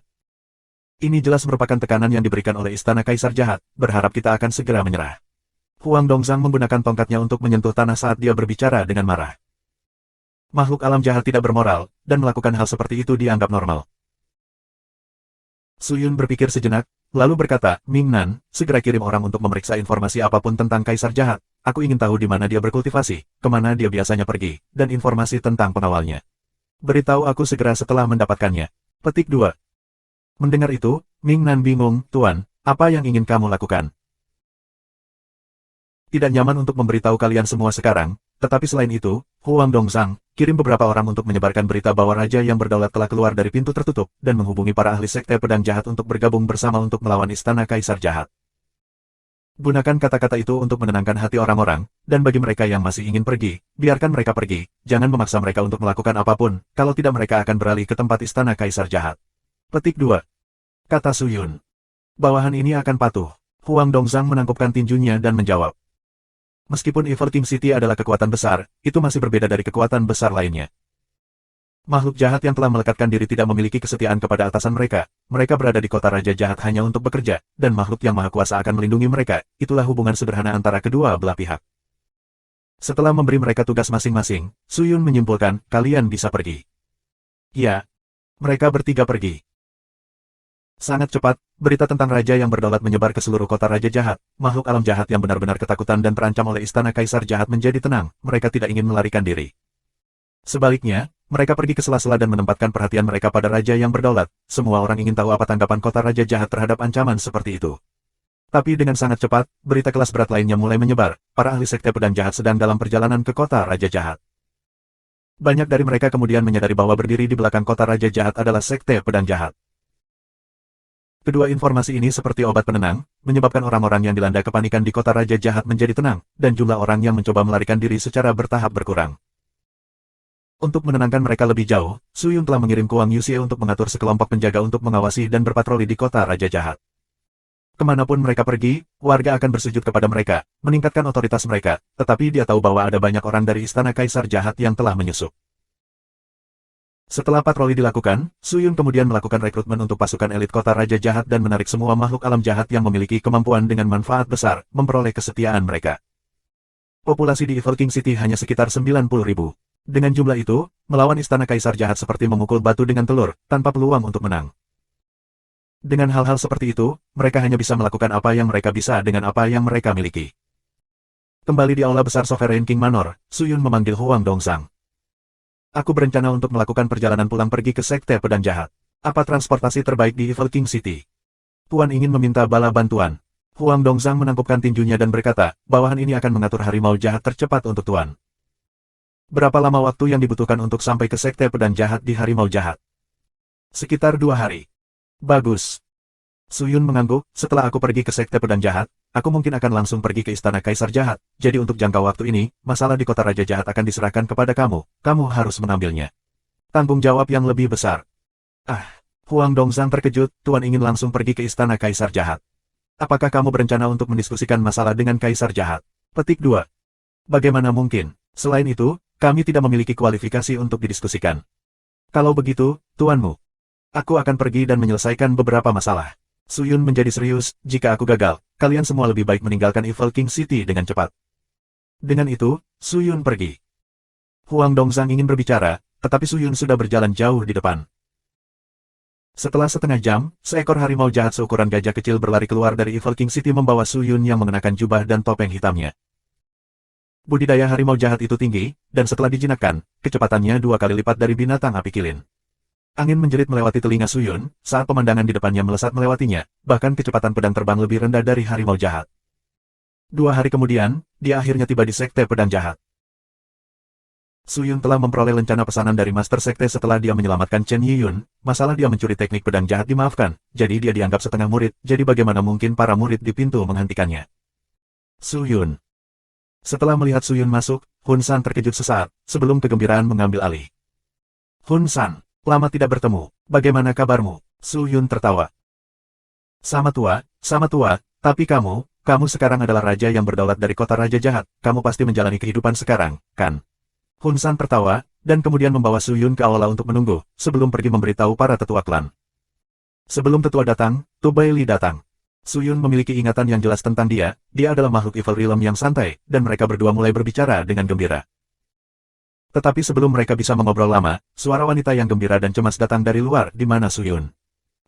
Ini jelas merupakan tekanan yang diberikan oleh Istana Kaisar Jahat, berharap kita akan segera menyerah. Huang Dongzhang menggunakan tongkatnya untuk menyentuh tanah saat dia berbicara dengan marah. Makhluk alam jahat tidak bermoral, dan melakukan hal seperti itu dianggap normal. Su Yun berpikir sejenak, lalu berkata, Ming Nan, segera kirim orang untuk memeriksa informasi apapun tentang Kaisar Jahat. Aku ingin tahu di mana dia berkultivasi, kemana dia biasanya pergi, dan informasi tentang pengawalnya. Beritahu aku segera setelah mendapatkannya. Petik 2. Mendengar itu, Ming Nan bingung, Tuan, apa yang ingin kamu lakukan? Tidak nyaman untuk memberitahu kalian semua sekarang, tetapi selain itu, Huang Dongzhang, kirim beberapa orang untuk menyebarkan berita bahwa Raja yang berdaulat telah keluar dari pintu tertutup, dan menghubungi para ahli sekte pedang jahat untuk bergabung bersama untuk melawan Istana Kaisar Jahat. Gunakan kata-kata itu untuk menenangkan hati orang-orang, dan bagi mereka yang masih ingin pergi, biarkan mereka pergi, jangan memaksa mereka untuk melakukan apapun, kalau tidak mereka akan beralih ke tempat Istana Kaisar Jahat. Petik 2. Kata Su Yun. Bawahan ini akan patuh. Huang Dongzhang menangkupkan tinjunya dan menjawab. Meskipun Evil King City adalah kekuatan besar, itu masih berbeda dari kekuatan besar lainnya. Makhluk jahat yang telah melekatkan diri tidak memiliki kesetiaan kepada atasan mereka. Mereka berada di kota Raja Jahat hanya untuk bekerja, dan makhluk yang maha kuasa akan melindungi mereka. Itulah hubungan sederhana antara kedua belah pihak. Setelah memberi mereka tugas masing-masing, Su Yun menyimpulkan, kalian bisa pergi. Ya, mereka bertiga pergi. Sangat cepat, berita tentang Raja yang berdaulat menyebar ke seluruh kota Raja Jahat. Makhluk alam jahat yang benar-benar ketakutan dan terancam oleh Istana Kaisar Jahat menjadi tenang, mereka tidak ingin melarikan diri. Sebaliknya, mereka pergi ke sela-sela dan menempatkan perhatian mereka pada Raja yang berdaulat. Semua orang ingin tahu apa tanggapan kota Raja Jahat terhadap ancaman seperti itu. Tapi dengan sangat cepat, berita kelas berat lainnya mulai menyebar. Para ahli sekte pedang jahat sedang dalam perjalanan ke kota Raja Jahat. Banyak dari mereka kemudian menyadari bahwa berdiri di belakang kota Raja Jahat adalah sekte pedang jahat. Kedua informasi ini seperti obat penenang, menyebabkan orang-orang yang dilanda kepanikan di kota Raja Jahat menjadi tenang, dan jumlah orang yang mencoba melarikan diri secara bertahap berkurang. Untuk menenangkan mereka lebih jauh, Su Yun telah mengirim Kuang Yuxie untuk mengatur sekelompok penjaga untuk mengawasi dan berpatroli di kota Raja Jahat. Kemanapun mereka pergi, warga akan bersujud kepada mereka, meningkatkan otoritas mereka, tetapi dia tahu bahwa ada banyak orang dari Istana Kaisar Jahat yang telah menyusup. Setelah patroli dilakukan, Su Yun kemudian melakukan rekrutmen untuk pasukan elit kota Raja Jahat dan menarik semua makhluk alam jahat yang memiliki kemampuan dengan manfaat besar, memperoleh kesetiaan mereka. Populasi di Evil King City hanya sekitar 90.000. Dengan jumlah itu, melawan Istana Kaisar Jahat seperti memukul batu dengan telur, tanpa peluang untuk menang. Dengan hal-hal seperti itu, mereka hanya bisa melakukan apa yang mereka bisa dengan apa yang mereka miliki. Kembali di aula besar Sovereign King Manor, Su Yun memanggil Huang Dongzhang. Aku berencana untuk melakukan perjalanan pulang pergi ke Sekte Pedang Jahat. Apa transportasi terbaik di Evil King City? Tuan ingin meminta bala bantuan. Huang Dongzhang menangkupkan tinjunya dan berkata, bawahan ini akan mengatur harimau jahat tercepat untuk Tuan. Berapa lama waktu yang dibutuhkan untuk sampai ke Sekte Pedang Jahat di Harimau Jahat? Sekitar 2 hari. Bagus. Su Yun mengangguk, setelah aku pergi ke Sekte Pedang Jahat, aku mungkin akan langsung pergi ke Istana Kaisar Jahat, jadi untuk jangka waktu ini, masalah di kota Raja Jahat akan diserahkan kepada kamu harus mengambilnya. Tanggung jawab yang lebih besar. Ah, Huang Dongzhang terkejut, Tuan ingin langsung pergi ke istana Kaisar Jahat. Apakah kamu berencana untuk mendiskusikan masalah dengan Kaisar Jahat? Petik 2. Bagaimana mungkin? Selain itu, kami tidak memiliki kualifikasi untuk didiskusikan. Kalau begitu, tuanmu, aku akan pergi dan menyelesaikan beberapa masalah. Suyun menjadi serius, jika aku gagal, kalian semua lebih baik meninggalkan Evil King City dengan cepat. Dengan itu, Suyun pergi. Huang Dongzhang ingin berbicara, tetapi Suyun sudah berjalan jauh di depan. Setelah setengah jam, seekor harimau jahat seukuran gajah kecil berlari keluar dari Evil King City membawa Suyun yang mengenakan jubah dan topeng hitamnya. Budidaya harimau jahat itu tinggi, dan setelah dijinakkan, kecepatannya 2 kali lipat dari binatang api kilin. Angin menjerit melewati telinga Suyun, saat pemandangan di depannya melesat melewatinya, bahkan kecepatan pedang terbang lebih rendah dari harimau jahat. 2 hari kemudian, dia akhirnya tiba di Sekte Pedang Jahat. Suyun telah memperoleh lencana pesanan dari Master Sekte setelah dia menyelamatkan Chen Yiyun. Masalah dia mencuri teknik pedang jahat dimaafkan, jadi dia dianggap setengah murid, jadi bagaimana mungkin para murid di pintu menghentikannya. Suyun. Setelah melihat Suyun masuk, Hun San terkejut sesaat, sebelum kegembiraan mengambil alih. Hun San, lama tidak bertemu, bagaimana kabarmu? Suyun tertawa. Sama tua, tapi kamu sekarang adalah raja yang berdaulat dari kota Raja Jahat, kamu pasti menjalani kehidupan sekarang, kan? Hun San tertawa, dan kemudian membawa Suyun ke aula untuk menunggu, sebelum pergi memberitahu para tetua klan. Sebelum tetua datang, Tu Baili datang. Suyun memiliki ingatan yang jelas tentang dia adalah makhluk Evil Realm yang santai, dan mereka berdua mulai berbicara dengan gembira. Tetapi sebelum mereka bisa mengobrol lama, suara wanita yang gembira dan cemas datang dari luar, di mana Suyun?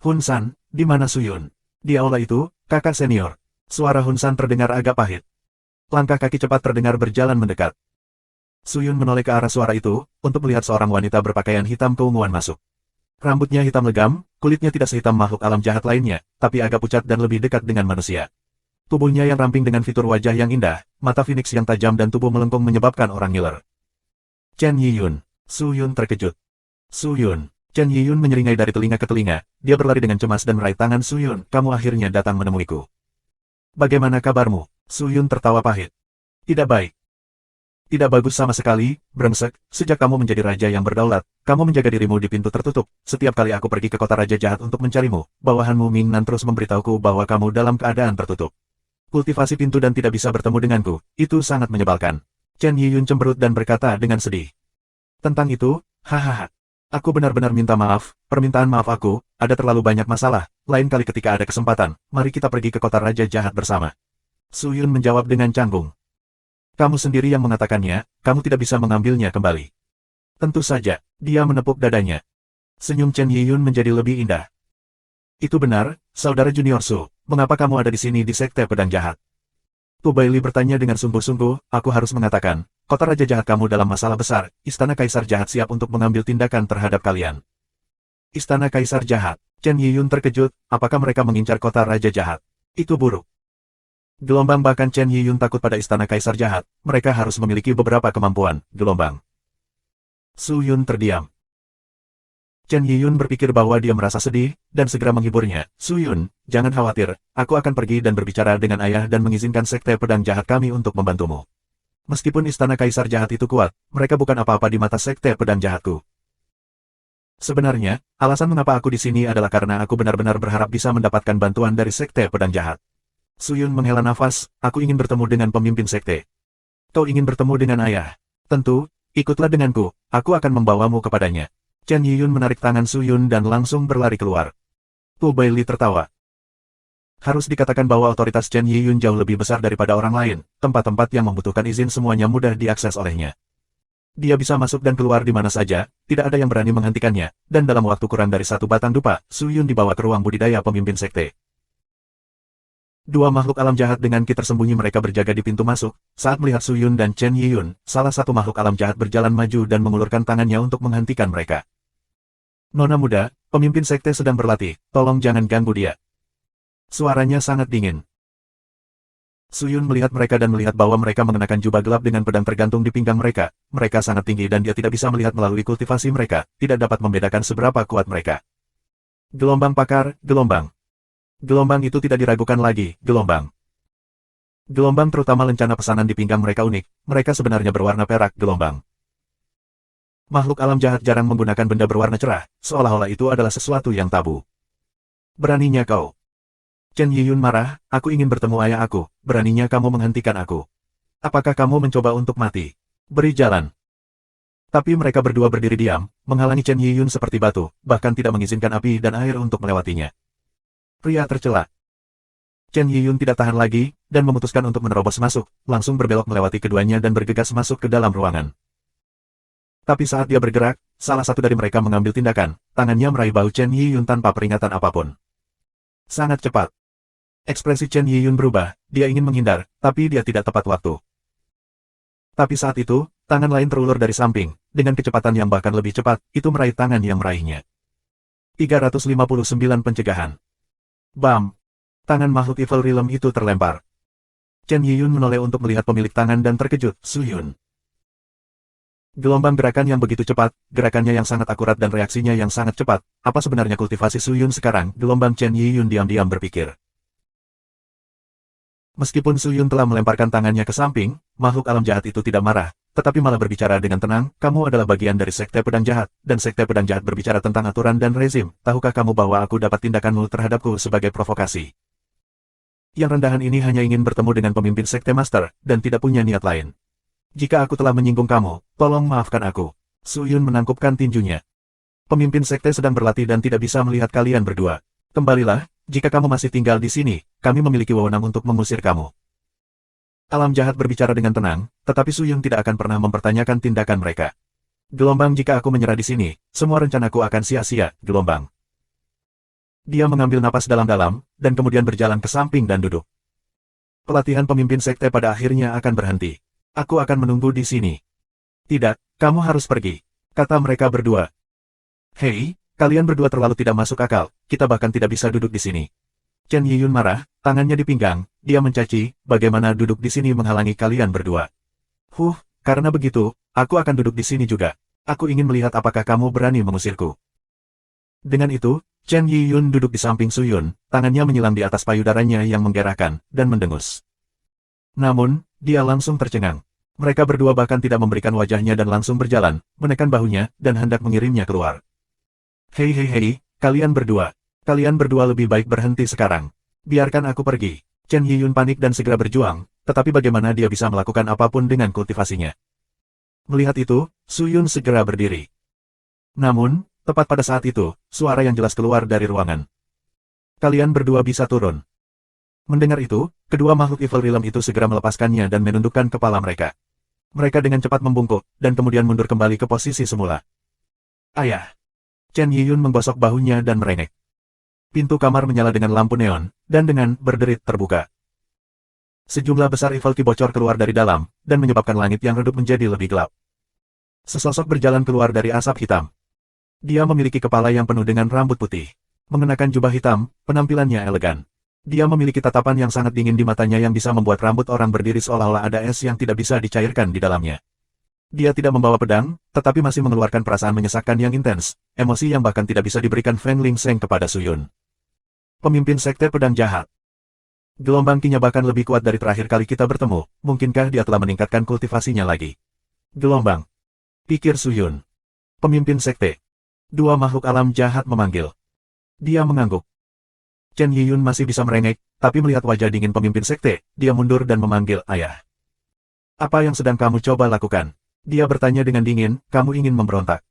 Hun San, di mana Suyun? Di aula itu, kakak senior. Suara Hun San terdengar agak pahit. Langkah kaki cepat terdengar berjalan mendekat. Suyun menoleh ke arah suara itu, untuk melihat seorang wanita berpakaian hitam keunguan masuk. Rambutnya hitam legam, kulitnya tidak sehitam makhluk alam jahat lainnya, tapi agak pucat dan lebih dekat dengan manusia. Tubuhnya yang ramping dengan fitur wajah yang indah, mata Phoenix yang tajam dan tubuh melengkung menyebabkan orang ngiler. Chen Yiyun. Suyun terkejut. Suyun. Chen Yiyun menyeringai dari telinga ke telinga, dia berlari dengan cemas dan meraih tangan Suyun, kamu akhirnya datang menemuiku. Bagaimana kabarmu? Suyun tertawa pahit. Tidak baik. Tidak bagus sama sekali, brengsek, sejak kamu menjadi raja yang berdaulat, kamu menjaga dirimu di pintu tertutup, setiap kali aku pergi ke kota Raja Jahat untuk mencarimu, bawahanmu Ming Nan terus memberitahuku bahwa kamu dalam keadaan tertutup. Kultivasi pintu dan tidak bisa bertemu denganku, itu sangat menyebalkan. Chen Yiyun cemberut dan berkata dengan sedih. Tentang itu, hahaha. Aku benar-benar minta maaf, permintaan maaf aku, ada terlalu banyak masalah, lain kali ketika ada kesempatan, mari kita pergi ke kota Raja Jahat bersama. Suyun menjawab dengan canggung. Kamu sendiri yang mengatakannya, kamu tidak bisa mengambilnya kembali. Tentu saja, dia menepuk dadanya. Senyum Chen Yiyun menjadi lebih indah. Itu benar, saudara junior Su, mengapa kamu ada di sini di Sekte Pedang Jahat? Tu Baili bertanya dengan sungguh-sungguh, aku harus mengatakan, kota Raja Jahat kamu dalam masalah besar, Istana Kaisar Jahat siap untuk mengambil tindakan terhadap kalian. Istana Kaisar Jahat, Chen Yiyun terkejut, apakah mereka mengincar kota Raja Jahat? Itu buruk. Gelombang bahkan Chen Yiyun takut pada Istana Kaisar Jahat, mereka harus memiliki beberapa kemampuan, gelombang. Suyun terdiam. Chen Yiyun berpikir bahwa dia merasa sedih, dan segera menghiburnya. Suyun, jangan khawatir, aku akan pergi dan berbicara dengan ayah dan mengizinkan Sekte Pedang Jahat kami untuk membantumu. Meskipun Istana Kaisar Jahat itu kuat, mereka bukan apa-apa di mata Sekte Pedang Jahatku. Sebenarnya, alasan mengapa aku di sini adalah karena aku benar-benar berharap bisa mendapatkan bantuan dari Sekte Pedang Jahat. Suyun menghela nafas, aku ingin bertemu dengan pemimpin sekte. Kau ingin bertemu dengan ayah? Tentu, ikutlah denganku, aku akan membawamu kepadanya. Chen Yiyun menarik tangan Suyun dan langsung berlari keluar. Tu Baili tertawa. Harus dikatakan bahwa otoritas Chen Yiyun jauh lebih besar daripada orang lain, tempat-tempat yang membutuhkan izin semuanya mudah diakses olehnya. Dia bisa masuk dan keluar di mana saja, tidak ada yang berani menghentikannya, dan dalam waktu kurang dari 1 batang dupa, Suyun dibawa ke ruang budidaya pemimpin sekte. 2 makhluk alam jahat dengan ki tersembunyi mereka berjaga di pintu masuk, saat melihat Suyun dan Chen Yiyun, salah satu makhluk alam jahat berjalan maju dan mengulurkan tangannya untuk menghentikan mereka. Nona muda, pemimpin sekte sedang berlatih, tolong jangan ganggu dia. Suaranya sangat dingin. Suyun melihat mereka dan melihat bahwa mereka mengenakan jubah gelap dengan pedang tergantung di pinggang mereka, mereka sangat tinggi dan dia tidak bisa melihat melalui kultivasi mereka, tidak dapat membedakan seberapa kuat mereka. Gelombang pakar, gelombang. Gelombang itu tidak diragukan lagi, gelombang. Gelombang terutama lencana pesanan di pinggang mereka unik, mereka sebenarnya berwarna perak, gelombang. Makhluk alam jahat jarang menggunakan benda berwarna cerah, seolah-olah itu adalah sesuatu yang tabu. Beraninya kau. Chen Yiyun marah, aku ingin bertemu ayah aku, beraninya kamu menghentikan aku. Apakah kamu mencoba untuk mati? Beri jalan. Tapi mereka berdua berdiri diam, menghalangi Chen Yiyun seperti batu, bahkan tidak mengizinkan api dan air untuk melewatinya. Pria tercela. Chen Yiyun tidak tahan lagi, dan memutuskan untuk menerobos masuk, langsung berbelok melewati keduanya dan bergegas masuk ke dalam ruangan. Tapi saat dia bergerak, salah satu dari mereka mengambil tindakan, tangannya meraih bahu Chen Yiyun tanpa peringatan apapun. Sangat cepat. Ekspresi Chen Yiyun berubah, dia ingin menghindar, tapi dia tidak tepat waktu. Tapi saat itu, tangan lain terulur dari samping, dengan kecepatan yang bahkan lebih cepat, itu meraih tangan yang meraihnya. 359 pencegahan. Bam! Tangan makhluk Evil Realm itu terlempar. Chen Yiyun menoleh untuk melihat pemilik tangan dan terkejut, Su Yun. Gelombang gerakan yang begitu cepat, gerakannya yang sangat akurat dan reaksinya yang sangat cepat, apa sebenarnya kultivasi Su Yun sekarang, gelombang Chen Yiyun diam-diam berpikir. Meskipun Su Yun telah melemparkan tangannya ke samping, makhluk alam jahat itu tidak marah, tetapi malah berbicara dengan tenang, kamu adalah bagian dari Sekte Pedang Jahat, dan Sekte Pedang Jahat berbicara tentang aturan dan rezim, tahukah kamu bahwa aku dapat tindakanmu terhadapku sebagai provokasi? Yang rendahan ini hanya ingin bertemu dengan pemimpin Sekte Master, dan tidak punya niat lain. Jika aku telah menyinggung kamu, tolong maafkan aku. Su Yun menangkupkan tinjunya. Pemimpin Sekte sedang berlatih dan tidak bisa melihat kalian berdua. Kembalilah, jika kamu masih tinggal di sini, kami memiliki wewenang untuk mengusir kamu. Alam jahat berbicara dengan tenang, tetapi Su Yun tidak akan pernah mempertanyakan tindakan mereka. Gelombang, jika aku menyerah di sini, semua rencanaku akan sia-sia, gelombang. Dia mengambil napas dalam-dalam, dan kemudian berjalan ke samping dan duduk. Pelatihan pemimpin sekte pada akhirnya akan berhenti. Aku akan menunggu di sini. Tidak, kamu harus pergi, kata mereka berdua. Hei, kalian berdua terlalu tidak masuk akal, kita bahkan tidak bisa duduk di sini. Chen Yiyun marah, tangannya di pinggang, dia mencaci, bagaimana duduk di sini menghalangi kalian berdua. Karena begitu, aku akan duduk di sini juga. Aku ingin melihat apakah kamu berani mengusirku. Dengan itu, Chen Yiyun duduk di samping Su Yun, tangannya menyilang di atas payudaranya yang menggerakkan, dan mendengus. Namun, dia langsung tercengang. Mereka berdua bahkan tidak memberikan wajahnya dan langsung berjalan, menekan bahunya, dan hendak mengirimnya keluar. Hei, kalian berdua lebih baik berhenti sekarang. Biarkan aku pergi. Chen Yiyun panik dan segera berjuang, tetapi bagaimana dia bisa melakukan apapun dengan kultivasinya. Melihat itu, Su Yun segera berdiri. Namun, tepat pada saat itu, suara yang jelas keluar dari ruangan. Kalian berdua bisa turun. Mendengar itu, kedua makhluk Evil Realm itu segera melepaskannya dan menundukkan kepala mereka. Mereka dengan cepat membungkuk, dan kemudian mundur kembali ke posisi semula. Ayah! Chen Yiyun menggosok bahunya dan merengek. Pintu kamar menyala dengan lampu neon, dan dengan berderit terbuka. Sejumlah besar Evil Ki bocor keluar dari dalam, dan menyebabkan langit yang redup menjadi lebih gelap. Sesosok berjalan keluar dari asap hitam. Dia memiliki kepala yang penuh dengan rambut putih. Mengenakan jubah hitam, penampilannya elegan. Dia memiliki tatapan yang sangat dingin di matanya yang bisa membuat rambut orang berdiri seolah-olah ada es yang tidak bisa dicairkan di dalamnya. Dia tidak membawa pedang, tetapi masih mengeluarkan perasaan menyesakkan yang intens, emosi yang bahkan tidak bisa diberikan Feng Ling Seng kepada Su Yun. Pemimpin Sekte Pedang Jahat. Gelombang kinya bahkan lebih kuat dari terakhir kali kita bertemu, mungkinkah dia telah meningkatkan kultivasinya lagi? Gelombang. Pikir Su Yun. Pemimpin Sekte. Dua makhluk alam jahat memanggil. Dia mengangguk. Chen Yiyun masih bisa merengek, tapi melihat wajah dingin pemimpin sekte, dia mundur dan memanggil ayah. Apa yang sedang kamu coba lakukan? Dia bertanya dengan dingin, kamu ingin memberontak.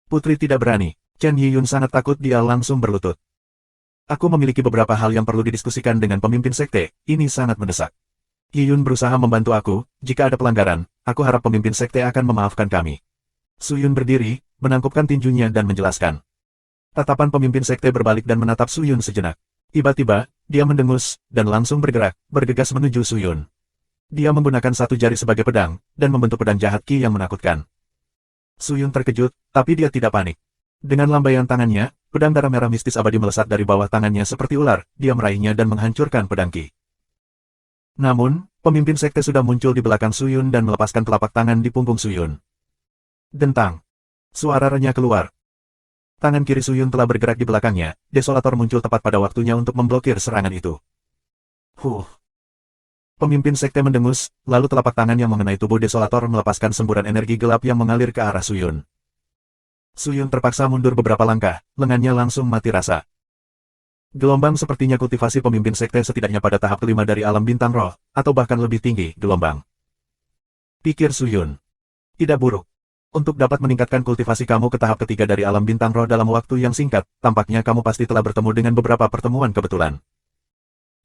Putri tidak berani. Chen Yiyun sangat takut, dia langsung berlutut. Aku memiliki beberapa hal yang perlu didiskusikan dengan pemimpin sekte, ini sangat mendesak. Yiyun berusaha membantu aku, jika ada pelanggaran, aku harap pemimpin sekte akan memaafkan kami. Su Yun berdiri, menangkupkan tinjunya dan menjelaskan. Tatapan pemimpin sekte berbalik dan menatap Su Yun sejenak. Tiba-tiba, dia mendengus, dan langsung bergerak, bergegas menuju Su Yun. Dia menggunakan satu jari sebagai pedang, dan membentuk pedang jahat Ki yang menakutkan. Su Yun terkejut, tapi dia tidak panik. Dengan lambaian tangannya, pedang darah merah mistis abadi melesat dari bawah tangannya seperti ular, dia meraihnya dan menghancurkan pedang Ki. Namun, pemimpin sekte sudah muncul di belakang Su Yun dan melepaskan telapak tangan di punggung Su Yun. Dentang. Suara renyah keluar. Tangan kiri Su Yun telah bergerak di belakangnya, Desolator muncul tepat pada waktunya untuk memblokir serangan itu. Pemimpin sekte mendengus, lalu telapak tangan yang mengenai tubuh Desolator melepaskan semburan energi gelap yang mengalir ke arah Su Yun. Suyun terpaksa mundur beberapa langkah, lengannya langsung mati rasa. Gelombang sepertinya kultivasi pemimpin sekte setidaknya pada tahap kelima dari alam bintang roh, atau bahkan lebih tinggi, gelombang. Pikir Suyun. Tidak buruk. Untuk dapat meningkatkan kultivasi kamu ke tahap ketiga dari alam bintang roh dalam waktu yang singkat, tampaknya kamu pasti telah bertemu dengan beberapa pertemuan kebetulan.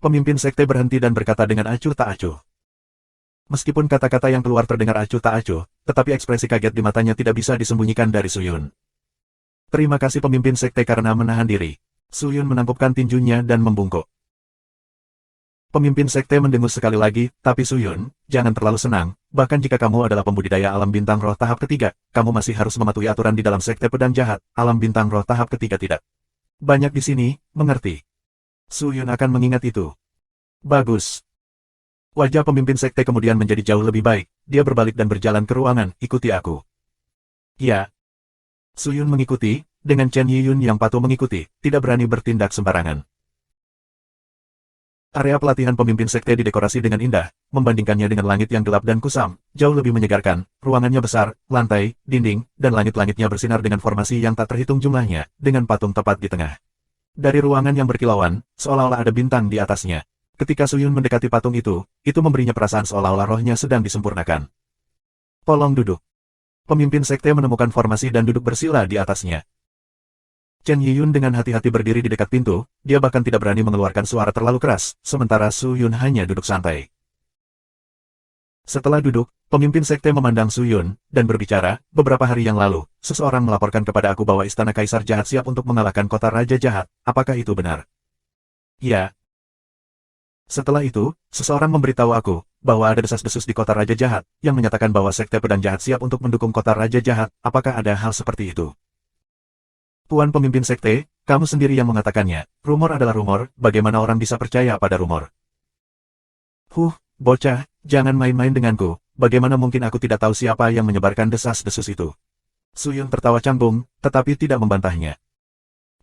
Pemimpin sekte berhenti dan berkata dengan acuh tak acuh. Meskipun kata-kata yang keluar terdengar acuh tak acuh, tetapi ekspresi kaget di matanya tidak bisa disembunyikan dari Suyun. Terima kasih pemimpin sekte karena menahan diri. Suyun menangkupkan tinjunya dan membungkuk. Pemimpin sekte mendengus sekali lagi, tapi Suyun, jangan terlalu senang, bahkan jika kamu adalah pembudidaya alam bintang roh tahap ketiga, kamu masih harus mematuhi aturan di dalam sekte pedang jahat, alam bintang roh tahap ketiga tidak. Banyak di sini, mengerti. Suyun akan mengingat itu. Bagus. Wajah pemimpin sekte kemudian menjadi jauh lebih baik, dia berbalik dan berjalan ke ruangan, ikuti aku. Ya. Suyun mengikuti, dengan Chen Yiyun yang patuh mengikuti, tidak berani bertindak sembarangan. Area pelatihan pemimpin sekte didekorasi dengan indah, membandingkannya dengan langit yang gelap dan kusam, jauh lebih menyegarkan, ruangannya besar, lantai, dinding, dan langit-langitnya bersinar dengan formasi yang tak terhitung jumlahnya, dengan patung tepat di tengah. Dari ruangan yang berkilauan, seolah-olah ada bintang di atasnya. Ketika Suyun mendekati patung itu memberinya perasaan seolah-olah rohnya sedang disempurnakan. Tolong duduk. Pemimpin sekte menemukan formasi dan duduk bersila di atasnya. Chen Yiyun dengan hati-hati berdiri di dekat pintu, dia bahkan tidak berani mengeluarkan suara terlalu keras, sementara Suyun hanya duduk santai. Setelah duduk, pemimpin sekte memandang Suyun, dan berbicara, beberapa hari yang lalu, seseorang melaporkan kepada aku bahwa Istana Kaisar Jahat siap untuk mengalahkan kota Raja Jahat, apakah itu benar? Ya. Setelah itu, seseorang memberitahu aku, bahwa ada desas-desus di kota Raja Jahat, yang menyatakan bahwa sekte pedang jahat siap untuk mendukung kota Raja Jahat, apakah ada hal seperti itu? Tuan pemimpin sekte, kamu sendiri yang mengatakannya, rumor adalah rumor, bagaimana orang bisa percaya pada rumor? Bocah, jangan main-main denganku, bagaimana mungkin aku tidak tahu siapa yang menyebarkan desas-desus itu? Suyun tertawa canggung, tetapi tidak membantahnya.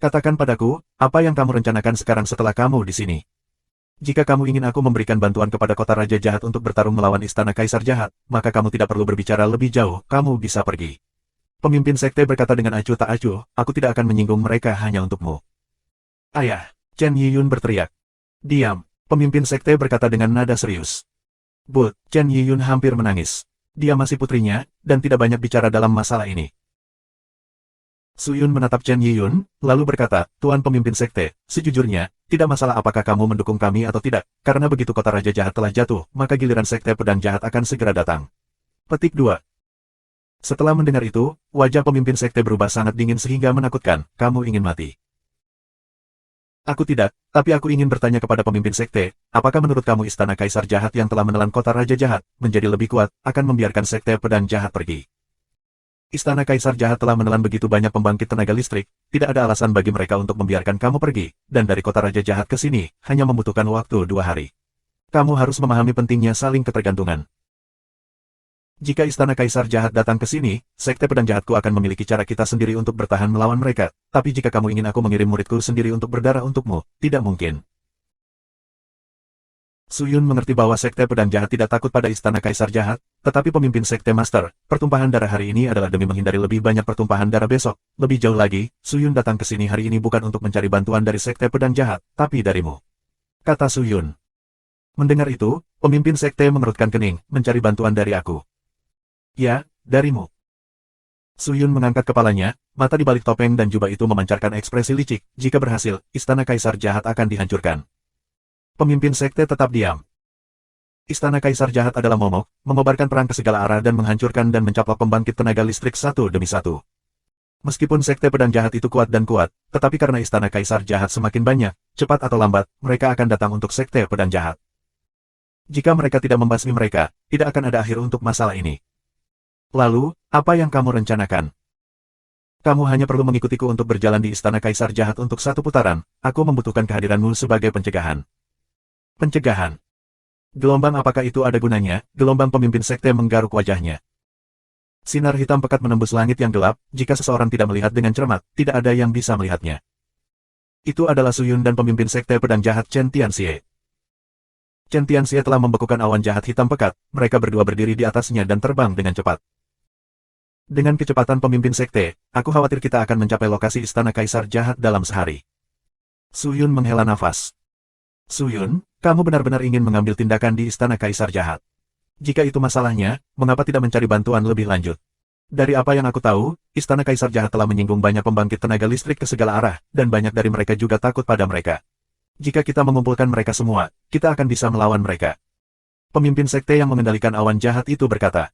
Katakan padaku, apa yang kamu rencanakan sekarang setelah kamu di sini? Jika kamu ingin aku memberikan bantuan kepada kota Raja Jahat untuk bertarung melawan Istana Kaisar Jahat, maka kamu tidak perlu berbicara lebih jauh, kamu bisa pergi. Pemimpin sekte berkata dengan acuh tak acuh, aku tidak akan menyinggung mereka hanya untukmu. Ayah, Chen Yiyun berteriak. Diam, pemimpin sekte berkata dengan nada serius. But, Chen Yiyun hampir menangis. Dia masih putrinya, dan tidak banyak bicara dalam masalah ini. Suyun menatap Chen Yiyun, lalu berkata, Tuan pemimpin sekte, sejujurnya, tidak masalah apakah kamu mendukung kami atau tidak, karena begitu kota Raja Jahat telah jatuh, maka giliran sekte pedang jahat akan segera datang. Petik 2. Setelah mendengar itu, wajah pemimpin sekte berubah sangat dingin sehingga menakutkan, kamu ingin mati. Aku tidak, tapi aku ingin bertanya kepada pemimpin sekte, apakah menurut kamu Istana Kaisar Jahat yang telah menelan kota Raja Jahat, menjadi lebih kuat, akan membiarkan sekte pedang jahat pergi? Istana Kaisar Jahat telah menelan begitu banyak pembangkit tenaga listrik, tidak ada alasan bagi mereka untuk membiarkan kamu pergi, dan dari kota Raja Jahat ke sini, hanya membutuhkan waktu 2 hari. Kamu harus memahami pentingnya saling ketergantungan. Jika Istana Kaisar Jahat datang ke sini, sekte pedang jahatku akan memiliki cara kita sendiri untuk bertahan melawan mereka, tapi jika kamu ingin aku mengirim muridku sendiri untuk berdarah untukmu, tidak mungkin. Suyun mengerti bahwa sekte pedang jahat tidak takut pada Istana Kaisar Jahat, tetapi pemimpin sekte master, pertumpahan darah hari ini adalah demi menghindari lebih banyak pertumpahan darah besok. Lebih jauh lagi, Suyun datang ke sini hari ini bukan untuk mencari bantuan dari sekte pedang jahat, tapi darimu. Kata Suyun. Mendengar itu, pemimpin sekte mengerutkan kening, mencari bantuan dari aku. Ya, darimu. Suyun mengangkat kepalanya, mata di balik topeng dan jubah itu memancarkan ekspresi licik, jika berhasil, Istana Kaisar Jahat akan dihancurkan. Pemimpin sekte tetap diam. Istana Kaisar Jahat adalah momok, mengobarkan perang ke segala arah dan menghancurkan dan mencaplok pembangkit tenaga listrik satu demi satu. Meskipun sekte pedang jahat itu kuat dan kuat, tetapi karena Istana Kaisar Jahat semakin banyak, cepat atau lambat, mereka akan datang untuk sekte pedang jahat. Jika mereka tidak membasmi mereka, tidak akan ada akhir untuk masalah ini. Lalu, apa yang kamu rencanakan? Kamu hanya perlu mengikutiku untuk berjalan di Istana Kaisar Jahat untuk 1 putaran, aku membutuhkan kehadiranmu sebagai pencegahan. Pencegahan. Gelombang apakah itu ada gunanya? Gelombang pemimpin sekte menggaruk wajahnya. Sinar hitam pekat menembus langit yang gelap, jika seseorang tidak melihat dengan cermat, tidak ada yang bisa melihatnya. Itu adalah Suyun dan pemimpin sekte pedang jahat Chen Tianxie. Chen Tianxie telah membekukan awan jahat hitam pekat, mereka berdua berdiri di atasnya dan terbang dengan cepat. Dengan kecepatan pemimpin sekte, aku khawatir kita akan mencapai lokasi istana kaisar jahat dalam sehari. Su Yun menghela nafas. Su Yun, kamu benar-benar ingin mengambil tindakan di istana kaisar jahat. Jika itu masalahnya, mengapa tidak mencari bantuan lebih lanjut? Dari apa yang aku tahu, istana kaisar jahat telah menyinggung banyak pembangkit tenaga listrik ke segala arah, dan banyak dari mereka juga takut pada mereka. Jika kita mengumpulkan mereka semua, kita akan bisa melawan mereka. Pemimpin sekte yang mengendalikan awan jahat itu berkata.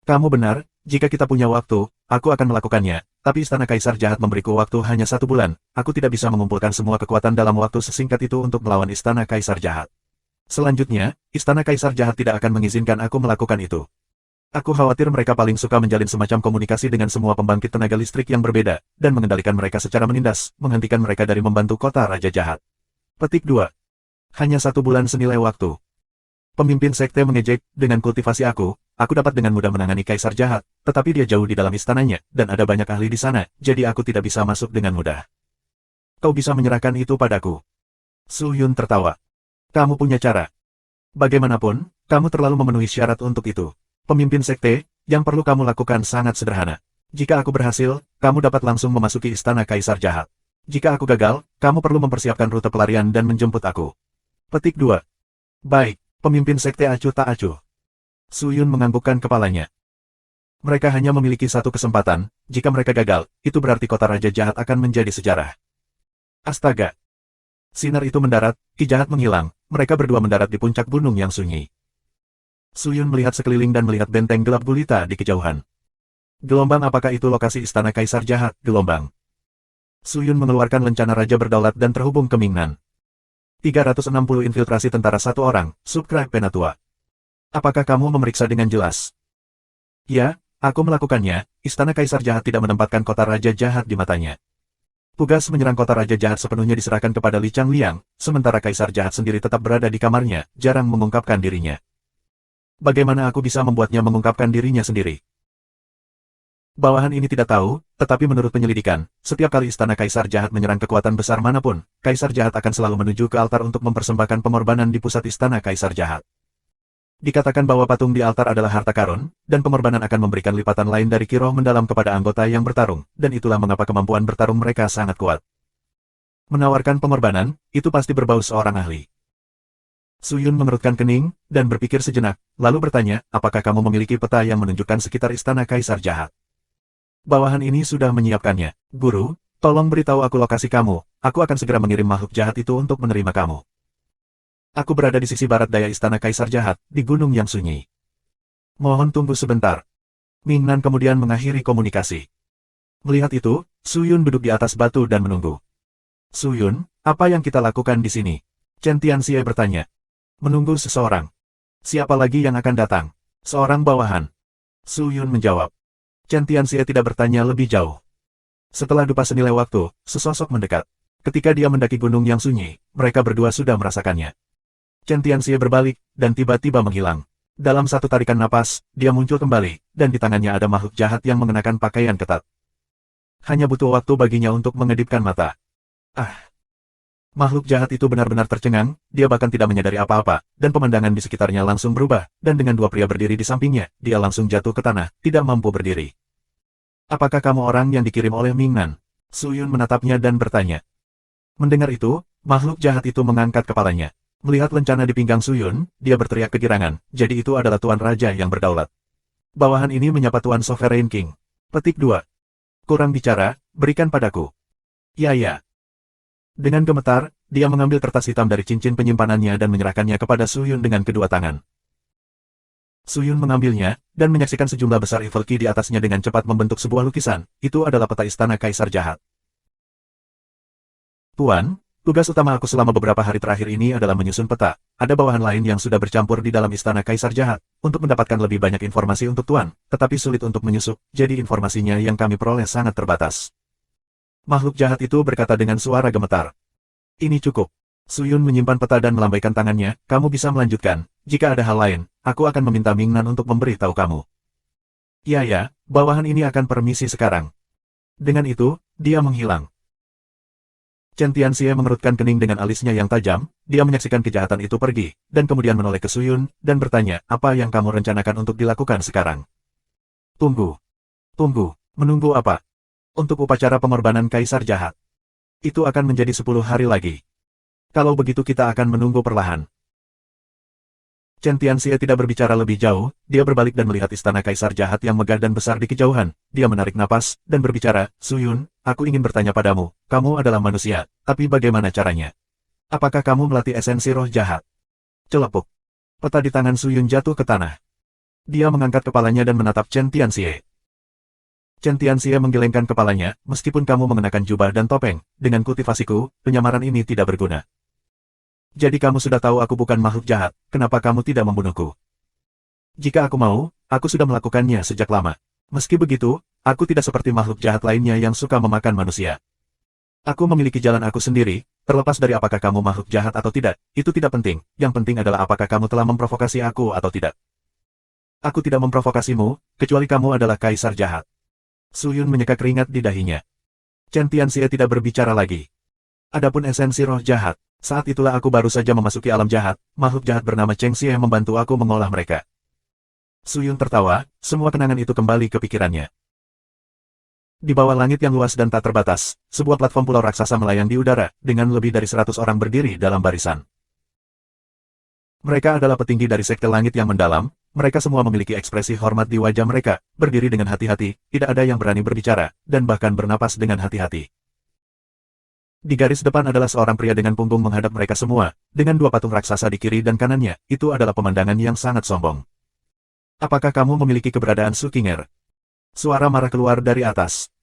Kamu benar, jika kita punya waktu, aku akan melakukannya, tapi istana kaisar jahat memberiku waktu hanya 1 bulan, aku tidak bisa mengumpulkan semua kekuatan dalam waktu sesingkat itu untuk melawan istana kaisar jahat. Selanjutnya, istana kaisar jahat tidak akan mengizinkan aku melakukan itu. Aku khawatir mereka paling suka menjalin semacam komunikasi dengan semua pembangkit tenaga listrik yang berbeda, dan mengendalikan mereka secara menindas, menghentikan mereka dari membantu kota raja jahat. Petik 2. Hanya 1 bulan senilai waktu. Pemimpin sekte mengejek, dengan kultivasi aku dapat dengan mudah menangani kaisar jahat, tetapi dia jauh di dalam istananya, dan ada banyak ahli di sana, jadi aku tidak bisa masuk dengan mudah. Kau bisa menyerahkan itu padaku. Su Yun tertawa. Kamu punya cara. Bagaimanapun, kamu terlalu memenuhi syarat untuk itu. Pemimpin sekte, yang perlu kamu lakukan sangat sederhana. Jika aku berhasil, kamu dapat langsung memasuki istana kaisar jahat. Jika aku gagal, kamu perlu mempersiapkan rute pelarian dan menjemput aku. Petik 2. Baik. Pemimpin sekte acuh tak acuh. Su Yun menganggukkan kepalanya. Mereka hanya memiliki satu kesempatan, jika mereka gagal, itu berarti kota raja jahat akan menjadi sejarah. Astaga! Sinar itu mendarat, Ki jahat menghilang, mereka berdua mendarat di puncak gunung yang sunyi. Su Yun melihat sekeliling dan melihat benteng gelap gulita di kejauhan. Gelombang apakah itu lokasi istana kaisar jahat, gelombang? Su Yun mengeluarkan lencana raja berdaulat dan terhubung ke Mingnan. 360 infiltrasi tentara 1 orang, subscribe Penatua. Apakah kamu memeriksa dengan jelas? Ya, aku melakukannya, istana kaisar jahat tidak menempatkan kota raja jahat di matanya. Tugas menyerang kota raja jahat sepenuhnya diserahkan kepada Li Changliang, sementara kaisar jahat sendiri tetap berada di kamarnya, jarang mengungkapkan dirinya. Bagaimana aku bisa membuatnya mengungkapkan dirinya sendiri? Bawahan ini tidak tahu, tetapi menurut penyelidikan, setiap kali istana kaisar jahat menyerang kekuatan besar manapun, kaisar jahat akan selalu menuju ke altar untuk mempersembahkan pengorbanan di pusat istana kaisar jahat. Dikatakan bahwa patung di altar adalah harta karun, dan pengorbanan akan memberikan lipatan lain dari kiroh mendalam kepada anggota yang bertarung, dan itulah mengapa kemampuan bertarung mereka sangat kuat. Menawarkan pengorbanan, itu pasti berbau seorang ahli. Su Yun mengerutkan kening, dan berpikir sejenak, lalu bertanya, apakah kamu memiliki peta yang menunjukkan sekitar istana kaisar jahat? Bawahan ini sudah menyiapkannya. Guru, tolong beritahu aku lokasi kamu, aku akan segera mengirim makhluk jahat itu untuk menerima kamu. Aku berada di sisi barat daya istana kaisar jahat, di gunung yang sunyi. Mohon tunggu sebentar. Mingnan kemudian mengakhiri komunikasi. Melihat itu, Su Yun duduk di atas batu dan menunggu. Su Yun, apa yang kita lakukan di sini? Chen Tianxie bertanya. Menunggu seseorang. Siapa lagi yang akan datang? Seorang bawahan. Su Yun menjawab. Chen Tianxie tidak bertanya lebih jauh. Setelah dupa senilai waktu, sesosok mendekat. Ketika dia mendaki gunung yang sunyi, mereka berdua sudah merasakannya. Chen Tianxie berbalik, dan tiba-tiba menghilang. Dalam satu tarikan napas, dia muncul kembali, dan di tangannya ada makhluk jahat yang mengenakan pakaian ketat. Hanya butuh waktu baginya untuk mengedipkan mata. Makhluk jahat itu benar-benar tercengang, dia bahkan tidak menyadari apa-apa, dan pemandangan di sekitarnya langsung berubah, dan dengan 2 pria berdiri di sampingnya, dia langsung jatuh ke tanah, tidak mampu berdiri. Apakah kamu orang yang dikirim oleh Mingnan? Su Yun menatapnya dan bertanya. Mendengar itu, makhluk jahat itu mengangkat kepalanya. Melihat lencana di pinggang Su Yun, dia berteriak kegirangan, jadi itu adalah Tuan Raja yang berdaulat. Bawahan ini menyapa Tuan Sovereign King. Petik 2. Kurang bicara, berikan padaku. Ya. Dengan gemetar, dia mengambil kertas hitam dari cincin penyimpanannya dan menyerahkannya kepada Su Yun dengan kedua tangan. Su Yun mengambilnya, dan menyaksikan sejumlah besar evil key di atasnya dengan cepat membentuk sebuah lukisan. Itu adalah peta istana kaisar jahat. Tuan, tugas utama aku selama beberapa hari terakhir ini adalah menyusun peta. Ada bawahan lain yang sudah bercampur di dalam istana kaisar jahat, untuk mendapatkan lebih banyak informasi untuk Tuan, tetapi sulit untuk menyusup, jadi informasinya yang kami peroleh sangat terbatas. Makhluk jahat itu berkata dengan suara gemetar. Ini cukup. Su Yun menyimpan peta dan melambaikan tangannya, kamu bisa melanjutkan. Jika ada hal lain, aku akan meminta Mingnan untuk memberitahu kamu. Ya, bawahan ini akan permisi sekarang. Dengan itu, dia menghilang. Chen Tianxie mengerutkan kening dengan alisnya yang tajam, dia menyaksikan kejahatan itu pergi, dan kemudian menoleh ke Su Yun, dan bertanya, apa yang kamu rencanakan untuk dilakukan sekarang? Tunggu. Tunggu. Menunggu apa? Untuk upacara pengorbanan Kaisar Jahat. Itu akan menjadi 10 hari lagi. Kalau begitu kita akan menunggu perlahan. Chen Tianxie tidak berbicara lebih jauh, dia berbalik dan melihat istana Kaisar Jahat yang megah dan besar di kejauhan. Dia menarik napas, dan berbicara, Suyun, aku ingin bertanya padamu, kamu adalah manusia, tapi bagaimana caranya? Apakah kamu melatih esensi roh jahat? Celepuk. Peta di tangan Suyun jatuh ke tanah. Dia mengangkat kepalanya dan menatap Chen Tianxie. Chen Tianxie menggelengkan kepalanya, meskipun kamu mengenakan jubah dan topeng, dengan kultivasiku, penyamaran ini tidak berguna. Jadi kamu sudah tahu aku bukan makhluk jahat, kenapa kamu tidak membunuhku? Jika aku mau, aku sudah melakukannya sejak lama. Meski begitu, aku tidak seperti makhluk jahat lainnya yang suka memakan manusia. Aku memiliki jalan aku sendiri, terlepas dari apakah kamu makhluk jahat atau tidak, itu tidak penting, yang penting adalah apakah kamu telah memprovokasi aku atau tidak. Aku tidak memprovokasimu, kecuali kamu adalah Kaisar Jahat. Suyun menyeka keringat di dahinya. Chen Tianxie tidak berbicara lagi. Adapun esensi roh jahat, saat itulah aku baru saja memasuki alam jahat, makhluk jahat bernama Cheng Xie membantu aku mengolah mereka. Suyun tertawa, semua kenangan itu kembali ke pikirannya. Di bawah langit yang luas dan tak terbatas, sebuah platform pulau raksasa melayang di udara, dengan lebih dari 100 orang berdiri dalam barisan. Mereka adalah petinggi dari sekte langit yang mendalam, mereka semua memiliki ekspresi hormat di wajah mereka, berdiri dengan hati-hati, tidak ada yang berani berbicara, dan bahkan bernapas dengan hati-hati. Di garis depan adalah seorang pria dengan punggung menghadap mereka semua, dengan dua patung raksasa di kiri dan kanannya, itu adalah pemandangan yang sangat sombong. Apakah kamu memiliki keberadaan Sukinger? Suara marah keluar dari atas.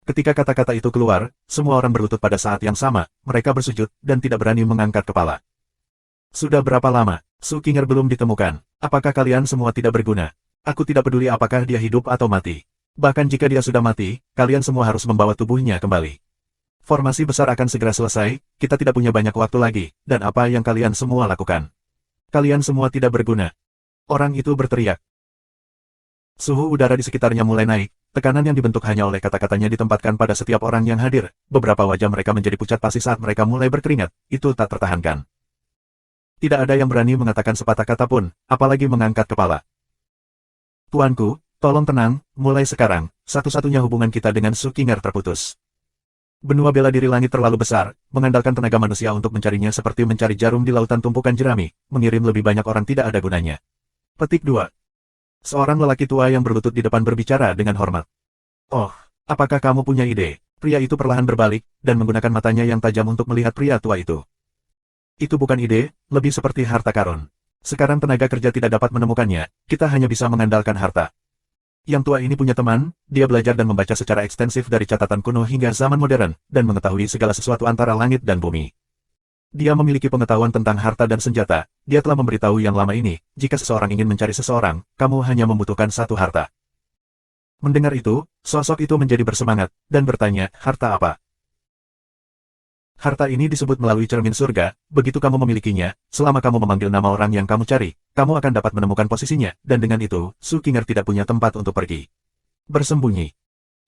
Ketika kata-kata itu keluar, semua orang berlutut pada saat yang sama, mereka bersujud, dan tidak berani mengangkat kepala. Sudah berapa lama, Sukinger belum ditemukan? Apakah kalian semua tidak berguna? Aku tidak peduli apakah dia hidup atau mati. Bahkan jika dia sudah mati, kalian semua harus membawa tubuhnya kembali. Formasi besar akan segera selesai, kita tidak punya banyak waktu lagi, dan apa yang kalian semua lakukan? Kalian semua tidak berguna. Orang itu berteriak. Suhu udara di sekitarnya mulai naik, tekanan yang dibentuk hanya oleh kata-katanya ditempatkan pada setiap orang yang hadir, beberapa wajah mereka menjadi pucat pasi saat mereka mulai berkeringat, itu tak tertahankan. Tidak ada yang berani mengatakan sepatah kata pun, apalagi mengangkat kepala. Tuanku, tolong tenang, mulai sekarang, satu-satunya hubungan kita dengan Sukinger terputus. Benua bela diri langit terlalu besar, mengandalkan tenaga manusia untuk mencarinya seperti mencari jarum di lautan tumpukan jerami, mengirim lebih banyak orang tidak ada gunanya. Petik 2. Seorang lelaki tua yang berlutut di depan berbicara dengan hormat. Oh, apakah kamu punya ide? Pria itu perlahan berbalik, dan menggunakan matanya yang tajam untuk melihat pria tua itu. Itu bukan ide, lebih seperti harta karun. Sekarang tenaga kerja tidak dapat menemukannya, kita hanya bisa mengandalkan harta. Yang tua ini punya teman, dia belajar dan membaca secara ekstensif dari catatan kuno hingga zaman modern, dan mengetahui segala sesuatu antara langit dan bumi. Dia memiliki pengetahuan tentang harta dan senjata, dia telah memberitahu yang lama ini, jika seseorang ingin mencari seseorang, kamu hanya membutuhkan satu harta. Mendengar itu, sosok itu menjadi bersemangat, dan bertanya, harta apa? Harta ini disebut melalui cermin surga, begitu kamu memilikinya, selama kamu memanggil nama orang yang kamu cari, kamu akan dapat menemukan posisinya, dan dengan itu, Sukinger tidak punya tempat untuk pergi. Bersembunyi.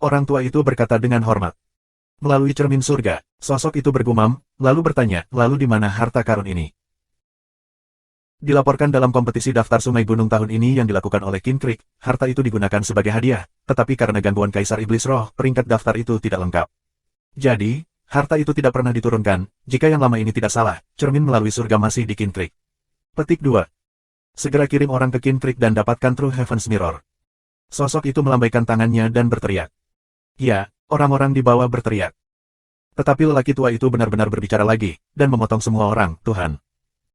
Orang tua itu berkata dengan hormat. Melalui cermin surga, sosok itu bergumam, lalu bertanya, lalu di mana harta karun ini? Dilaporkan dalam kompetisi daftar sungai gunung tahun ini yang dilakukan oleh King Creek, harta itu digunakan sebagai hadiah, tetapi karena gangguan Kaisar Iblis Roh, peringkat daftar itu tidak lengkap. Jadi, harta itu tidak pernah diturunkan, jika yang lama ini tidak salah, cermin melalui surga masih di King Creek. Petik 2. Segera kirim orang ke King Creek dan dapatkan True Heaven's Mirror. Sosok itu melambaikan tangannya dan berteriak. Ya, orang-orang di bawah berteriak. Tetapi lelaki tua itu benar-benar berbicara lagi, dan memotong semua orang, Tuhan.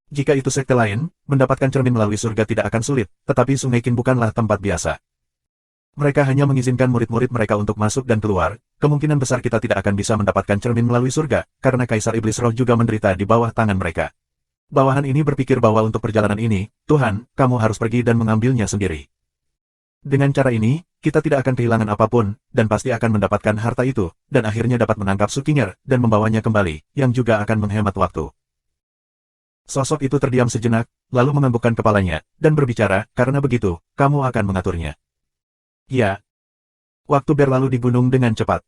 Jika itu sekte lain, mendapatkan cermin melalui surga tidak akan sulit, tetapi Sungai Qin bukanlah tempat biasa. Mereka hanya mengizinkan murid-murid mereka untuk masuk dan keluar, kemungkinan besar kita tidak akan bisa mendapatkan cermin melalui surga, karena Kaisar Iblis Roh juga menderita di bawah tangan mereka. Bawahan ini berpikir bahwa untuk perjalanan ini, Tuhan, kamu harus pergi dan mengambilnya sendiri. Dengan cara ini, kita tidak akan kehilangan apapun, dan pasti akan mendapatkan harta itu, dan akhirnya dapat menangkap Sukinger, dan membawanya kembali, yang juga akan menghemat waktu. Sosok itu terdiam sejenak, lalu menganggukkan kepalanya, dan berbicara, karena begitu, kamu akan mengaturnya. Ya. Waktu berlalu di gunung dengan cepat.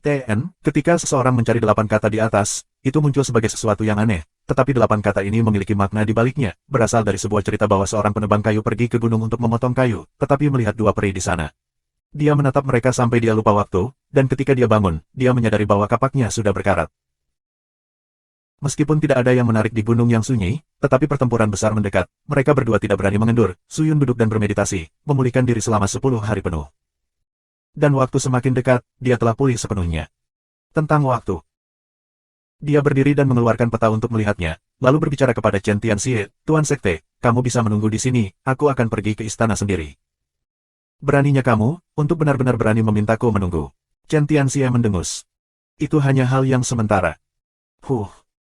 TN, ketika seseorang mencari 8 kata di atas, itu muncul sebagai sesuatu yang aneh, tetapi 8 kata ini memiliki makna di baliknya, berasal dari sebuah cerita bahwa seorang penebang kayu pergi ke gunung untuk memotong kayu, tetapi melihat 2 peri di sana. Dia menatap mereka sampai dia lupa waktu, dan ketika dia bangun, dia menyadari bahwa kapaknya sudah berkarat. Meskipun tidak ada yang menarik di gunung yang sunyi, tetapi pertempuran besar mendekat, mereka berdua tidak berani mengendur. Suyun duduk dan bermeditasi, memulihkan diri selama 10 hari penuh. Dan waktu semakin dekat, dia telah pulih sepenuhnya. Tentang waktu. Dia berdiri dan mengeluarkan peta untuk melihatnya, lalu berbicara kepada Chen Tianxie, Tuan Sekte, kamu bisa menunggu di sini, aku akan pergi ke istana sendiri. Beraninya kamu, untuk benar-benar berani memintaku menunggu. Chen Tianxie mendengus. Itu hanya hal yang sementara.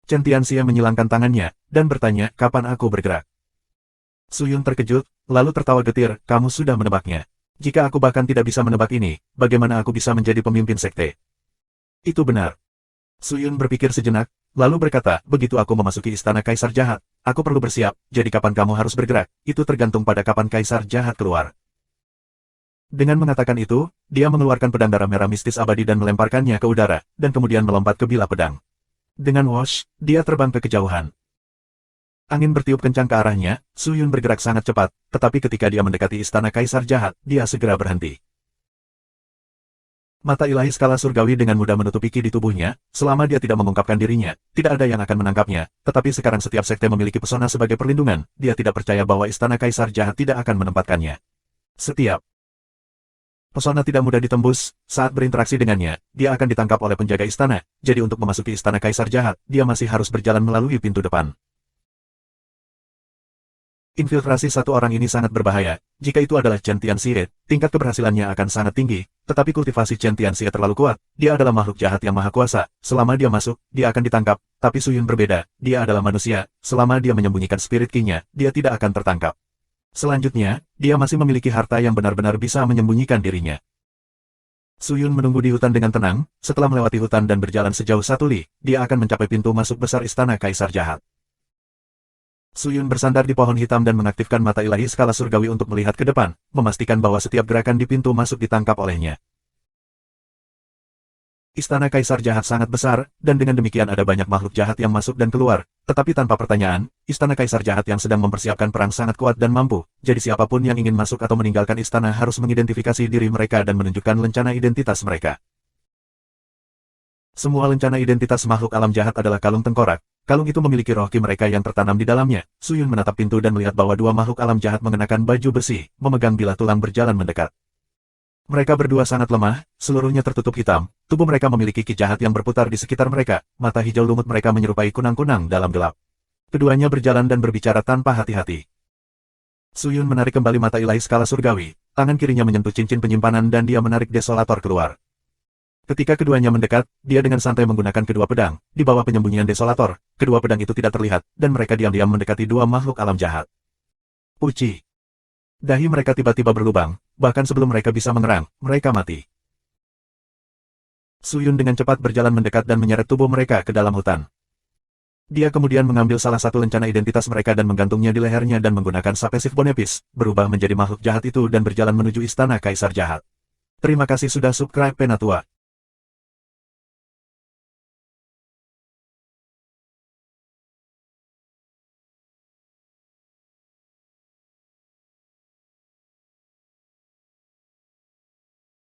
Chen Tianxie menyilangkan tangannya, dan bertanya, kapan aku bergerak? Suyun terkejut, lalu tertawa getir, kamu sudah menebaknya. Jika aku bahkan tidak bisa menebak ini, bagaimana aku bisa menjadi pemimpin sekte? Itu benar. Suyun berpikir sejenak, lalu berkata, begitu aku memasuki istana Kaisar Jahat, aku perlu bersiap, jadi kapan kamu harus bergerak, itu tergantung pada kapan Kaisar Jahat keluar. Dengan mengatakan itu, dia mengeluarkan pedang darah merah mistis abadi dan melemparkannya ke udara, dan kemudian melompat ke bilah pedang. Dengan whoosh, dia terbang ke kejauhan. Angin bertiup kencang ke arahnya, Suyun bergerak sangat cepat, tetapi ketika dia mendekati istana Kaisar Jahat, dia segera berhenti. Mata ilahi skala surgawi dengan mudah menutupi ki di tubuhnya, selama dia tidak mengungkapkan dirinya, tidak ada yang akan menangkapnya, tetapi sekarang setiap sekte memiliki pesona sebagai perlindungan, dia tidak percaya bahwa istana Kaisar Jahat tidak akan menempatkannya. Setiap pesona tidak mudah ditembus, saat berinteraksi dengannya, dia akan ditangkap oleh penjaga istana, jadi untuk memasuki istana Kaisar Jahat, dia masih harus berjalan melalui pintu depan. Infiltrasi satu orang ini sangat berbahaya, jika itu adalah Chen Tianxie, tingkat keberhasilannya akan sangat tinggi, tetapi kultivasi Chen Tianxie terlalu kuat, dia adalah makhluk jahat yang maha kuasa, selama dia masuk, dia akan ditangkap, tapi Suyun berbeda, dia adalah manusia, selama dia menyembunyikan spirit ki-nya, dia tidak akan tertangkap. Selanjutnya, dia masih memiliki harta yang benar-benar bisa menyembunyikan dirinya. Suyun menunggu di hutan dengan tenang, setelah melewati hutan dan berjalan sejauh 1 li, dia akan mencapai pintu masuk besar istana Kaisar Jahat. Suyun bersandar di pohon hitam dan mengaktifkan mata ilahi skala surgawi untuk melihat ke depan, memastikan bahwa setiap gerakan di pintu masuk ditangkap olehnya. Istana Kaisar Jahat sangat besar, dan dengan demikian ada banyak makhluk jahat yang masuk dan keluar, tetapi tanpa pertanyaan, Istana Kaisar Jahat yang sedang mempersiapkan perang sangat kuat dan mampu, jadi siapapun yang ingin masuk atau meninggalkan istana harus mengidentifikasi diri mereka dan menunjukkan lencana identitas mereka. Semua lencana identitas makhluk alam jahat adalah kalung tengkorak. Kalung itu memiliki roh ki mereka yang tertanam di dalamnya. Suyun menatap pintu dan melihat bahwa 2 makhluk alam jahat mengenakan baju besi, memegang bilah tulang berjalan mendekat. Mereka berdua sangat lemah, seluruhnya tertutup hitam, tubuh mereka memiliki ki jahat yang berputar di sekitar mereka, mata hijau lumut mereka menyerupai kunang-kunang dalam gelap. Keduanya berjalan dan berbicara tanpa hati-hati. Suyun menarik kembali mata ilahi skala surgawi, tangan kirinya menyentuh cincin penyimpanan dan dia menarik desolator keluar. Ketika keduanya mendekat, dia dengan santai menggunakan kedua pedang, di bawah penyembunyian desolator, kedua pedang itu tidak terlihat, dan mereka diam-diam mendekati 2 makhluk alam jahat. Uci. Dahi mereka tiba-tiba berlubang, bahkan sebelum mereka bisa mengerang, mereka mati. Suyun dengan cepat berjalan mendekat dan menyeret tubuh mereka ke dalam hutan. Dia kemudian mengambil salah satu lencana identitas mereka dan menggantungnya di lehernya dan menggunakan sapesif bonepis, berubah menjadi makhluk jahat itu dan berjalan menuju istana Kaisar Jahat. Terima kasih sudah subscribe Penatua.